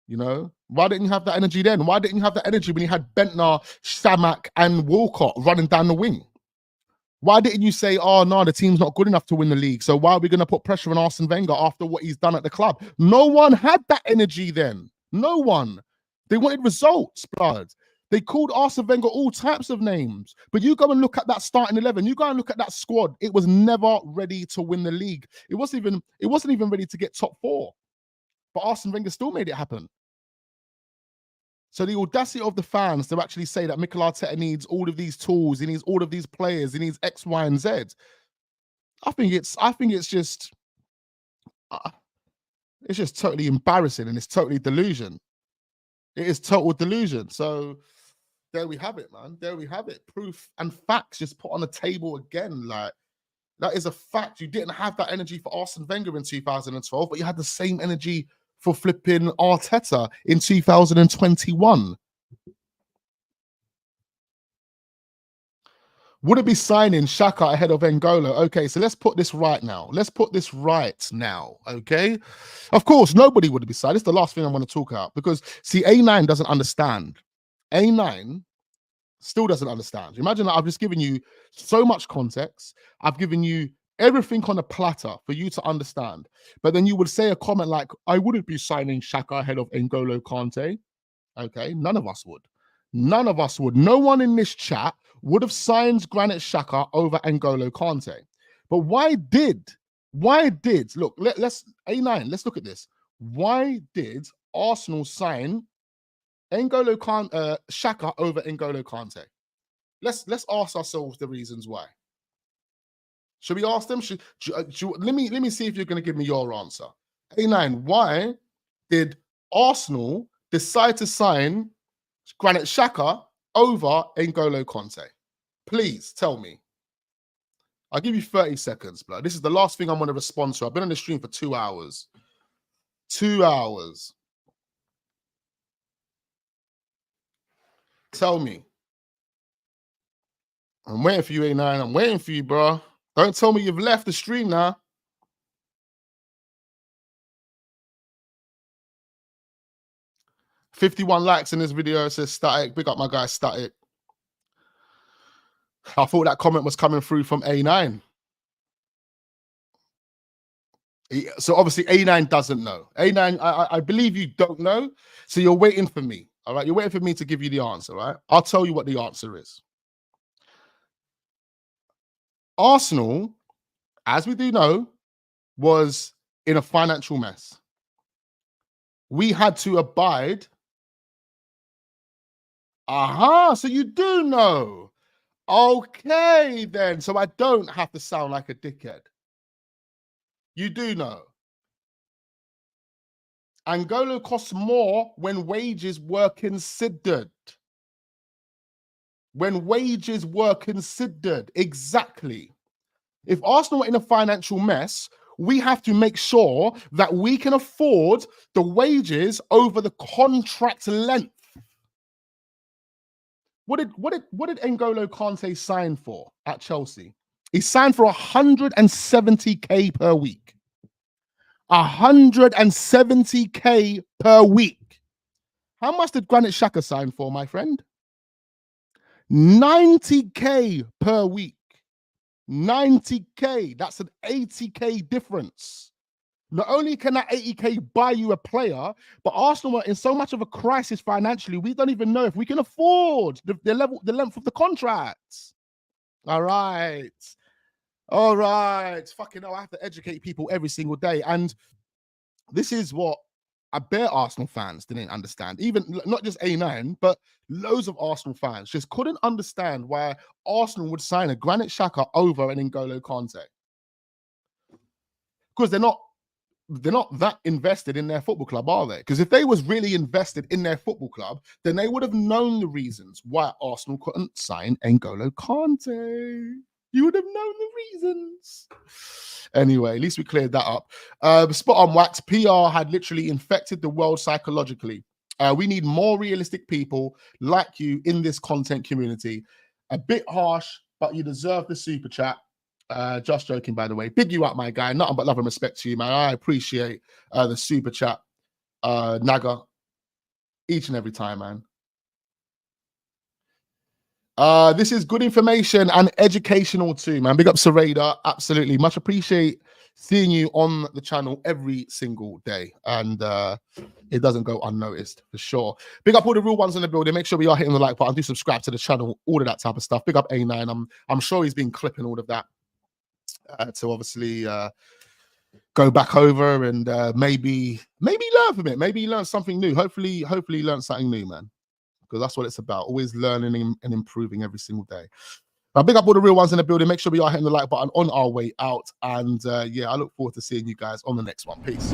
You know, why didn't you have that energy then? Why didn't you have that energy when you had Bentner, Samak and Walcott running down the wing? Why didn't you say, oh, no, the team's not good enough to win the league, so why are we going to put pressure on Arsene Wenger after what he's done at the club? No one had that energy then. No one. They wanted results, blood. They called Arsene Wenger all types of names. But you go and look at that starting 11. You go and look at that squad. It was never ready to win the league. It wasn't even ready to get top 4. But Arsene Wenger still made it happen. So the audacity of the fans to actually say that Mikel Arteta needs all of these tools, he needs all of these players, he needs X, Y, and Z. I think it's just totally embarrassing and it's totally delusion. It is total delusion. So there we have it, man. There we have it. Proof and facts just put on the table again. Like, that is a fact. You didn't have that energy for Arsene Wenger in 2012, but you had the same energy for flipping Arteta in 2021. Would it be signing Xhaka ahead of N'Golo? Okay, so let's put this right now. Okay? Of course, nobody would be signing. This is the last thing I want to talk about because, see, A9 doesn't understand. A9 still doesn't understand. Imagine that I've just given you so much context. I've given you everything on a platter for you to understand. But then you would say a comment like, I wouldn't be signing Xhaka ahead of N'Golo Kante. Okay, none of us would. None of us would. No one in this chat would have signed Granit Xhaka over N'Golo Kante. But why did, look, let's look at this. Why did Arsenal sign Xhaka over N'Golo Kante? Let's ask ourselves the reasons why. Should we ask them? Let me see if you're going to give me your answer. A9, why did Arsenal decide to sign Granit Xhaka over N'Golo Kante? Please tell me. I'll give you 30 seconds, bro. This is the last thing I'm going to respond to. I've been on the stream for 2 hours. 2 hours. Tell me. I'm waiting for you, A9. I'm waiting for you, bro. Don't tell me you've left the stream now. $51 likes in this video. It says Static. Big up my guy, Static. I thought that comment was coming through from A9. So obviously A9 doesn't know. A9, I believe you don't know. So you're waiting for me. All right. You're waiting for me to give you the answer, right? I'll tell you what the answer is. Arsenal, as we do know, was in a financial mess. We had to abide. Aha, so you do know. Okay, then. So I don't have to sound like a dickhead. You do know. N'Golo costs more when wages were considered. When wages were considered, exactly. If Arsenal are in a financial mess, we have to make sure that we can afford the wages over the contract length. What did N'Golo Kante sign for at Chelsea? He signed for 170k per week. 170k per week. How much did Granit Xhaka sign for, my friend? 90k per week. 90k. That's an 80k difference. Not only can that 80k buy you a player, but Arsenal are in so much of a crisis financially, we don't even know if we can afford the length of the contracts. All right. All right. Fucking hell, I have to educate people every single day. And this is what I bet Arsenal fans didn't understand. Even not just A9, but loads of Arsenal fans just couldn't understand why Arsenal would sign a Granit Xhaka over an N'Golo Kante. Because they're not that invested in their football club, are they? Because if they was really invested in their football club, then they would have known the reasons why Arsenal couldn't sign N'Golo Kante. You would have known the reasons. Anyway, at least we cleared that up. Spot on, Wax. PR had literally infected the world psychologically. We need more realistic people like you in this content community. A bit harsh, but you deserve the super chat. Just joking, by the way. Big you up, my guy. Nothing but love and respect to you, man. I appreciate the super chat, Naga, each and every time, man. This is good information and educational too, man. Big up Sarada. Absolutely. Much appreciate seeing you on the channel every single day. And it doesn't go unnoticed for sure. Big up all the real ones in the building. Make sure we are hitting the like button. Do subscribe to the channel. All of that type of stuff. Big up A9. I'm sure he's been clipping all of that. To obviously go back over and maybe learn from it. Maybe learn something new. Hopefully learn something new, man. Because that's what it's about. Always learning and improving every single day. Now, big up all the real ones in the building. Make sure we are hitting the like button on our way out. And yeah, I look forward to seeing you guys on the next one. Peace.